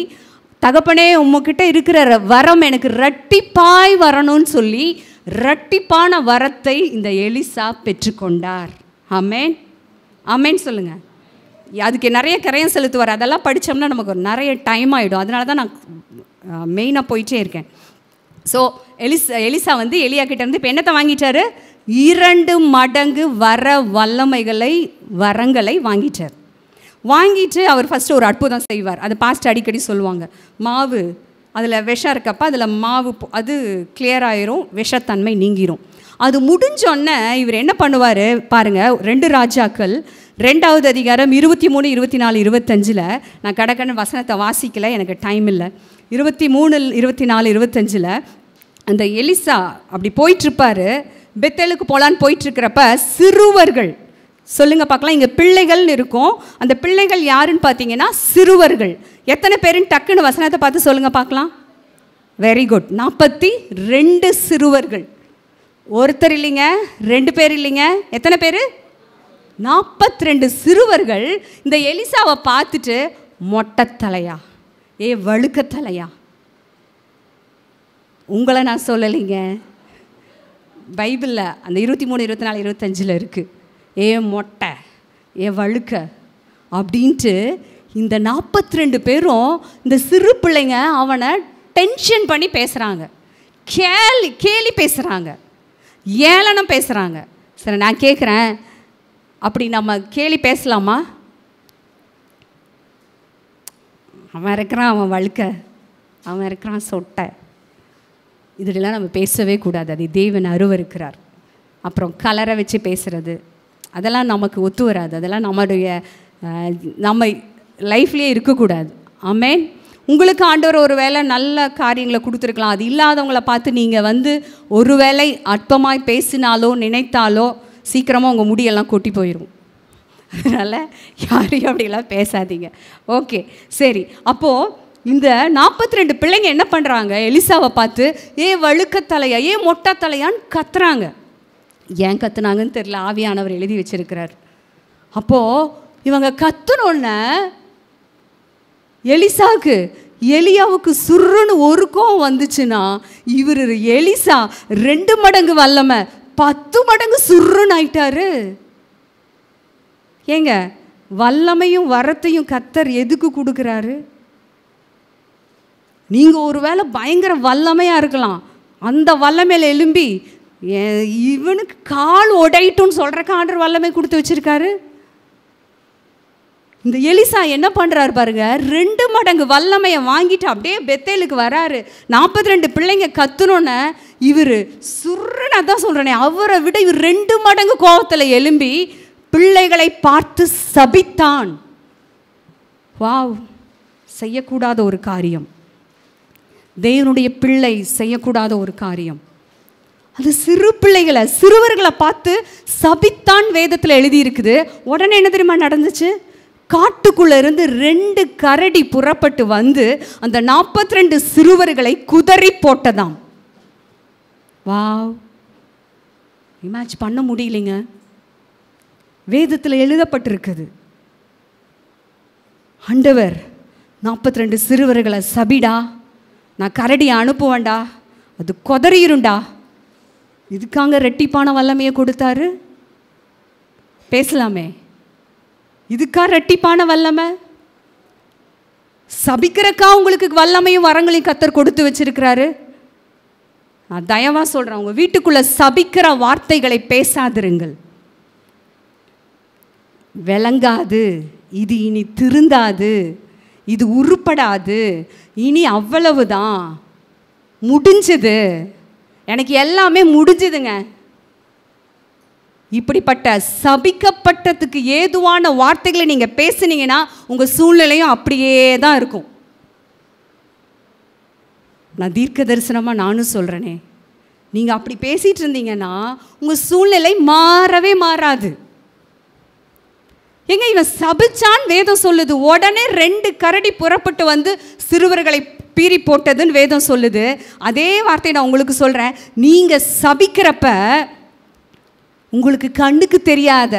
தகப்பனே உங்ககிட்ட இருக்கிற வரம் எனக்கு இரட்டிப்பாய் வரணும்னு சொல்லி இரட்டிப்பான வரத்தை இந்த எலிசா பெற்றுக்கொண்டார். ஆமேன், ஆமேன் சொல்லுங்கள். அதுக்கு நிறைய கரையம் செலுத்துவார். அதெல்லாம் படித்தோம்னா நமக்கு நிறைய டைம் ஆகிடும். அதனால தான் நான் மெயினாக போயிட்டே இருக்கேன். ஸோ எலிசா வந்து எலியா கிட்டேருந்து இப்போ என்னத்தை வாங்கிட்டாரு? 2 மடங்கு வரங்களை வாங்கிட்டார். வாங்கிட்டு அவர் ஃபஸ்ட்டு ஒரு அற்புதம் செய்வார். அது பாஸ்ட் அடிக்கடி சொல்லுவாங்க. மாவு அதில் விஷம் இருக்கப்போ அதில் மாவு அது கிளியர் ஆயிரும், விஷத்தன்மை நீங்கிரும். அது முடிஞ்சோடனே இவர் என்ன பண்ணுவார் பாருங்கள். 2 ராஜாக்கள் 2வது அதிகாரம் 23, 24, 25 நான் கடற்கன்னு வசனத்தை வாசிக்கலை, எனக்கு டைம் இல்லை. 23, 24, 25 அந்த எலிசா அப்படி போயிட்டுருப்பார். பெத்தேலுக்கு போகலான்னு போயிட்டுருக்கிறப்ப சிறுவர்கள், சொல்லுங்கள் பார்க்கலாம், இங்கே பிள்ளைகள்னு இருக்கும். அந்த பிள்ளைகள் யாருன்னு பார்த்தீங்கன்னா சிறுவர்கள். எத்தனை பேருன்னு டக்குன்னு வசனத்தை பார்த்து சொல்லுங்கள் பார்க்கலாம். வெரி குட், 42 சிறுவர்கள். ஒருத்தர் இல்லைங்க, 2 பேர் இல்லைங்க, எத்தனை பேர்? 42 சிறுவர்கள் இந்த எலிசாவை பார்த்துட்டு, மொட்டைத்தலையா, வழுக்கத்தலையா, உங்களை நான் சொல்லலைங்க, பைபிளில் அந்த 23, 24, 25 இருக்குது. மொட்டை, வழுக்க அப்படின்ட்டு இந்த 42 பேரும் இந்த சிறு பிள்ளைங்க அவனை டென்ஷன் பண்ணி பேசுகிறாங்க, கேலி பேசுகிறாங்க, ஏளனம் பேசுகிறாங்க. சரி, நான் கேட்குறேன், அப்படி நம்ம கேலி பேசலாமா? அவன் இருக்கிறான், அவன் வழுக்க, அவன் இருக்கிறான் சொட்டை, இதெல்லாம் நம்ம பேசவே கூடாது. அது தேவன் அருவருக்கிறார். அப்புறம் கலரை வச்சு பேசுகிறது, அதெல்லாம் நமக்கு ஒத்து வராது. அதெல்லாம் நம்ம லைஃப்லேயே இருக்கக்கூடாது. ஆமேன். உங்களுக்கு ஆண்டவர் ஒரு வேளை நல்ல காரியங்களை கொடுத்துருக்கலாம். அது இல்லாதவங்களை பார்த்து நீங்கள் வந்து ஒரு வேளை அற்பமாய் பேசினாலோ நினைத்தாலோ சீக்கிரமாக உங்கள் முடியெல்லாம் கொட்டி போயிடும். அதனால் யாரையும் அப்படிலாம் பேசாதீங்க. ஓகே, சரி. அப்போது இந்த 42 பிள்ளைங்க என்ன பண்ணுறாங்க? எலிசாவை பார்த்து வழுக்கத்தலையா, மொட்டைத்தலையான்னு கத்துறாங்க. ஏன் கத்துனாங்கன்னு தெரியல, ஆவியானவர் எழுதி வச்சிருக்கிறார். அப்போது இவங்க கத்துனோடனே எலியாவுக்கு சுருன்னு ஒரு கோவம் வந்துச்சுன்னா, இவர் எலிசா 2 மடங்கு வல்லமை 10 மடங்கு சுருன்னு ஆயிட்டாரு. ஏங்க, வல்லமையும் வரத்தையும் கர்த்தர் எதுக்கு கொடுக்குறாரு? நீங்கள் ஒரு வேளை பயங்கர வல்லமையாக இருக்கலாம், அந்த வல்லமையில் எழும்பி இவனுக்கு கால் உடையட்டும்னு சொல்கிறக்கு ஆண்டவர் வல்லமை கொடுத்து வச்சுருக்காரு. இந்த எலிசா என்ன பண்ணுறாரு பாருங்க, 2 மடங்கு வல்லமையை வாங்கிட்டு அப்படியே பெத்தேலுக்கு வராரு. 42 பிள்ளைங்க கத்துனோன்னே இவர் சுருன்னு, அதான் சொல்கிறேனே, அவரை விட இவர் 2 மடங்கு கோபத்தில் எழும்பி பிள்ளைகளை பார்த்து சபித்தான். வாவ், செய்யக்கூடாத ஒரு காரியம், தேவனுடைய பிள்ளை செய்யக்கூடாத ஒரு காரியம். அது சிறுவர்களை பார்த்து சபித்தான் வேதத்தில் எழுதியிருக்குது. உடனே என்ன தெரியுமா நடந்துச்சு? காட்டுக்குள்ளே இருந்து 2 கரடி புறப்பட்டு வந்து அந்த 42 சிறுவர்களை குதறி போட்டதாம். வாவ், இமேஜின் பண்ண முடியலைங்க. வேதத்தில் எழுதப்பட்டிருக்குது. ஆண்டவர் 42 சிறுவர்களை சபிடா, நான் கரடியை அனுப்புவேன்டா, அது கொதறிருண்டா. இதுக்காங்க ரெட்டிப்பான வல்லமையை கொடுத்தாரு? பேசலாமே. இதுக்கா ரெட்டிப்பான வல்லமை? சபிக்கிறக்கா உங்களுக்கு வல்லமையும் வரங்களையும் கர்த்தர் கொடுத்து வச்சிருக்கிறாரு? நான் தயவா சொல்கிறேன், உங்கள் வீட்டுக்குள்ளே சபிக்கிற வார்த்தைகளை பேசாதிருங்கள். விளங்காது, இது இனி திருந்தாது, இது உருப்படாது, இனி அவ்வளவுதான், முடிஞ்சது, எனக்கு எல்லாமே முடிஞ்சுதுங்க. இப்படிப்பட்ட சபிக்கப்பட்டதுக்கு ஏதுவான வார்த்தைகளை நீங்கள் பேசுனீங்கன்னா உங்கள் சூழ்நிலையும் அப்படியே தான் இருக்கும். நான் தீர்க்க தரிசனமாக நானும் சொல்கிறேனே, நீங்கள் அப்படி பேசிகிட்டு இருந்தீங்கன்னா உங்கள் சூழ்நிலை மாறவே மாறாது. எங்க இவன் சபிச்சான் வேதம் சொல்லுது. உடனே 2 கரடி புறப்பட்டு வந்து சிறுவர்களை பீறி போட்டதுன்னு வேதம் சொல்லுது. அதே வார்த்தையை நான் உங்களுக்கு சொல்கிறேன். நீங்கள் சபிக்கிறப்ப உங்களுக்கு கண்ணுக்கு தெரியாத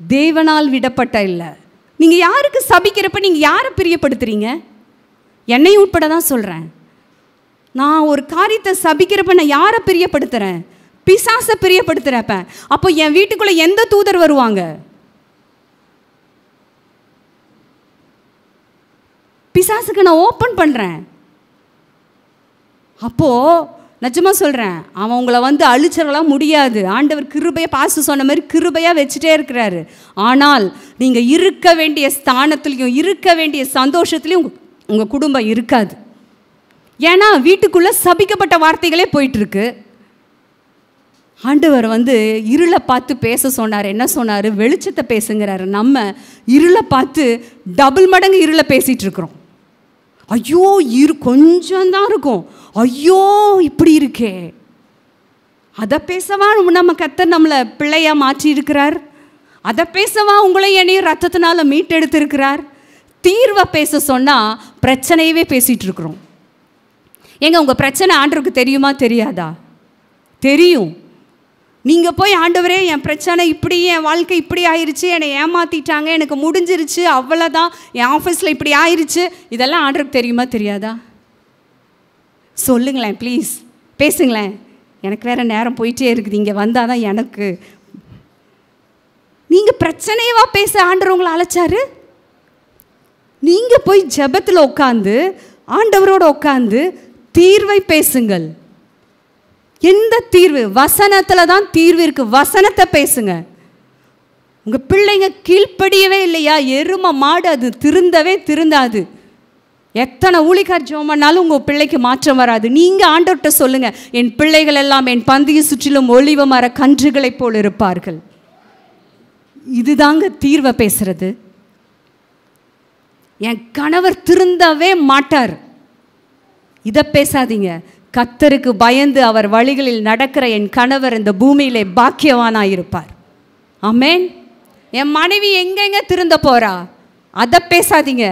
தேவனால் விடப்பட்ட இல்லை. நீங்கள் யாருக்கு சபிக்கிறப்ப நீங்கள் யாரை பிரியப்படுத்துறீங்க? என்னை உட்பட தான் சொல்கிறேன். நான் ஒரு காரியத்தை சபிக்கிறப்ப நான் யாரை பிரியப்படுத்துகிறேன்? பிசாசை பிரியப்படுத்துகிறப்ப. அப்போ என் வீட்டுக்குள்ளே எந்த தூதர் வருவாங்க? பிசாசுக்கு நான் ஓப்பன் பண்ணுறேன். அப்போது நிஜமாக சொல்கிறேன், அவன் உங்களை வந்து அழிச்சிடலாம் முடியாது. ஆண்டவர் கிருபையை பாசு சொன்ன மாதிரி கிருபையாக வச்சுட்டே இருக்கிறாரு. ஆனால் நீங்கள் இருக்க வேண்டிய ஸ்தானத்துலேயும் இருக்க வேண்டிய சந்தோஷத்துலேயும் உங்கள் குடும்பம் இருக்காது. ஏன்னா வீட்டுக்குள்ளே சபிக்கப்பட்ட வார்த்தைகளே போயிட்டுருக்கு. ஆண்டவர் வந்து இருளை பார்த்து பேச சொன்னார். என்ன சொன்னார்? வெளிச்சத்தை பேசுங்கிறாரு. நம்ம இருளை பார்த்து டபுள் மடங்கு இருளை பேசிகிட்டு இருக்கிறோம். ஐயோ கொஞ்சம்தான் இருக்கும், ஐயோ இப்படி இருக்கே, அதை பேசவா நம்ம கர்த்தர் நம்மளை பிள்ளையாக மாற்றி இருக்கிறார்? அதை பேசவா உங்களை என்னையும் ரத்தத்தினால மீட்டெடுத்திருக்கிறார்? தீர்வை பேச சொன்னால் பிரச்சனையவே பேசிகிட்டு இருக்கிறோம். ஏங்க உங்கள் பிரச்சனை ஆண்டவருக்கு தெரியுமா தெரியாதா? தெரியும். நீங்கள் போய் ஆண்டவரே என் பிரச்சனை இப்படி, என் வாழ்க்கை இப்படி ஆயிடுச்சு, என்னை ஏமாற்றிட்டாங்க, எனக்கு முடிஞ்சிருச்சு, அவ்வளோதான், என் ஆஃபீஸில் இப்படி ஆயிடுச்சு, இதெல்லாம் ஆண்டவருக்கு தெரியுமா தெரியாதா? சொல்லுங்களேன் ப்ளீஸ், பேசுங்களேன். எனக்கு வேறு நேரம் போயிட்டே இருக்குது, இங்கே வந்தால் தான் எனக்கு. நீங்கள் பிரச்சனையவா பேச ஆண்டவர் உங்களை அழைச்சாரு? நீங்கள் போய் ஜெபத்தில் உட்காந்து ஆண்டவரோடு உட்காந்து தீர்வை பேசுங்கள். எந்த தீர்வு? வசனத்தில் தான் தீர்வு இருக்குது. வசனத்தை பேசுங்க. உங்கள் பிள்ளைங்க கீழ்ப்படியவே இல்லையா? எருமை மாடு, அது திருந்தவே திருந்தாது. எத்தனை ஊழிக்கார் ஜெபம் பண்ணாலும் உங்கள் பிள்ளைக்கு மாற்றம் வராது. நீங்கள் ஆண்டவர்கிட்ட சொல்லுங்கள், என் பிள்ளைகள் எல்லாம் என் பந்தியை சுற்றிலும் ஒளிவ மர கன்றுகளைப் போல் இருப்பார்கள். இதுதாங்க தீர்வை பேசுறது. என் கணவர் திருந்தவே மாட்டார், இதை பேசாதீங்க. கர்த்தருக்கு பயந்து அவர் வழிகளில் நடக்கிற என் கணவர் இந்த பூமியிலே பாக்கியவானாயிருப்பார். ஆமென். என் மனைவி எங்கெங்க திருந்த போறா, அதை பேசாதீங்க.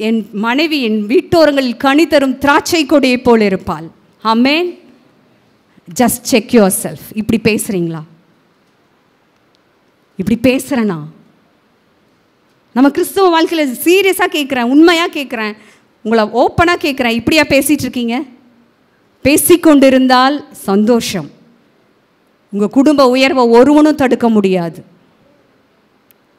என் மனைவி என் வீட்டோரங்களில் கனி தரும் திராட்சை கொடியை போல் இருப்பாள். Amen. Just check yourself. இப்படி பேசுகிறீங்களா? இப்படி பேசுகிறேன்னா? நம்ம கிறிஸ்துவ வாழ்க்கையில் சீரியஸாக கேட்குறேன், உண்மையாக கேட்குறேன், உங்களை ஓப்பனாக கேட்குறேன். இப்படியா பேசிகிட்டு இருக்கீங்க? பேசிக்கொண்டிருந்தால் சந்தோஷம். உங்கள் குடும்ப உயர்வை ஒருவனும் தடுக்க முடியாது.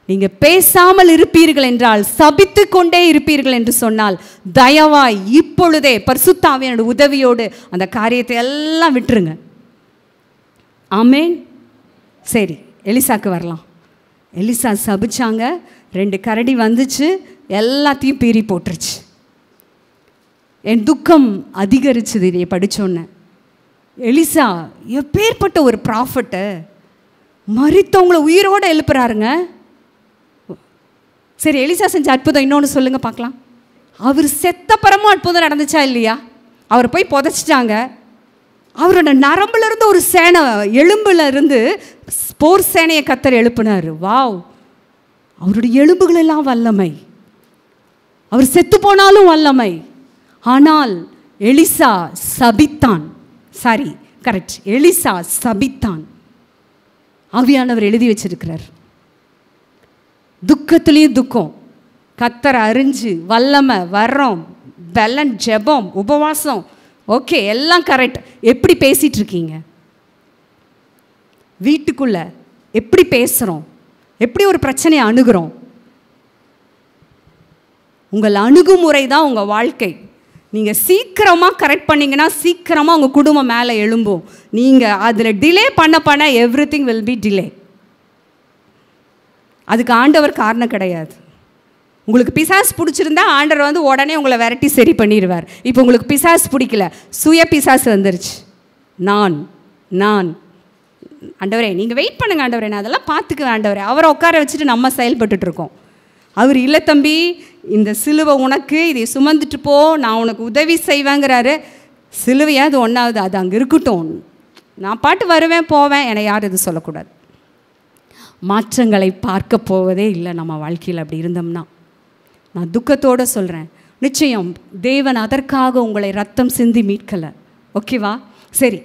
நீங்கள் பேசாமல் இருப்பீர்கள் என்றால், சபித்து கொண்டே இருப்பீர்கள் என்று சொன்னால், தயவாய் இப்பொழுதே பரிசுத்த ஆவியானவருடைய உதவியோடு அந்த காரியத்தை எல்லாம் விட்டுருங்க. ஆமென். சரி, எலிசாக்கு வரலாம். எலிசா சபிச்சாங்க, 2 கரடி வந்துச்சு, எல்லாத்தையும் பீறி போட்டுருச்சு. என் துக்கம் அதிகரிச்சுது இதை படித்தோன்னே. எலிசா எப்பேற்பட்ட ஒரு ப்ராஃபட்டு, மரித்தவங்களை உயிரோடு எழுப்புறாருங்க. சரி, எலிசா செஞ்ச அற்புதம் இன்னொன்று சொல்லுங்கள் பார்க்கலாம். அவர் செத்தப்பறமும் அற்புதம் நடந்துச்சா இல்லையா? அவர் போய் புதைச்சிட்டாங்க. அவரோட நரம்புல இருந்து ஒரு சேனை, எலும்புல இருந்து போர் சேனையை கர்த்தர் எழுப்பினார். வாவ்! அவருடைய எலும்புகள் எல்லாம் வல்லமை. அவர் செத்து போனாலும் வல்லமை. ஆனால் எலிசா சபித்தான். சாரி, கரெக்ட், எலிசா சபித்தான். ஆவியானவர் எழுதி வச்சிருக்கிறார். துக்கத்திலையும் துக்கம், கத்தரை அறிஞ்சு வல்லமை வர்றோம், பலன், ஜெபம், உபவாசம், ஓகே எல்லாம் கரெக்ட். எப்படி பேசிகிட்டு இருக்கீங்க? வீட்டுக்குள்ள எப்படி பேசுகிறோம்? எப்படி ஒரு பிரச்சனையை அணுகிறோம்? உங்கள் அணுகுமுறை தான் உங்கள் வாழ்க்கை. நீங்கள் சீக்கிரமாக கரெக்ட் பண்ணிங்கன்னா சீக்கிரமாக உங்கள் குடும்பம் மேலே எழும்பும். நீங்கள் அதில் டிலே பண்ண every thing will be delay. அதுக்கு ஆண்டவர் காரணம் கிடையாது. உங்களுக்கு பிசாசு பிடிச்சிருந்தா ஆண்டவர் வந்து உடனே உங்களை விரட்டி சரி பண்ணிடுவார். இப்போ உங்களுக்கு பிசாசு பிடிக்கல, சுய பிசாசு வந்துருச்சு. நான் ஆண்டவரே நீங்கள் வெயிட் பண்ணுங்க ஆண்டவரே, நான் அதெல்லாம் பார்த்துக்குவேன் ஆண்டவரே. அவரை உட்கார வச்சுட்டு நம்ம செயல்பட்டுட்டு இருக்கோம். அவர் இல்லை தம்பி, இந்த சிலுவை உனக்கு, இதை சுமந்துட்டு போ, நான் உனக்கு உதவி செய்வேங்கிறாரு. சிலுவையாவது ஒன்றாவது, அது அங்கே இருக்கட்டும், நான் பாட்டு வருவேன் போவேன், என்னை யாரும் இது சொல்லக்கூடாது. மாற்றங்களை பார்க்க போவதே இல்லை நம்ம வாழ்க்கையில். அப்படி இருந்தோம்னா நான் துக்கத்தோடு சொல்கிறேன், நிச்சயம் தேவன் அதற்காக உங்களை ரத்தம் சிந்தி மீட்கலை. ஓகேவா? சரி,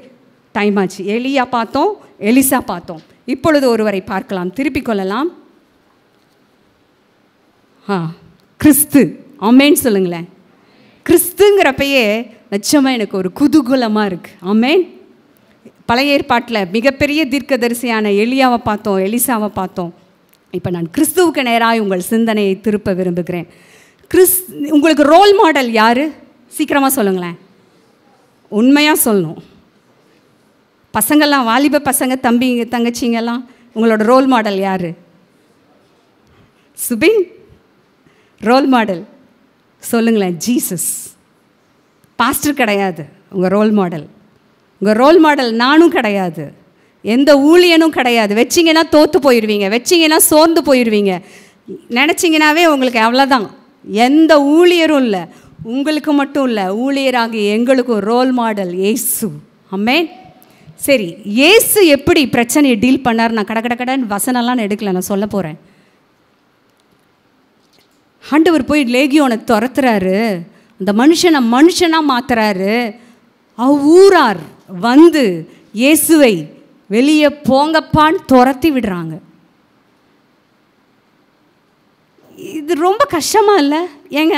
டைம் ஆச்சு. எலியா பார்த்தோம், எலிசா பார்த்தோம். இப்பொழுது ஒருவரை பார்க்கலாம், திருப்பிக் கொள்ளலாம். கிறிஸ்து. ஆமேன்னு சொல்லுங்களேன். கிறிஸ்துங்கிறப்பயே நிச்சயமாக எனக்கு ஒரு குதூகலமாக இருக்குது. ஆமேன். பழைய ஏற்பாட்டில் மிகப்பெரிய தீர்க்கதரிசியான எலியாவை பார்த்தோம், எலிசாவை பார்த்தோம். இப்போ நான் கிறிஸ்துவுக்கு நேராக உங்கள் சிந்தனையை திருப்ப விரும்புகிறேன். உங்களுக்கு ரோல் மாடல் யார்? சீக்கிரமாக சொல்லுங்களேன், உண்மையாக சொல்லணும். பசங்கள்லாம், வாலிப பசங்க, தம்பிங்க, தங்கச்சிங்கெல்லாம் உங்களோட ரோல் மாடல் யார்? சுபின் ரோல் மாடல் சொல்லுங்களேன். ஜீசஸ். பாஸ்டர் கிடையாது உங்கள் ரோல் மாடல். உங்கள் ரோல் மாடல் நானும் கிடையாது, எந்த ஊழியனும் கிடையாது. வச்சிங்கன்னா தோற்று போயிடுவீங்க, வச்சிங்கன்னா சோர்ந்து போயிடுவீங்க. நினச்சிங்கனாவே உங்களுக்கு அவ்வளோதான். எந்த ஊழியரும் இல்லை, உங்களுக்கு மட்டும் இல்லை, ஊழியராகிய எங்களுக்கும் ரோல் மாடல் இயேசு. ஆமென். சரி, இயேசு எப்படி பிரச்சனையை டீல் பண்ணார்? நான் கடன்னு வசனம்லாம் எடுக்கல, நான் சொல்ல போகிறேன். ஆண்டவர் போய் லேகியோனை துரத்துறாரு, அந்த மனுஷனாக மாத்துறாரு. ஊரார் வந்து இயேசுவை வெளியே போங்கப்பான்னு துரத்தி விடுறாங்க. இது ரொம்ப கஷ்டமாக இல்லை ஏங்க?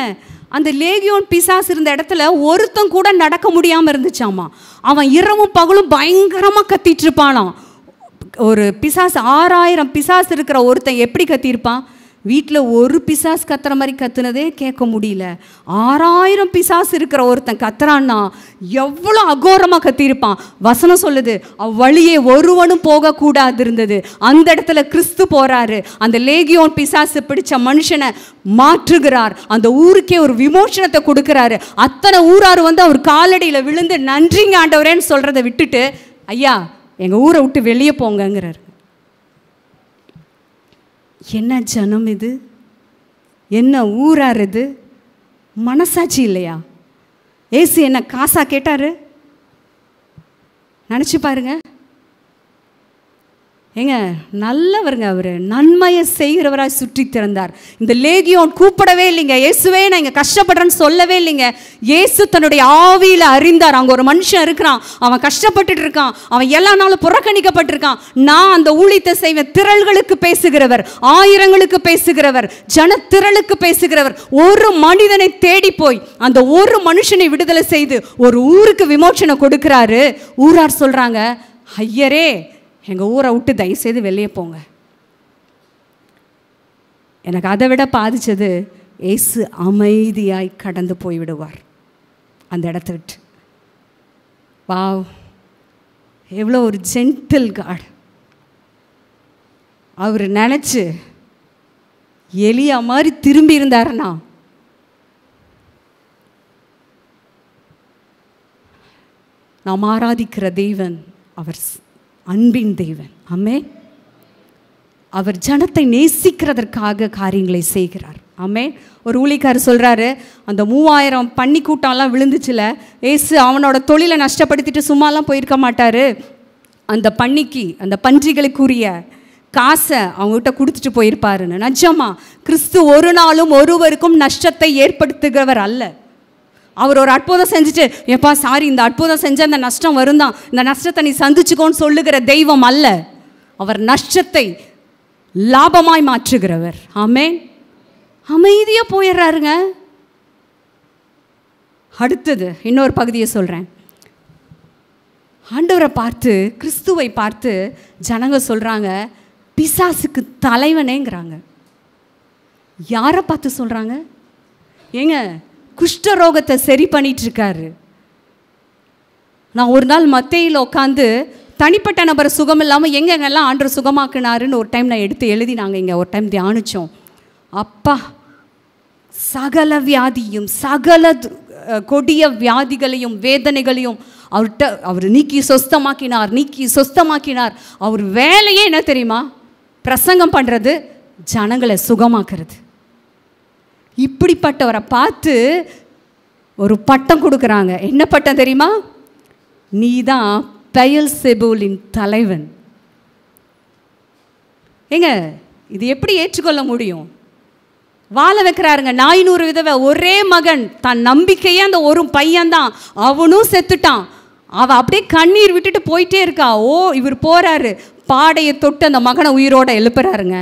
அந்த லேகியோன் பிசாசு இருந்த இடத்துல ஒருத்தன் கூட நடக்க முடியாமல் இருந்துச்சாமா. அவன் இரவும் பகலும் பயங்கரமாக கத்திட்டு இருப்பானாம். ஒரு பிசாசு, 6000 பிசாசு இருக்கிற ஒருத்தன் எப்படி கத்தியிருப்பான்? வீட்டில் ஒரு பிசாசு கத்துற மாதிரி கத்துனதே கேட்க முடியல. 6000 பிசாசு இருக்கிற ஒருத்தன் கத்துறான்னா எவ்வளோ அகோரமாக கத்தியிருப்பான். வசனம் சொல்லுது, அவ்வழியே ஒருவனும் போகக்கூடாது இருந்தது. அந்த இடத்துல கிறிஸ்து போகிறாரு, அந்த லேகியோன் பிசாசு பிடிச்ச மனுஷனை மாற்றுகிறார், அந்த ஊருக்கே ஒரு விமோசனத்தை கொடுக்குறாரு. அத்தனை ஊரார் வந்து அவர் காலடியில் விழுந்து நன்றிங்க ஆண்டவரேன்னு சொல்கிறத விட்டுட்டு, ஐயா எங்கள் ஊரை விட்டு வெளியே போங்கங்கிறார். என்ன ஜனம் இது? என்ன ஊரார் இது? மனசாட்சி இல்லையா? ஏசு என்ன காசா கேட்டாரு? நினச்சி பாருங்க. ஏங்க நல்லவருங்க, அவர் நன்மையை செய்கிறவராக சுற்றி திறந்தார். இந்த லேகியோன் கூப்பிடவே இல்லைங்க, இயேசுவே நான் இங்கே கஷ்டப்படுறேன்னு சொல்லவே இல்லைங்க. இயேசு தன்னுடைய ஆவியில் அறிந்தார், அங்கே ஒரு மனுஷன் இருக்கிறான், அவன் கஷ்டப்பட்டுட்டு இருக்கான், அவன் எல்லா நாளும் புறக்கணிக்கப்பட்டிருக்கான். நான் அந்த ஊழியத்தை செய்வேன். திரள்களுக்கு பேசுகிறவர், ஆயிரங்களுக்கு பேசுகிறவர், ஜனத்திரளுக்கு பேசுகிறவர். ஒரு மனிதனை தேடி போய் அந்த ஒரு மனுஷனை விடுதலை செய்து ஒரு ஊருக்கு விமோசனம் கொடுக்கிறாரு. ஊரார் சொல்கிறாங்க, ஐயரே எங்கள் ஊரை விட்டு தயவுசெய்து வெளியே போங்க. எனக்கு அதை விட பாதித்தது, இயேசு அமைதியாய் கடந்து போய்விடுவார் அந்த இடத்த விட்டு. வாவ், எவ்வளோ ஒரு ஜென்டில் காட். அவர் நினச்சி எலியா மாதிரி திரும்பி இருந்தாருன்னா நாம் ஆராதிக்கிற தெய்வன் அவர் அன்பின் தெய்வன். ஆமென். அவர் ஜனத்தை நேசிக்கிறதற்காக காரியங்களை செய்கிறார். ஆமென். ஒரு ஊழியக்காரர் சொல்கிறாரு, அந்த 3000 பன்னி கூட்டம்லாம் விழுந்துச்சுல, ஏசு அவனோட தொழிலை நஷ்டப்படுத்திட்டு சும்மாலாம் போயிருக்க மாட்டார். அந்த பன்னிக்கு, அந்த பன்றிகளுக்குரிய காசை அவங்ககிட்ட கொடுத்துட்டு போயிருப்பாருன்னு. நிஜமா கிறிஸ்து ஒரு நாளும் ஒருவருக்கும் நஷ்டத்தை ஏற்படுத்துகிறவர் அல்ல. அவர் ஒரு அற்புதம் செஞ்சுட்டு, ஏப்பா சாரி இந்த அற்புதம் செஞ்ச அந்த நஷ்டம் வருந்தான், இந்த நஷ்டத்தை நீ சந்திச்சுக்கோன்னு சொல்லுகிற தெய்வம் அல்ல. அவர் நஷ்டத்தை லாபமாய் மாற்றுகிறவர். ஆமென். அமைதியாக போயிடுறாருங்க. அடுத்தது இன்னொரு பகுதியை சொல்கிறேன். ஆண்டவரை பார்த்து, கிறிஸ்துவை பார்த்து ஜனங்க சொல்கிறாங்க, பிசாசுக்கு தலைவனேங்கிறாங்க. யாரை பார்த்து சொல்கிறாங்க? ஏங்க, குஷ்டரோகத்தை சரி பண்ணிட்டு இருக்காரு. நான் ஒரு நாள் மத்தேயில உட்காந்து தனிப்பட்ட நபரை சுகம் இல்லாமல் எங்கெங்கெல்லாம் ஆண்டவர் சுகமாக்குனாருன்னு ஒரு டைம் நான் எடுத்து எழுதி நாங்கள் இங்கே ஒரு டைம் தியானித்தோம். அப்பா, சகல வியாதியும் சகல கொடிய வியாதிகளையும் வேதனைகளையும் அவர் நீக்கி சொஸ்தமாக்கினார். அவர் வேலையே என்ன தெரியுமா? பிரசங்கம் பண்ணுறது, ஜனங்களை சுகமாக்குறது. இப்படிப்பட்டவரை பார்த்து ஒரு பட்டம் கொடுக்குறாங்க. என்ன பட்டம் தெரியுமா? நீ தான் பெயல்செபூலின் தலைவன். ஏங்க, இது எப்படி ஏற்றுக்கொள்ள முடியும்? வாழ வைக்கிறாருங்க. 400 விதவை, ஒரே மகன், தன் நம்பிக்கையே அந்த ஒரு பையன்தான், அவனும் செத்துட்டான். அவள் அப்படியே கண்ணீர் விட்டுட்டு போயிட்டே இருக்கா. இவர் போகிறாரு, பாடையை தொட்டு அந்த மகனை உயிரோட எழுப்புறாருங்க.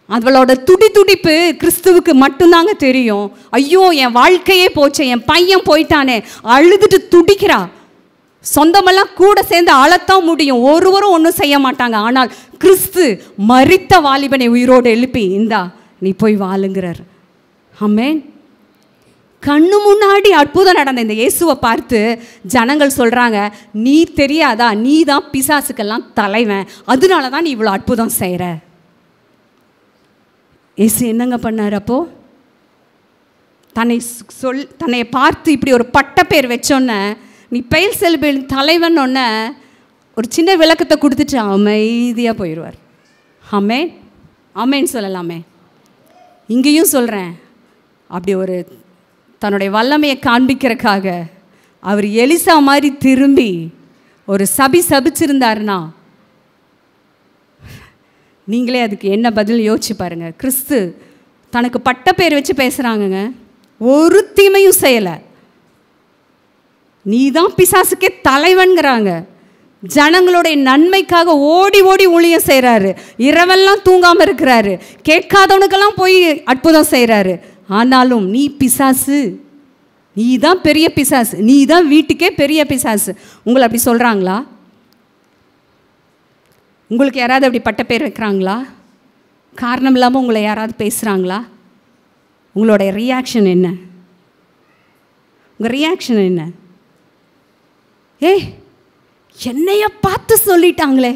அவளோட துடிப்பு கிறிஸ்துவுக்கு மட்டும்தாங்க தெரியும். ஐயோ, என் வாழ்க்கையே போச்சே, என் பையன் போயிட்டானே, அழுதுட்டு துடிக்கிறா. சொந்தமெல்லாம் கூட சேர்ந்து அழத்தான் முடியும், ஒருவரும் ஒன்றும் செய்ய மாட்டாங்க. ஆனால் கிறிஸ்து மரித்த வாலிபனை உயிரோடு எழுப்பி, இந்தா நீ போய் வாழுங்கிறார். ஆமென். கண்ணு முன்னாடி அற்புதம் நடந்த இந்த இயேசுவை பார்த்து ஜனங்கள் சொல்கிறாங்க, நீ தெரியாதா, நீ தான் பிசாசுக்கெல்லாம் தலைவன், அதனால தான் நீ இவ்வளோ அற்புதம் செய்கிற. இயேசு என்னங்க பண்ணார்? அப்போது தன்னை பார்த்து இப்படி ஒரு பட்ட பேர் வச்சோன்ன, நீ பெயல்செபூலின் தலைவன் ஒன்ன ஒரு சின்ன விளக்கத்தை கொடுத்துட்டு அமைதியாக போயிடுவார். ஆமென், ஆமென் சொல்லலாமே. இங்கேயும் சொல்கிறேன், அப்படி ஒரு தன்னுடைய வல்லமையை காண்பிக்கிறதுக்காக அவர் எலிசா மாதிரி திரும்பி ஒரு சபிச்சிருந்தாருன்னா நீங்களே அதுக்கு என்ன பதில் யோசிச்சு பாருங்க. கிறிஸ்து தனக்கு பட்ட பேர் வச்சு பேசுகிறாங்கங்க, ஒரு தீமையும் செய்யலை. நீ தான் பிசாசுக்கே தலைவன்கிறாங்க. ஜனங்களுடைய நன்மைக்காக ஓடி ஊழியம் செய்கிறாரு, இரவெல்லாம் தூங்காமல் இருக்கிறாரு, கேட்காதவனுக்கெல்லாம் போய் அற்புதம் செய்கிறாரு. ஆனாலும் நீ பிசாசு, நீ தான் பெரிய பிசாசு, நீ தான் வீட்டுக்கே பெரிய பிசாசு. உங்களை அப்படி சொல்கிறாங்களா? உங்களுக்கு யாராவது அப்படி பட்ட பேர் வைக்கிறாங்களா? காரணம் இல்லாமல் உங்களை யாராவது பேசுகிறாங்களா? உங்களோட ரியாக்ஷன் என்ன? உங்கள் ரியாக்ஷன் என்ன? என்னைய பார்த்து சொல்லிட்டாங்களே,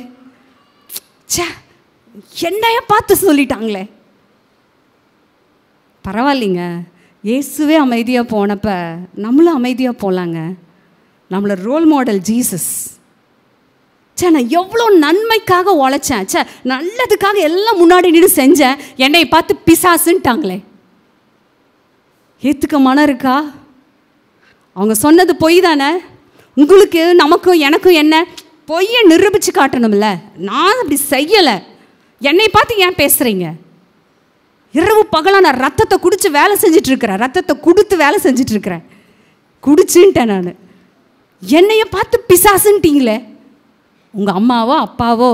என்னைய பார்த்து சொல்லிட்டாங்களே. பரவாயில்லைங்க, இயேசுவே அமைதியாக போனப்ப நம்மளும் அமைதியாக போகலாங்க. நம்மளோட ரோல் மாடல் ஜீசஸ். நான் எவ்வளோ நன்மைக்காக உழைச்சேன், நல்லதுக்காக எல்லாம் முன்னாடி நின்று செஞ்சேன், என்னை பார்த்து பிசாசுன்ட்டாங்களே. ஏற்றுக்க மனம் இருக்கா? அவங்க சொன்னது பொய் தானே. உங்களுக்கு நமக்கும் எனக்கும் என்ன, பொய்யை நிரூபித்து காட்டணும்ல. நான் அப்படி செய்யலை, என்னை பார்த்து ஏன் பேசுகிறீங்க? இரவு பகலாக நான் ரத்தத்தை குடித்து வேலை செஞ்சிட்ருக்கிறேன், ரத்தத்தை கொடுத்து வேலை செஞ்சிட்ருக்கிறேன், குடிச்சுன்ட்டேன் நான். என்னைய பார்த்து பிசாசுன்ட்டீங்களே. உங்கள் அம்மாவோ அப்பாவோ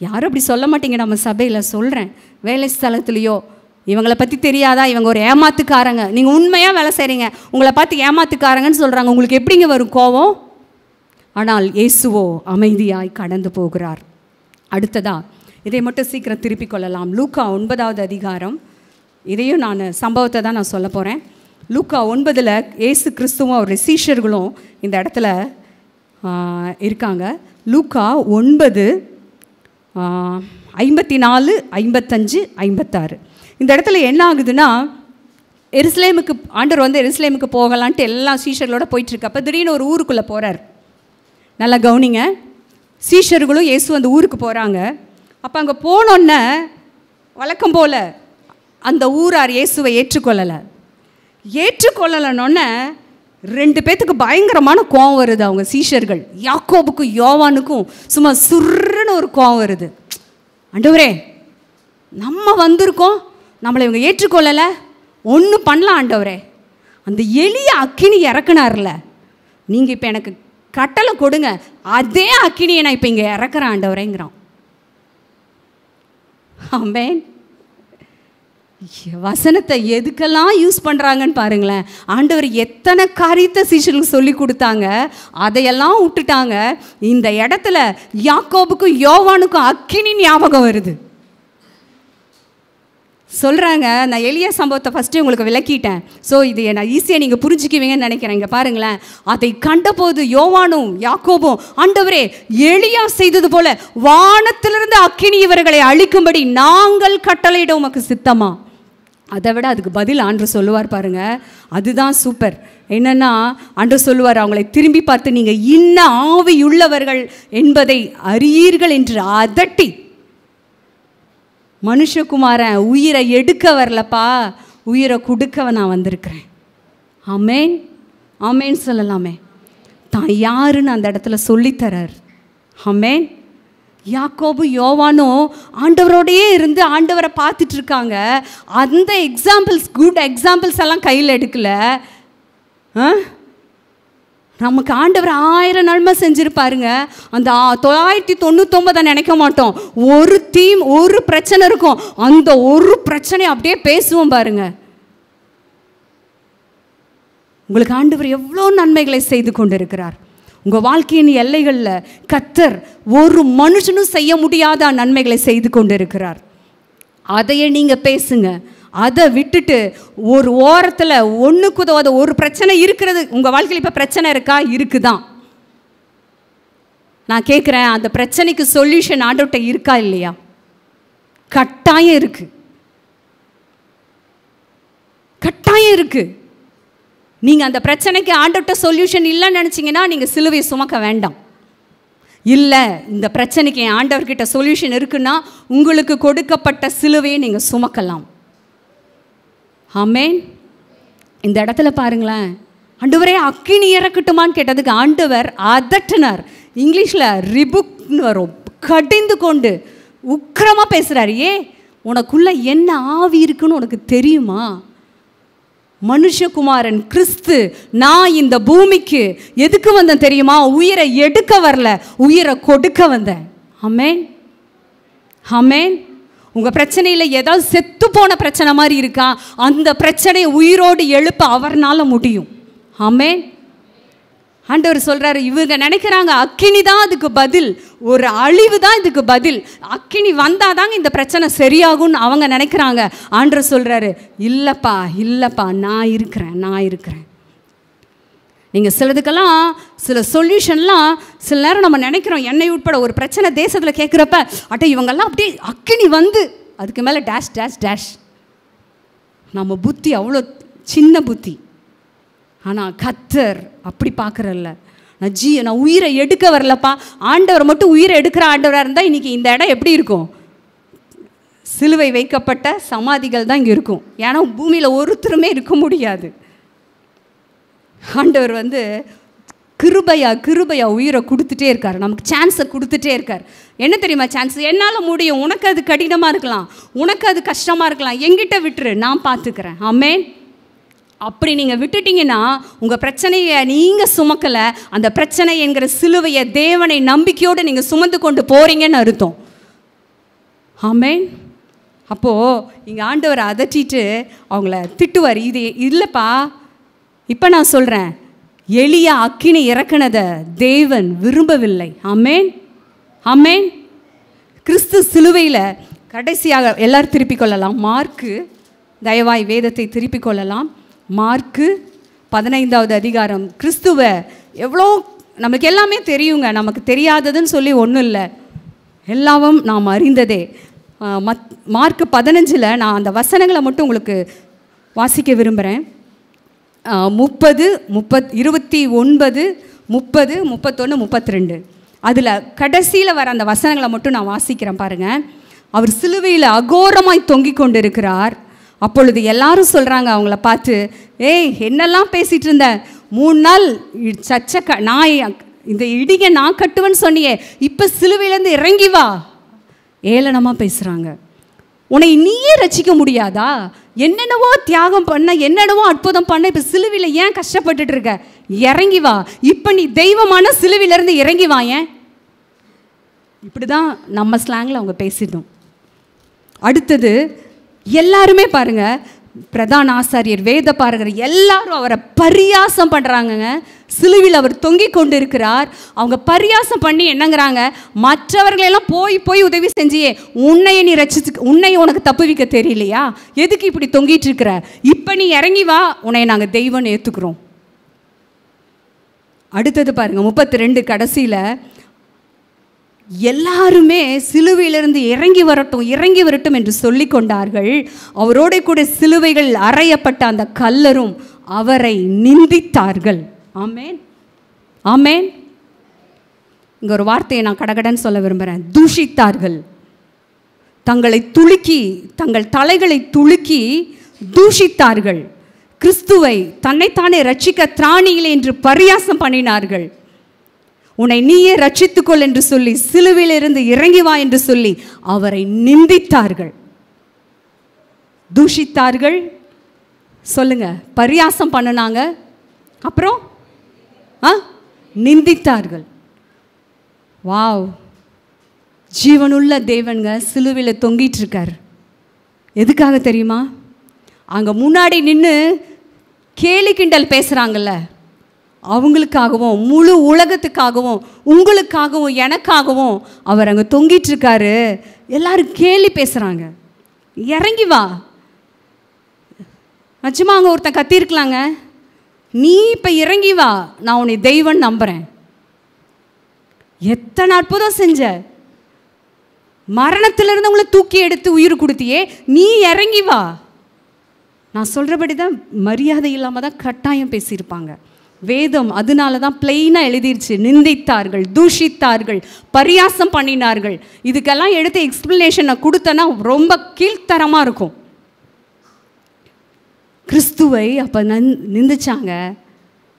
யாரும் அப்படி சொல்ல மாட்டீங்க. நம்ம சபையில் சொல்கிறேன், வேலை ஸ்தலத்துலேயோ இவங்களை பற்றி தெரியாதா, இவங்க ஒரு ஏமாத்துக்காரங்க, நீங்கள் உண்மையாக வேலை செய்கிறீங்க, உங்களை பார்த்து ஏமாத்துக்காரங்கன்னு சொல்கிறாங்க. உங்களுக்கு எப்படிங்க வரும் கோவம்? ஆனால் இயேசுவோ அமைதியாய் கடந்து போகிறார். அடுத்ததா இதை மட்டும் சீக்கிரம் திருப்பிக் கொள்ளலாம். லூக்கா 9வது அதிகாரம், இதையும் நான் சம்பவத்தை தான் நான் சொல்ல போகிறேன். லூக்கா 9ல் இயேசு கிறிஸ்துவும் அவருடைய சீஷர்களும் இந்த இடத்துல இருக்காங்க. லூக்கா 9 54, 55, 56. இந்த இடத்துல என்ன ஆகுதுன்னா, எருசலேமுக்கு ஆண்டவர் வந்து எருசலேமுக்கு போகலான்ட்டு எல்லா சீஷர்களோடு போயிட்டுருக்கப்போ திடீர்னு ஒரு ஊருக்குள்ளே போகிறார். நல்லா கவனிங்க. சீஷர்களும் இயேசு அந்த ஊருக்கு போகிறாங்க. அப்போ அங்கே போனோன்னே வழக்கம் போல் அந்த ஊரார் இயேசுவை ஏற்றுக்கொள்ளலைன்னொன்னே 2 பேத்துக்கு பயங்கரமான கோவம் வருது. அவங்க சீஷர்கள் யாக்கோபுக்கும் யோவானுக்கும் சும்மா சுருன்னு ஒரு கோவம் வருது. ஆண்டவரே, நம்ம வந்திருக்கோம், நம்மளை இவங்க ஏற்றுக்கொள்ளலை, ஒன்று பண்ணலாம் ஆண்டவரே. அந்த எளிய அக்கினி இறக்குனார்ல, நீங்கள் இப்போ எனக்கு கட்டளை கொடுங்க, அதே அக்கினியை நான் இப்போ இங்கே இறக்குறேன் ஆண்டவரேங்கிறான். ஆமென். வசனத்தை எதுக்கெல்லாம் யூஸ் பண்ணுறாங்கன்னு பாருங்களேன். ஆண்டவர் எத்தனை காரியத்தை சீஷர்களுக்கு சொல்லி கொடுத்தாங்க, அதையெல்லாம் விட்டுட்டாங்க. இந்த இடத்துல யாக்கோபுக்கும் யோவானுக்கும் அக்கினி ஞாபகம் வருது. சொல்கிறாங்க, நான் எளிய சம்பவத்தை ஃபஸ்ட்டு உங்களுக்கு விளக்கிட்டேன். ஸோ இது நான் ஈஸியாக நீங்கள் புரிஞ்சுக்குவீங்கன்னு நினைக்கிறேன். இங்கே பாருங்களேன், அதை கண்டபோது யோவானும் யாக்கோபும், ஆண்டவரே எலியா செய்தது போல வானத்திலிருந்து அக்கினி இவர்களை அழிக்கும்படி நாங்கள் கட்டளையிட உமக்கு சித்தமா? அதை விட அதுக்கு பதில் ஆண்டு சொல்லுவார் பாருங்க, அதுதான் சூப்பர். என்னன்னா ஆண்டு சொல்லுவார், அவங்களை திரும்பி பார்த்து நீங்கள் இன்ன ஆவியுள்ளவர்கள் என்பதை அறியீர்கள் என்று அதட்டி, மனுஷகுமாரன் உயிரை எடுக்க வரலப்பா, உயிரை கொடுக்க நான் வந்திருக்கிறேன். ஆமேன் ஆமேன் சொல்லலாமே. தான் யாருன்னு அந்த இடத்துல சொல்லித்தரார். ஆமேன். யாக்கோபு யோவானும் ஆண்டவரோடையே இருந்து ஆண்டவரை பார்த்துட்டு இருக்காங்க. அந்த எக்ஸாம்பிள்ஸ், குட் எக்ஸாம்பிள்ஸ் எல்லாம் கையில் எடுக்கல. நமக்கு ஆண்டவர் 1000 நன்மை செஞ்சுருப்பாருங்க. அந்த 999 நினைக்க மாட்டோம். ஒரு பிரச்சனை இருக்கும், அந்த ஒரு பிரச்சனை அப்படியே பேசுவோம் பாருங்க. உங்களுக்கு ஆண்டவர் எவ்வளோ நன்மைகளை செய்து கொண்டிருக்கிறார். உங்கள் வாழ்க்கையின் எல்லைகளில் கர்த்தர் ஒரு மனுஷனும் செய்ய முடியாத நன்மைகளை செய்து கொண்டிருக்கிறார். அதையே நீங்கள் பேசுங்க. அதை விட்டுட்டு ஒரு ஓரத்தில் ஒன்றுக்கு உதவாத ஒரு பிரச்சனை இருக்கிறது உங்கள் வாழ்க்கையில். இப்போ பிரச்சனை இருக்கா? இருக்குதான். நான் கேட்குறேன், அந்த பிரச்சனைக்கு சொல்யூஷன் ஆண்டவர்கிட்ட இருக்கா இல்லையா? கட்டாயம் இருக்கு, கட்டாயம் இருக்கு. நீங்கள் அந்த பிரச்சனைக்கு ஆண்டவர்கிட்ட சொல்யூஷன் இல்லைன்னு நினச்சிங்கன்னா நீங்கள் சிலுவையை சுமக்க வேண்டாம். இல்லை, இந்த பிரச்சனைக்கு என் ஆண்டவர்கிட்ட சொல்யூஷன் இருக்குன்னா உங்களுக்கு கொடுக்கப்பட்ட சிலுவையை நீங்கள் சுமக்கலாம். ஆமேன். இந்த இடத்துல பாருங்களேன், ஆண்டவரே அக்கினி இறக்கட்டுமான்னு கேட்டதுக்கு ஆண்டவர் அதட்டினார். இங்கிலீஷில் ரிபுக்னு வரும், கடிந்து கொண்டு உக்கிரமாக பேசுகிறார். உனக்குள்ள என்ன ஆவி இருக்குன்னு உனக்கு தெரியுமா? மனுஷகுமாரன் கிறிஸ்து, நான் இந்த பூமிக்கு எதுக்கு வந்தேன் தெரியுமா? உயிரை எடுக்க வரல, உயிரை கொடுக்க வந்தேன். ஆமேன் ஆமேன். உங்கள் பிரச்சனையில் ஏதாவது செத்து போன பிரச்சனை மாதிரி இருக்கா? அந்த பிரச்சனையை உயிரோடு எழுப்ப அவர்னால முடியும். ஆமேன். ஆண்டவர் சொல்கிறாரு, இவங்க நினைக்கிறாங்க அக்கினி தான் அதுக்கு பதில், ஒரு அழிவு தான் இதுக்கு பதில், அக்கினி வந்தால் தாங்க இந்த பிரச்சனை சரியாகும்னு அவங்க நினைக்கிறாங்க. ஆண்டவர் சொல்கிறாரு, இல்லைப்பா இல்லைப்பா, நான் இருக்கிறேன். நீங்கள் சிலதுக்கெல்லாம் சில சொல்யூஷன்லாம் சில நேரம் நம்ம நினைக்கிறோம், என்னை உட்பட ஒரு பிரச்சனை தேசத்தில் கேட்குறப்ப, இவங்கெல்லாம் அப்படியே அக்கினி வந்து அதுக்கு மேலே டேஷ் டேஷ் டேஷ். நம்ம புத்தி அவ்வளோ சின்ன புத்தி. ஆனால் கர்த்தர் அப்படி பார்க்குறல்ல. நான் உயிரை எடுக்க வரலப்பா, ஆண்டவர் மட்டும் உயிரை எடுக்கிற ஆண்டவராக இருந்தால் இன்றைக்கி இந்த இடம் எப்படி இருக்கும்? சிலுவை வைக்கப்பட்ட சமாதிகள் தான் இங்கே இருக்கும். ஏன்னா பூமியில் ஒருத்தருமே இருக்க முடியாது. ஆண்டவர் கிருபையா உயிரை கொடுத்துட்டே இருக்கார், நமக்கு சான்ஸை கொடுத்துட்டே இருக்கார். என்ன தெரியுமா சான்ஸ்? என்னால் முடியும், உனக்கு அது கடினமாக இருக்கலாம், உனக்கு அது கஷ்டமாக இருக்கலாம், என்கிட்ட விட்டுரு, நான் பார்த்துக்கிறேன். ஆமேன். அப்படி நீங்கள் விட்டுட்டீங்கன்னா உங்கள் பிரச்சனையை நீங்கள் சுமக்கலை, அந்த பிரச்சனை என்கிற சிலுவையை தேவனை நம்பிக்கையோடு நீங்கள் சுமந்து கொண்டு போகிறீங்கன்னு அர்த்தம். ஆமேன். அப்போது இங்கே ஆண்டவர் அதட்டிட்டு அவங்கள திட்டுவார். இது இல்லைப்பா, இப்போ நான் சொல்கிறேன், எலியா அக்கினி இறக்குனதை தேவன் விரும்பவில்லை. ஆமேன் ஆமேன். கிறிஸ்து சிலுவையில் கடைசியாக எல்லாரும் திருப்பிக் கொள்ளலாம். மார்க்கு, தயவாய் வேதத்தை திருப்பிக் கொள்ளலாம். மார்க்கு 15வது அதிகாரம். கிறிஸ்துவை எவ்வளோ நமக்கு எல்லாமே தெரியுங்க, நமக்கு தெரியாததுன்னு சொல்லி ஒன்றும் இல்லை, எல்லாவும் நாம் அறிந்ததே. மார்க்கு 15 நான் அந்த வசனங்களை மட்டும் உங்களுக்கு வாசிக்க விரும்புகிறேன். 30, 29, 30, 31, 32 அதில் கடைசியில் வர அந்த வசனங்களை மட்டும் நான் வாசிக்கிறேன் பாருங்கள். அவர் சிலுவையில் அகோரமாய் தொங்கிக் கொண்டிருக்கிறார். அப்பொழுது எல்லாரும் சொல்கிறாங்க அவங்கள பார்த்து, என்னெல்லாம் பேசிகிட்டு இருந்தேன், 3 நாள் நான் இந்த இடிங்க நான் கட்டுவேன்னு சொன்னியே, இப்போ சிலுவையிலேருந்து இறங்கி வா. ஏளனமாக பேசுகிறாங்க. உன்னை நீயே ரசிக்க முடியாதா? என்னென்னவோ தியாகம் பண்ண, என்னென்னவோ அற்புதம் பண்ண, இப்போ சிலுவையில் ஏன் கஷ்டப்பட்டுட்டு இருக்க? இறங்கி வா. இப்போ நீ தெய்வமான சிலுவையிலேருந்து இறங்கி வா. ஏன் இப்படி தான் நம்ம ஸ்லாங்கில் அவங்க பேசிட்டோம். அடுத்தது எல்லாருமே பாருங்க, பிரதான ஆசாரியர், வேத பாரகர் எல்லாரும் அவரை பரியாசம் பண்ணுறாங்கங்க. சிலுவையில் அவர் தொங்கிக் கொண்டு இருக்கிறார். அவங்க பரியாசம் பண்ணி என்னங்கிறாங்க, மற்றவர்களெல்லாம் போய் போய் உதவி செஞ்சியே, உன்னையை நீ உன்னையை உனக்கு தப்புவிக்க தெரியலையா, எதுக்கு இப்படி தொங்கிட்டு இருக்கிற, இப்போ நீ இறங்கி வா, உன்னையை நாங்கள் தெய்வம்னு ஏற்றுக்கிறோம். அடுத்தது பாருங்க 32 கடைசியில், எல்லாருமே சிலுவையிலிருந்து இறங்கி வரட்டும் என்று சொல்லி கொண்டார்கள். அவரோட கூட சிலுவைகள் அறையப்பட்ட அந்த கல்லரும் அவரை நிந்தித்தார்கள். ஆமேன், ஆமேன். இங்க ஒரு வார்த்தையை நான் கடகடன் சொல்ல விரும்புகிறேன். தூஷித்தார்கள். தங்கள் தலைகளை துலுக்கி தூஷித்தார்கள். கிறிஸ்துவை தன்னைத்தானே ரட்சிக்க திராணியிலே என்று பரியாசம் பண்ணினார்கள். உன்னை நீயே ரட்சித்துக்கொள் என்று சொல்லி, சிலுவையிலிருந்து இறங்கி வா என்று சொல்லி அவரை நிந்தித்தார்கள், தூஷித்தார்கள். சொல்லுங்க, பரியாசம் பண்ணினாங்க, அப்புறம் நிந்தித்தார்கள். வாவ், ஜீவனுள்ள தேவனுங்க சிலுவையில் தொங்கிட்டு இருக்கார். எதுக்காக தெரியுமா? அங்கே முன்னாடி நின்று கேலி கிண்டல் பேசுகிறாங்கல்ல, அவங்களுக்காகவும் முழு உலகத்துக்காகவும் உங்களுக்காகவும் எனக்காகவும் அவர் அங்கே தொங்கிட்டு இருக்காரு. எல்லாரும் கேலி பேசுகிறாங்க, இறங்கி வா. நிச்சயமாக அங்கே ஒருத்தன் கத்திருக்கலாங்க, நீ இப்போ இறங்கி வா, நான் உன்னை தெய்வம் நம்புகிறேன், எத்தனை அற்புதம் செஞ்ச, மரணத்திலிருந்து உங்களை தூக்கி எடுத்து உயிர் கொடுத்தியே, நீ இறங்கி வா. நான் சொல்கிறபடி தான், மரியாதை இல்லாமல் தான் கட்டாயம் பேசியிருப்பாங்க. வேதம் அதனால தான் பிளெயினாக எழுதிருச்சு. நிந்தித்தார்கள், தூஷித்தார்கள், பரியாசம் பண்ணினார்கள். இதுக்கெல்லாம் எடுத்து எக்ஸ்பிளனேஷன் நான் கொடுத்தேன்னா ரொம்ப கீழ்த்தரமாக இருக்கும். கிறிஸ்துவை அப்போ நிந்திச்சாங்க.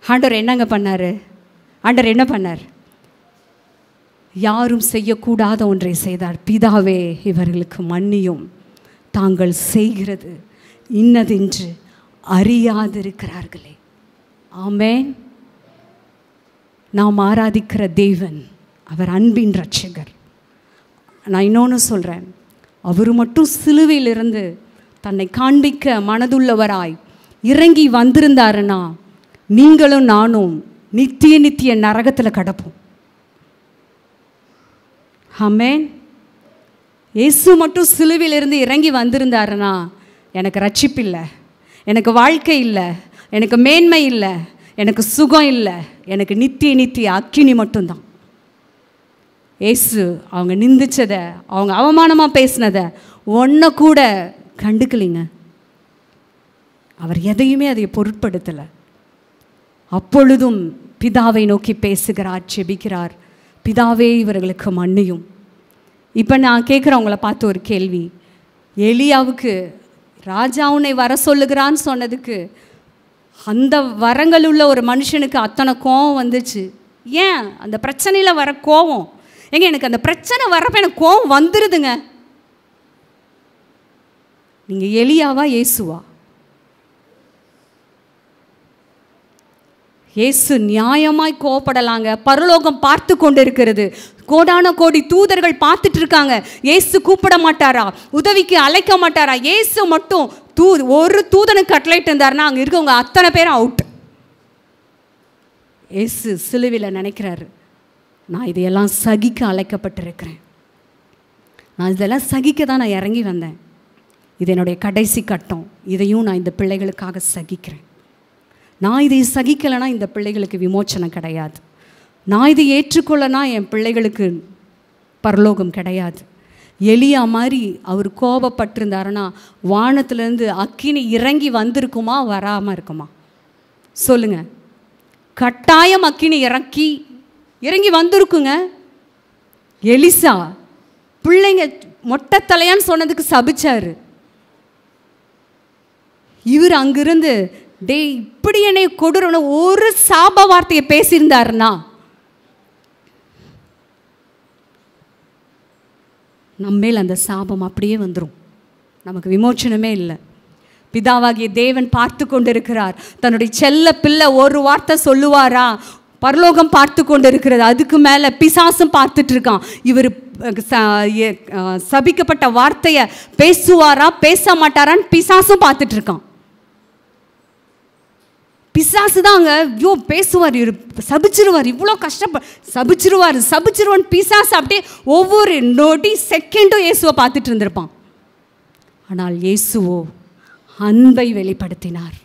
ஆண்டவர் என்னங்க பண்ணார்? ஆண்டவர் என்ன பண்ணார்? யாரும் செய்யக்கூடாத ஒன்றை செய்தார். பிதாவே, இவர்களுக்கு மன்னியும், தாங்கள் செய்கிறது இன்னதென்று அறியாதிருக்கிறார்களே. ஆமென். நாம் ஆராதிக்கிற தேவன் அவர் அன்பின் ரட்சகர். நான் இன்னொன்று சொல்கிறேன், அவர் மட்டும் சிலுவையிலிருந்து தன்னை காண்பிக்க மனதுள்ளவராய் இறங்கி வந்திருந்தாருன்னா நீங்களும் நானும் நித்திய நரகத்தில் கடப்போம். ஆமென். இயேசு மட்டும் சிலுவையிலிருந்து இறங்கி வந்திருந்தாருன்னா எனக்கு ரட்சிப்பு இல்லை, எனக்கு வாழ்க்கை இல்லை, எனக்கு மேன்மை இல்லை, எனக்கு சுகம் இல்லை, எனக்கு நித்திய அக்கினி மட்டும்தான். இயேசு அவங்க நிந்திச்சதை, அவங்க அவமானமாக பேசினதை ஒன்றை கூட கண்டுக்கலிங்க. அவர் எதையுமே அதை பொருட்படுத்தலை. அப்பொழுதும் பிதாவை நோக்கி பேசுகிறார், செபிக்கிறார், பிதாவே இவர்களுக்கு மன்னியும். இப்போ நான் கேட்குறவங்கள பார்த்து ஒரு கேள்வி. எலியாவுக்கு ராஜா உன்னை வர சொல்லுகிறான்னு சொன்னதுக்கு அந்த வரங்கள் உள்ள ஒரு மனுஷனுக்கு அத்தனை கோவம் வந்துச்சு. ஏன்? அந்த பிரச்சனையில் வர கோவம். எனக்கு அந்த பிரச்சனை வரப்போ எனக்கு கோவம் வந்துடுதுங்க. நீங்கள் எலியாவா இயேசுவா? இயேசு நியாயமாய் கோவப்படலாங்க. பரலோகம் பார்த்து கொண்டு இருக்கிறது, கோடான கோடி தூதர்கள் பார்த்துட்டு இருக்காங்க. இயேசு கூப்பிட மாட்டாரா? உதவிக்கு அழைக்க மாட்டாரா? இயேசு மட்டும் ஒரு தூதனுக்கு கட்டளைட்டு இருந்தாருன்னா அங்கே இருக்கவங்க அத்தனை பேரும் அவுட். இயேசு சிலுவையில் நினைக்கிறாரு, நான் இதையெல்லாம் சகிக்க அழைக்கப்பட்டிருக்கிறேன், நான் இதெல்லாம் சகிக்க தான் நான் இறங்கி வந்தேன், இது என்னுடைய கடைசி கட்டம், இதையும் நான் இந்த பிள்ளைகளுக்காக சகிக்கிறேன். நான் இதை சகிக்கலைன்னா இந்த பிள்ளைகளுக்கு விமோச்சனம் கிடையாது. நான் இதை ஏற்றுக்கொள்ளனா என் பிள்ளைகளுக்கு பரலோகம் கிடையாது. எலியா மாதிரி அவர் கோபப்பட்டிருந்தாருன்னா வானத்திலேருந்து அக்கினி இறங்கி வந்திருக்குமா, வராமல் இருக்குமா? சொல்லுங்க. கட்டாயம் அக்கினி இறங்கி வந்திருக்குங்க. எலிசா பிள்ளைங்க மொட்டை தலையான்னு சொன்னதுக்கு சபிச்சாரு. இவர் அங்கிருந்து டேய் இப்படி என்னை கொடுறன்னு ஒரு சாப வார்த்தையை பேசியிருந்தாருன்னா நம்மேல் அந்த சாபம் அப்படியே வந்துடும், நமக்கு விமோச்சனமே இல்லை. பிதாவாகிய தேவன் பார்த்து கொண்டு இருக்கிறார். தன்னுடைய செல்ல பிள்ளை ஒரு வார்த்தை சொல்லுவாரா? பரலோகம் பார்த்து கொண்டு இருக்கிறது, அதுக்கு மேலே பிசாசும் பார்த்துட்டு இருக்கான். இவர் சபிக்கப்பட்ட வார்த்தையை பேசுவாரா பேச மாட்டாரான்னு பிசாசும் பார்த்துட்டு இருக்கான். பிசாசு தாங்க, ஐயோ பேசுவார், சபிச்சிருவார், இவ்வளோ சபிச்சிருவான்னு பிசாசு அப்படியே ஒவ்வொரு நொடி செகண்டும் இயேசுவை பார்த்துட்டு இருந்திருப்பான். ஆனால் இயேசுவோ அன்பை வெளிப்படுத்தினார்.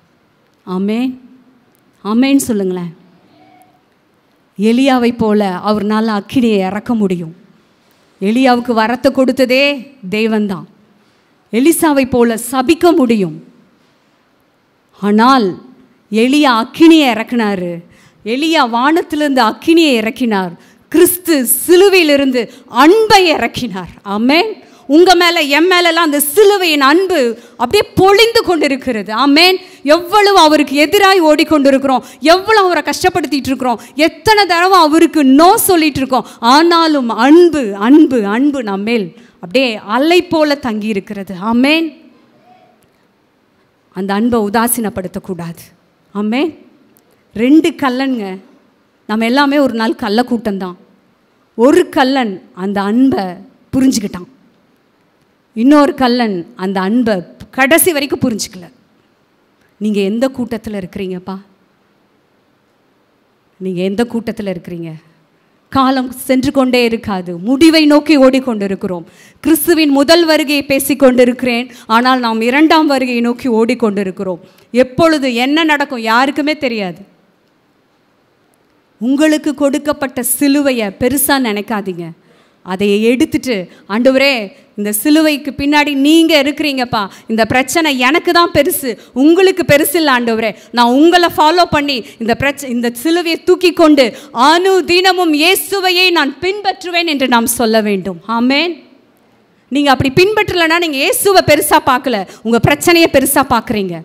ஆமென், ஆமென் சொல்லுங்களேன். எலியாவை போல அவர்னால அக்கினியை இறக்க முடியும். எலியாவுக்கு வரத்தை கொடுத்ததே தேவன்தான். எலிசாவை போல சபிக்க முடியும். ஆனால் எலியா அக்கினியை இறக்கினாரு. எலியா வானத்திலிருந்து அக்கினியை இறக்கினார். கிறிஸ்து சிலுவையிலிருந்து அன்பை இறக்கினார். ஆமென். உங்கள் மேலே என் மேலெல்லாம் அந்த சிலுவையின் அன்பு அப்படியே பொழிந்து கொண்டிருக்கிறது. ஆமென். எவ்வளவு அவருக்கு எதிராக ஓடிக்கொண்டிருக்கிறோம், எவ்வளோ அவரை கஷ்டப்படுத்திட்டு இருக்கிறோம், எத்தனை தடவை அவருக்கு நோ சொல்லிட்டு இருக்கோம். ஆனாலும் அன்பு அன்பு அன்பு நம்மேல் அப்படியே அலை போல தங்கி இருக்கிறது. ஆமென். அந்த அன்பை உதாசீனப்படுத்தக்கூடாது. ஆமென். 2 கல்லனுங்க. நம்ம எல்லாமே ஒரு நாள் கள்ள கூட்டம்தான். ஒரு கல்லன் அந்த அன்பை புரிஞ்சுக்கிட்டான். இன்னொரு கல்லன் அந்த அன்பை கடைசி வரைக்கும் புரிஞ்சுக்கல. நீங்கள் எந்த கூட்டத்தில் இருக்கிறீங்கப்பா? நீங்கள் எந்த கூட்டத்தில் இருக்கிறீங்க? காலம் சென்று கொண்டே இருக்காது, முடிவை நோக்கி ஓடிக்கொண்டிருக்கிறோம். கிறிஸ்துவின் முதல் வருகையை பேசிக்கொண்டிருக்கிறேன், ஆனால் நாம் 2ஆம் வருகையை நோக்கி ஓடிக்கொண்டிருக்கிறோம். எப்பொழுது என்ன நடக்கும் யாருக்குமே தெரியாது. உங்களுக்கு கொடுக்கப்பட்ட சிலுவையை பெருசாக நினைக்காதீங்க. அதை எடுத்துட்டு, ஆண்டவரே இந்த சிலுவைக்கு பின்னாடி நீங்கள் இருக்கிறீங்கப்பா, இந்த பிரச்சனை எனக்கு தான் பெருசு, உங்களுக்கு பெருசு இல்லை ஆண்டவரே, நான் உங்களை ஃபாலோ பண்ணி இந்த சிலுவையை தூக்கி கொண்டு அனுதினமும் இயேசுவையை நான் பின்பற்றுவேன் என்று நாம் சொல்ல வேண்டும். ஆமென். நீங்கள் அப்படி பின்பற்றலைன்னா நீங்கள் இயேசுவை பெருசாக பார்க்கல, உங்கள் பிரச்சனையை பெருசாக பார்க்குறீங்க,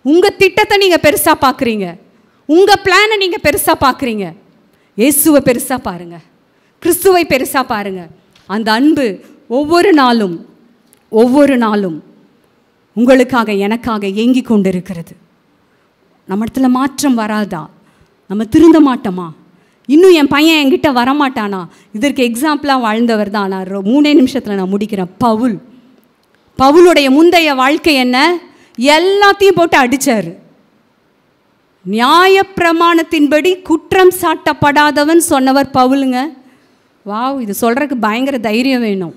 உங்கள் திட்டத்தை நீங்கள் பெருசாக பார்க்குறீங்க, உங்கள் பிளானை நீங்கள் பெருசாக பார்க்குறீங்க. இயேசுவை பெருசாக பாருங்கள், கிறிஸ்துவை பெருசாக பாருங்கள். அந்த அன்பு ஒவ்வொரு நாளும் உங்களுக்காக எனக்காக ஏங்கி கொண்டு இருக்கிறது. நம்ம இடத்துல மாற்றம் வராதா? நம்ம திருந்த மாட்டோமா? இன்னும் என் பையன் என்கிட்ட வரமாட்டானா? இதற்கு எக்ஸாம்பிளாக வாழ்ந்தவர் தான். நான் 3 நிமிஷத்தில் நான் முடிக்கிறேன். பவுலுடைய முந்தைய வாழ்க்கை என்ன? எல்லாத்தையும் போட்டு அடித்தார். நியாயப்பிரமாணத்தின்படி குற்றம் சாட்டப்படாதவன் சொன்னவர் பவுலுங்க. வாவ், இது சொல்கிறதுக்கு பயங்கர தைரியம் வேணும்.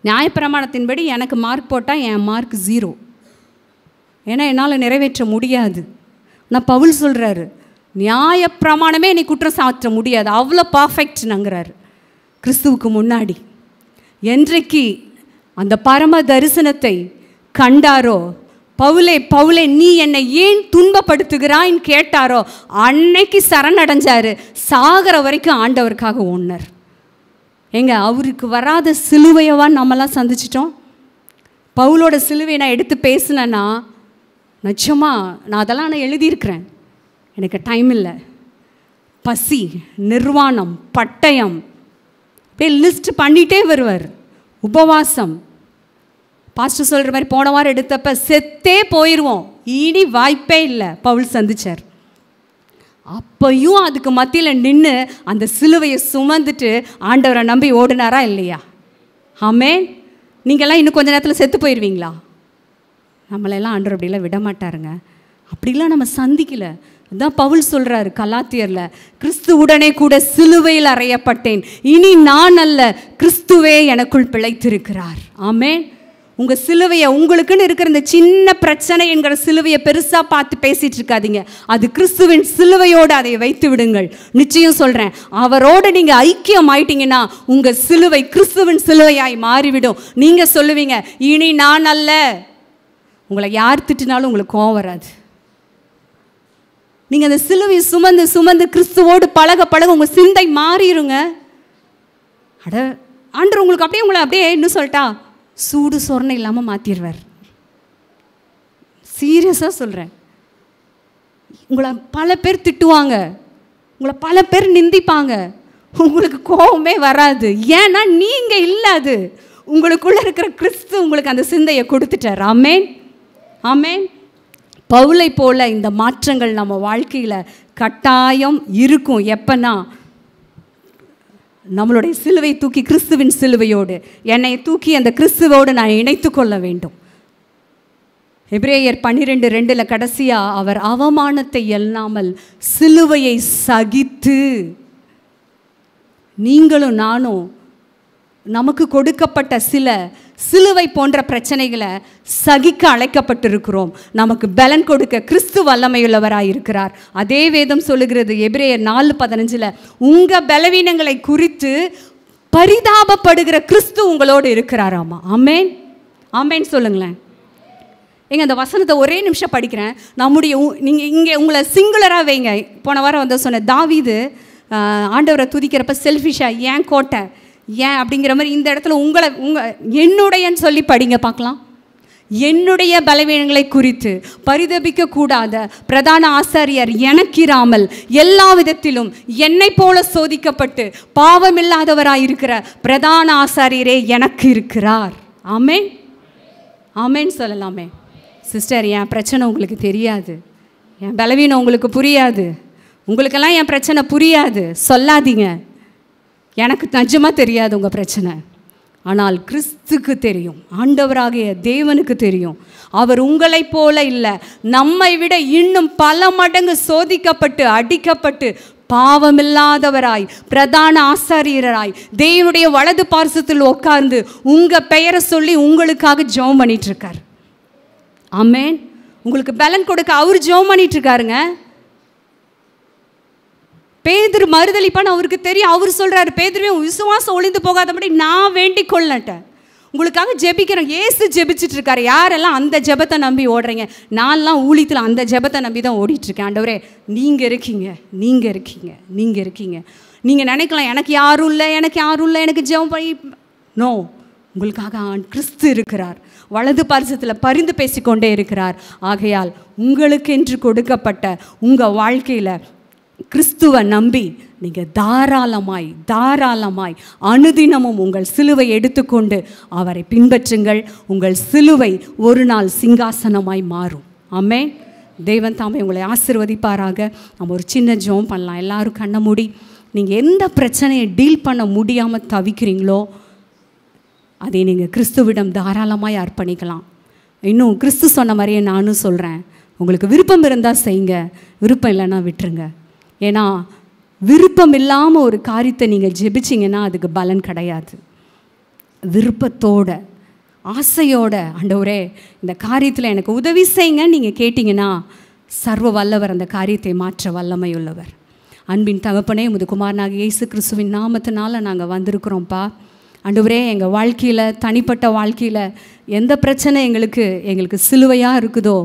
நியாயப்பிரமாணத்தின்படி எனக்கு மார்க் போட்டால் என் மார்க் 0, ஏன்னா என்னால் நிறைவேற்ற முடியாது. நான் பவுல் சொல்கிறாரு, நியாயப்பிரமாணமே நீ குற்றம் சாட்ட முடியாது, அவ்வளோ பர்ஃபெக்ட் நங்குறாரு கிறிஸ்துவுக்கு முன்னாடி. என்றைக்கு அந்த பரம தரிசனத்தை கண்டாரோ, பவுலே நீ என்னை ஏன் துன்பப்படுத்துகிறான்னு கேட்டாரோ, அன்னைக்கு சரணடைஞ்சாரு. சாகிற வரைக்கும் ஆண்டவருக்காக ஓடினார். எங்க அவருக்கு வராத சிலுவையவா நம்மலாம் சந்திச்சிட்டோம்? பவுலோட சிலுவையை நான் எடுத்து பேசினேன்னா நிச்சயமா நான் அதெல்லாம் நான் எழுதியிருக்கிறேன். எனக்கு டைம் இல்லை. பசி, நிர்வாணம், பட்டயம், அப்படியே லிஸ்ட் பண்ணிகிட்டே வருவார். உபவாசம், பாஸ்டர் சொல்கிற மாதிரி போன வாரம் எடுத்தப்ப செத்தே போயிடுவோம், இனி வாய்ப்பே இல்லை, பவுல் சந்திச்சார். அப்பையும் அதுக்கு மத்தியில் நின்று அந்த சிலுவையை சுமந்துட்டு ஆண்டவரை நம்பி ஓடினாரா இல்லையா? ஆமென். நீங்கள்லாம் இன்னும் கொஞ்ச நேரத்தில் செத்து போயிடுவீங்களா? நம்மளெல்லாம் ஆண்டவர் அப்படிலாம் விட மாட்டாருங்க. அப்படிலாம் நம்ம சந்திக்கலை. அதுதான் பவுல் சொல்கிறாரு கலாத்தியரில், கிறிஸ்துவுடனே கூட சிலுவையில் அறையப்பட்டேன், இனி நான் அல்ல கிறிஸ்துவே எனக்குள் பிழைத்திருக்கிறார். ஆமென். உங்கள் சிலுவையை, உங்களுக்குன்னு இருக்கிற இந்த சின்ன பிரச்சனை என்கிற சிலுவையை பெருசாக பார்த்து பேசிகிட்டு இருக்காதீங்க. அது கிறிஸ்துவின் சிலுவையோடு அதை வைத்து விடுங்கள். நிச்சயம் சொல்கிறேன், அவரோடு நீங்கள் ஐக்கியம் ஆயிட்டீங்கன்னா உங்கள் சிலுவை கிறிஸ்துவின் சிலுவையாய் மாறிவிடும். நீங்கள் சொல்லுவீங்க, இனி நான் அல்ல. உங்களை யார் திட்டினாலும் உங்களுக்கு கோவம் வராது. நீங்கள் அந்த சிலுவையை சுமந்து சுமந்து கிறிஸ்துவோடு பழக உங்கள் சிந்தை மாறிடுங்க. ஆண்டவர் உங்களுக்கு அப்படியே உங்களை அப்படியே இன்னும் சொல்லிட்டா சூடு சொரணை இல்லாமல் மாற்றிடுவார். சீரியஸாக சொல்கிறேன். உங்களை பல பேர் திட்டுவாங்க, உங்களை பல பேர் நிந்திப்பாங்க, உங்களுக்கு கோபமே வராது. ஏன்னா நீங்கள் இல்லை, அது உங்களுக்குள்ளே இருக்கிற கிறிஸ்து உங்களுக்கு அந்த சிந்தையை கொடுத்துட்டார். ஆமென், ஆமென். பவுலை போல இந்த மாற்றங்கள் நம்ம வாழ்க்கையில் கட்டாயம் இருக்கும். எப்பன்னா நம்மளுடைய சிலுவை தூக்கி கிறிஸ்துவின் சிலுவையோடு என்னை தூக்கி அந்த கிறிஸ்துவோடு நான் இணைத்து கொள்ள வேண்டும். எபிரேயர் 12:2 கடைசியாக அவர் அவமானத்தை எண்ணாமல் சிலுவையை சகித்து, நீங்களும் நானும் நமக்கு கொடுக்கப்பட்ட சில சிலுவை போன்ற பிரச்சனைகளை சகிக்க அழைக்கப்பட்டிருக்கிறோம். நமக்கு பலன் கொடுக்க கிறிஸ்து வல்லமையுள்ளவராக இருக்கிறார். அதே வேதம் சொல்லுகிறது எபிரேயர் 4:15 உங்கள் பலவீனங்களை குறித்து பரிதாபப்படுகிற கிறிஸ்து உங்களோடு இருக்கிறாராமா. ஆமேன், ஆமேன் சொல்லுங்களேன். எங்க அந்த வசனத்தை ஒரே நிமிஷம் படிக்கிறேன். நம்முடைய நீங்கள் இங்கே உங்களை சிங்குலராக வைங்க. போன வாரம் வந்து சொன்ன தாவீது ஆண்டவரை துதிக்கிறப்ப செல்ஃபிஷாக ஏன் கோட்டை ஏன் அப்படிங்கிற மாதிரி இந்த இடத்துல என்னுடையன்னு சொல்லி படிங்க பார்க்கலாம். என்னுடைய பலவீனங்களை குறித்து பரிதபிக்க கூடாத பிரதான ஆசாரியர் எனக்கிராமல் எல்லா விதத்திலும் என்னை போல சோதிக்கப்பட்டு பாவமில்லாதவராயிருக்கிற பிரதான ஆசாரியரே எனக்கு இருக்கிறார். ஆமேன், ஆமேன் சொல்லலாமே. சிஸ்டர், என் பிரச்சனை உங்களுக்கு தெரியாது, என் பலவீனம் உங்களுக்கு புரியாது, உங்களுக்கெல்லாம் என் பிரச்சனை புரியாது சொல்லாதீங்க. எனக்கு நிஜமாக தெரியாது உங்கள் பிரச்சனை, ஆனால் கிறிஸ்துக்கு தெரியும், ஆண்டவராகிய தேவனுக்கு தெரியும். அவர் உங்களைப் போல இல்லை, நம்மை விட இன்னும் பல மடங்கு சோதிக்கப்பட்டு அடிக்கப்பட்டு பாவமில்லாதவராய் பிரதான ஆசாரியராய் தேவனுடைய வலது பார்சத்தில் உட்கார்ந்து உங்கள் பெயரை சொல்லி உங்களுக்காக ஜெபம் பண்ணிட்டு இருக்கார். ஆமேன். உங்களுக்கு பலன் கொடுக்க அவர் ஜெபம் பண்ணிட்டு இருக்காருங்க. பேதுரு மறுதளிப்பான்னு அவருக்கு தெரியும். அவர் சொல்கிறாரு, பேதுருவையும் விசுவாசம் ஒளிந்து போகாதபடி நான் வேண்டிக் கொள்ளட்டேன், உங்களுக்காக ஜெபிக்கிறேன். ஏசு ஜெபிச்சுட்டு இருக்காரு. யாரெல்லாம் அந்த ஜெபத்தை நம்பி ஓடுறீங்க? நான்லாம் ஊழியத்தில் அந்த ஜெபத்தை நம்பி தான் ஓடிட்டுருக்கேன். ஆண்டவரே, நீங்கள் இருக்கீங்க, நீங்கள் இருக்கீங்க, நீங்கள் இருக்கீங்க. நீங்கள் நினைக்கலாம் எனக்கு யாரும் இல்லை, எனக்கு யாரும் இல்லை, எனக்கு ஜெபம் பண்ணி. நோ, உங்களுக்காக கிறிஸ்து இருக்கிறார், வலது பார்சத்தில் பரிந்து பேசிக்கொண்டே இருக்கிறார். ஆகையால் உங்களுக்கென்று கொடுக்கப்பட்ட உங்கள் வாழ்க்கையில் கிறிஸ்துவை நம்பி நீங்கள் தாராளமாய் தாராளமாய் அனுதினமும் உங்கள் சிலுவை எடுத்துக்கொண்டு அவரை பின்பற்றுங்கள். உங்கள் சிலுவை ஒரு நாள் சிங்காசனமாய் மாறும். ஆமென். தேவன் தாமே உங்களை ஆசீர்வதிப்பாராக. நம்ம ஒரு சின்ன ஜெபம் பண்ணலாம். எல்லாரும் கண்ணை மூடி. நீங்கள் எந்த பிரச்சனையை டீல் பண்ண முடியாமல் தவிக்கிறீங்களோ அதை நீங்கள் கிறிஸ்துவிடம் தாராளமாய் அர்ப்பணிக்கலாம். இன்னும் கிறிஸ்து சொன்ன மாதிரியே நானும் சொல்கிறேன், உங்களுக்கு விருப்பம் இருந்தால் செய்யுங்க, விருப்பம் இல்லைன்னா விட்டுருங்க. ஏன்னா விருப்பம் இல்லாமல் ஒரு காரியத்தை நீங்கள் ஜெபிச்சிங்கன்னா அதுக்கு பலன் கிடையாது. விருப்பத்தோட ஆசையோட, ஆண்டவரே இந்த காரியத்தில் எனக்கு உதவி செய்யுங்க நீங்கள் கேட்டிங்கன்னா சர்வ வல்லவர் அந்த காரியத்தை மாற்ற வல்லமை உள்ளவர். அன்பின் தகப்பனே, உமது குமாரனாகிய இயேசு கிறிஸ்துவின் நாமத்தினால நாங்கள் வந்திருக்கிறோம்ப்பா. ஆண்டவரே, எங்கள் வாழ்க்கையில், தனிப்பட்ட வாழ்க்கையில் எந்த பிரச்சனை எங்களுக்கு சிலுவையாக இருக்குதோ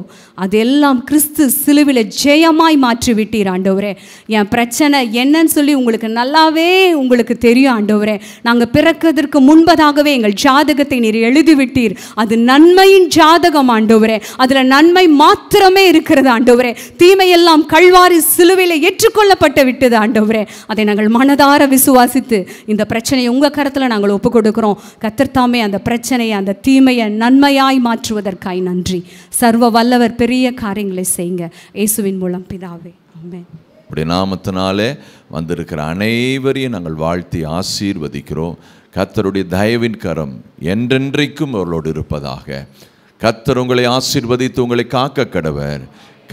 அதெல்லாம் கிறிஸ்து சிலுவையில் ஜெயமாய் மாற்றி விட்டீர். ஆண்டவரே, என் பிரச்சனை என்னன்னு சொல்லி உங்களுக்கு தெரியும். ஆண்டவரே, நாங்கள் பிறக்கிறதுக்கு முன்பதாகவே எங்கள் ஜாதகத்தை நீர் எழுதிவிட்டீர். அது நன்மையின் ஜாதகம் ஆண்டவரே, அதில் நன்மை மாத்திரமே இருக்கிறது ஆண்டவரே. தீமையெல்லாம் கல்வாரி சிலுவையில் ஏற்றுக்கொள்ளப்பட்டு விட்டது ஆண்டவரே. அதை நாங்கள் மனதார விசுவாசித்து இந்த பிரச்சனையை உங்கள் கரத்தில் நாங்கள் ஒப்புக் கொடுக்கிறோம். கர்த்தர் தாமே அந்த பிரச்சனையை, அந்த தீமையை நன்மையாய் மாற்றுவதற்காய் நன்றி. சர்வ வல்லவர் பெரிய காரியங்களை செய்யுங்க. இயேசுவின் மூலம் பிதாவே, ஆமென். அப்படி நாமத்தினாலே வந்திருக்கிற அனைவரையும் நாங்கள் வாழ்த்தி ஆசீர்வதிக்கிறோம். கர்த்தருடைய தயவின் கரம் என்றென்றைக்கும் அவர்களோடு இருப்பதாக. கர்த்தர் உங்களை ஆசீர்வதித்து உங்களை காக்க கடவர்.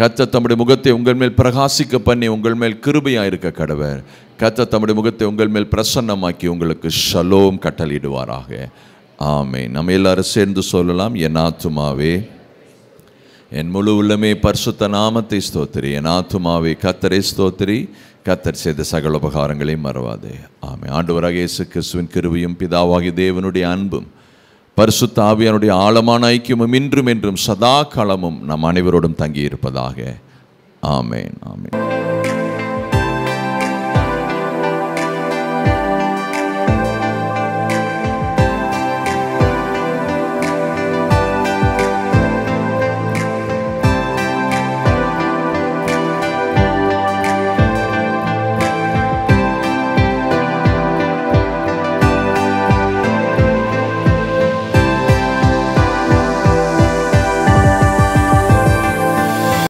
கர்த்தர் தம்முடைய முகத்தை உங்கள் மேல் பிரகாசிக்க பண்ணி உங்கள் மேல் கிருபையாக இருக்க கடவர். கர்த்தர் தம்முடைய முகத்தை உங்கள் மேல் பிரசன்னமாக்கி உங்களுக்கு ஷலோம் கட்டளையிடுவாராக. ஆமென். நம்ம எல்லாரும் சேர்ந்து சொல்லலாம். என் ஆத்துமாவே என் முழு உள்ளமே பரிசுத்த நாமத்தை ஸ்தோத்திரி. என் ஆத்துமாவே கர்த்தரை ஸ்தோத்திரி. கர்த்தர் செய்த சகல உபகாரங்களையும் மறவாதே. ஆமென். ஆண்டவராகிய இயேசு கிறிஸ்துவின் கிருபையும் பிதாவாகிய தேவனுடைய அன்பும் பரிசுத்த ஆவியானுடைய ஆழமான ஐக்கியமும் இன்றும் என்றும் சதா காலமும் நம் அனைவரோடும் தங்கி இருப்பதாக. ஆமென். ஆமென்.